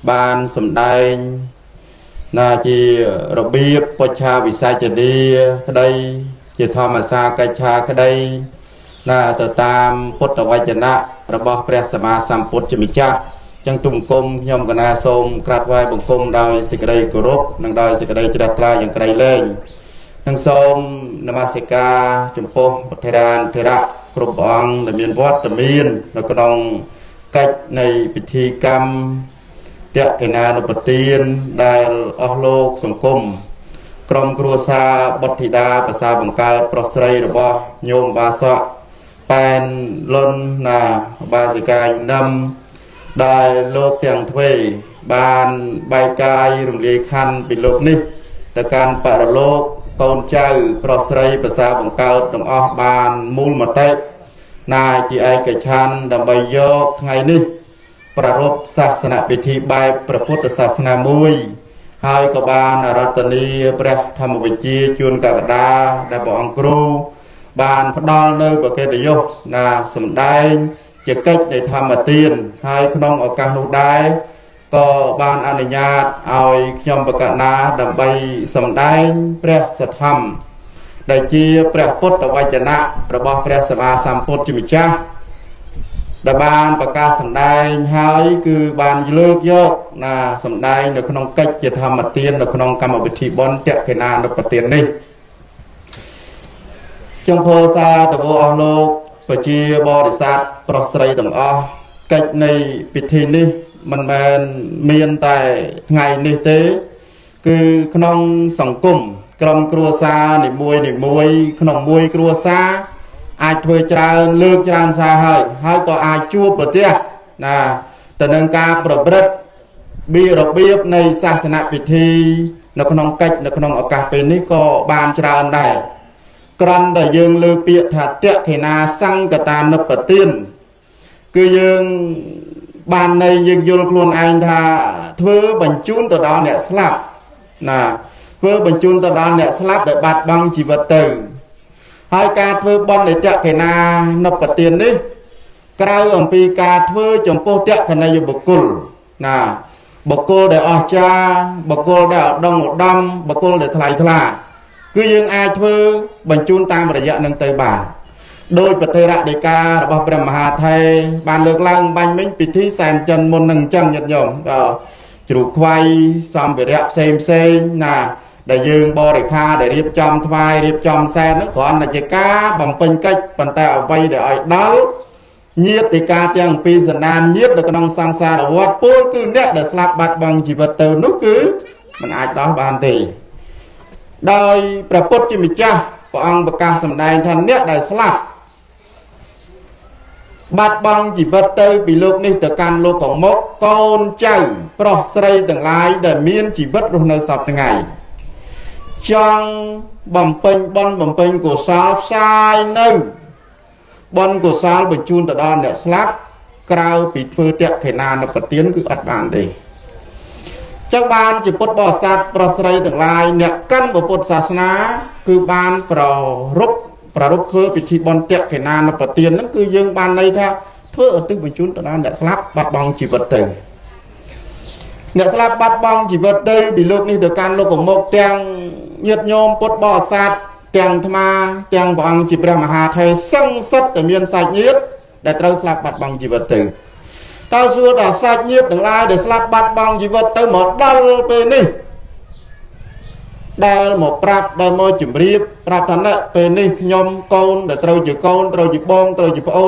บานสำได้นาจีระเบียบปชาวิสาจดีคดีจีธรรมสากชาคดีนาตตามพุทธวจนะระบอบพระสมมาสัมพุทธมิจฉาจังตุ่มกลมยอมกนาสมกราดไหวบังคมดาวสิกระไดกรบนังดาวสิกระไดจรัตราอย่างไกลเล่งนังสมนมาสิกาจุมโพปเทดานเทระกรุบองดมีนวัดดมีนแล้วก็น้องกัดในพิธีกรรมเตะเกนานุปตีนได้อโลกสังคมกรมครัวซาบทธิดาภาษาบังการปรสไยระบอบโยมบาสะเป็นล้นนาบาสิกาอยู่นำได้โลกเตียงทเวบานใบกายรุมเลียคันปิโลกนิแต่การปรโลกตนเจ้าปรสไยภาษาบังการดงออกบานมูลมาเตนายจีไอกชันดำใบยกไงนิประรบศาสนาพิธีใบประพุทธศาสนามวยให้กบาลรัตนีพระธรรมวิจีจุนกากดาได้บอกอังครูบานพดอลเนยประเกตโยนาสมได้จะเกิดในธรรมตีนให้ขนมออกการลูกได้ก็บานอนุญาตเอายมประกาศนาดำใบสมได้พระสัทธรรมได้จีพระพุทธวจนะระบอบพระสมมาสัมพุทธมิจฉาดาบานประกาศสำได้ให้คือบานเลิกยกนาสำได้ในขนมกัจจะทำมาเตียนในขนมกรรมวิธีบอลเตะเขนาในปเตียนนี้จงโพซาตะโวอโลกปจีบริษัทปรสไยต่างอกัจในพิธีนี้มันแมนเมียนแต่ไงนี่เต้คือขนมสังคมกรมครัวซาในมวยขนมมวยครัวซาอาจถวยจราเลือกจราสาให้ก็อาจจูบประเทศนะแต่ในการประพฤติบีระเบียบในศาสนาพิธีในขนมกัจในขนมอากาศเป็นนี้ก็บานจราได้กรันแต่ยังเลือกเปียถัดเตะเขนาสังกตานปฏินคือยังบานในยังโยนคลวนไอ้ท่าเธอบรรจุนตัวดอนเนี่ยสลับนะเธอบรรจุนตัวดอนเนี่ยสลับได้บัดบังจีบเตอให้การเธอบอลในเตะเขนานปฏินนี้กล่าวอปีการเธอจมโปเตะเขนายบุกุลนะบุกุลได้ออกจาบุกุลได้ดองดำบุกุลได้ทลายทลาคือยังอาเธอบรรจุนตามระยะนังเตยบาโดยปฏิระเดการะบอบพระมหาไทยบานเลือกลังบันมิ่งปิธีแสนจันมนนังจังยัดยมก็จุกไฟซ้ำไปเรียบเซมนะได้ยืงบริคาได้เรียบจอมทวายเรียบจอมแซนนั่นก่อนได้จะกาบังเป็นกัจปันแต่เอาไปได้อ่อยดอลเยียดติกาเตียงปีสันดานเยียดได้กำลังสังสารวัดปูคือเนี่ยได้สลับบัดบังจีบเตอร์นุคือมันอาจดอลบานตีโดยประพุทธมิจฉาพระองค์ประกาศสำแดงท่านเนี่ยได้สลับบัดบังจีบเตอร์ปีโลกนี้แต่การโลกของมกโกนเจ้าปรอสไลต่างหลายได้เมียนจีบรุ่นในสัปดาห์ไงจังบ่มเป็นบอลบ่มเป็นกุศลชายนึงบอลกุศลบรรจุตะดอนเนี่ยสลับกล่าวปิดเฟือเตะเขนานปฏินคืออัดบานดีเจ้าบานจีบปอสัตว์ปรสไลต่างหลายเนี่ยกั้นบุปผศาสนาคือบานปรรบเฟือปิดที่บอลเตะเขนานปฏินนั่นคือยังบานในท่าเพื่อตึกบรรจุตะดอนเนี่ยสลับบัดบังจีบเตอเนี่ยสลับบัดบังจีบเตอร์ปีโลกนี้เดียวกันโลกของมกเตียงเยียดโยมปดบ่อสัตว์เตียงธรรมาเตียงบังจีบพระมหาไทยสังสัตแต่เมียนสัตว์เยียดได้ตรัสลับบัดบังจีบเตอร์ตาสัวดาสัตว์เยียดต่างหลายได้สลับบัดบังจีบเตอร์หมดดัลไปนี่ได้หมดปรับได้หมดจุ่มรีบปรับทันละไปนี่ยมโกนได้ตรัสจีโกนตรัสจีบองตรัสจีโอน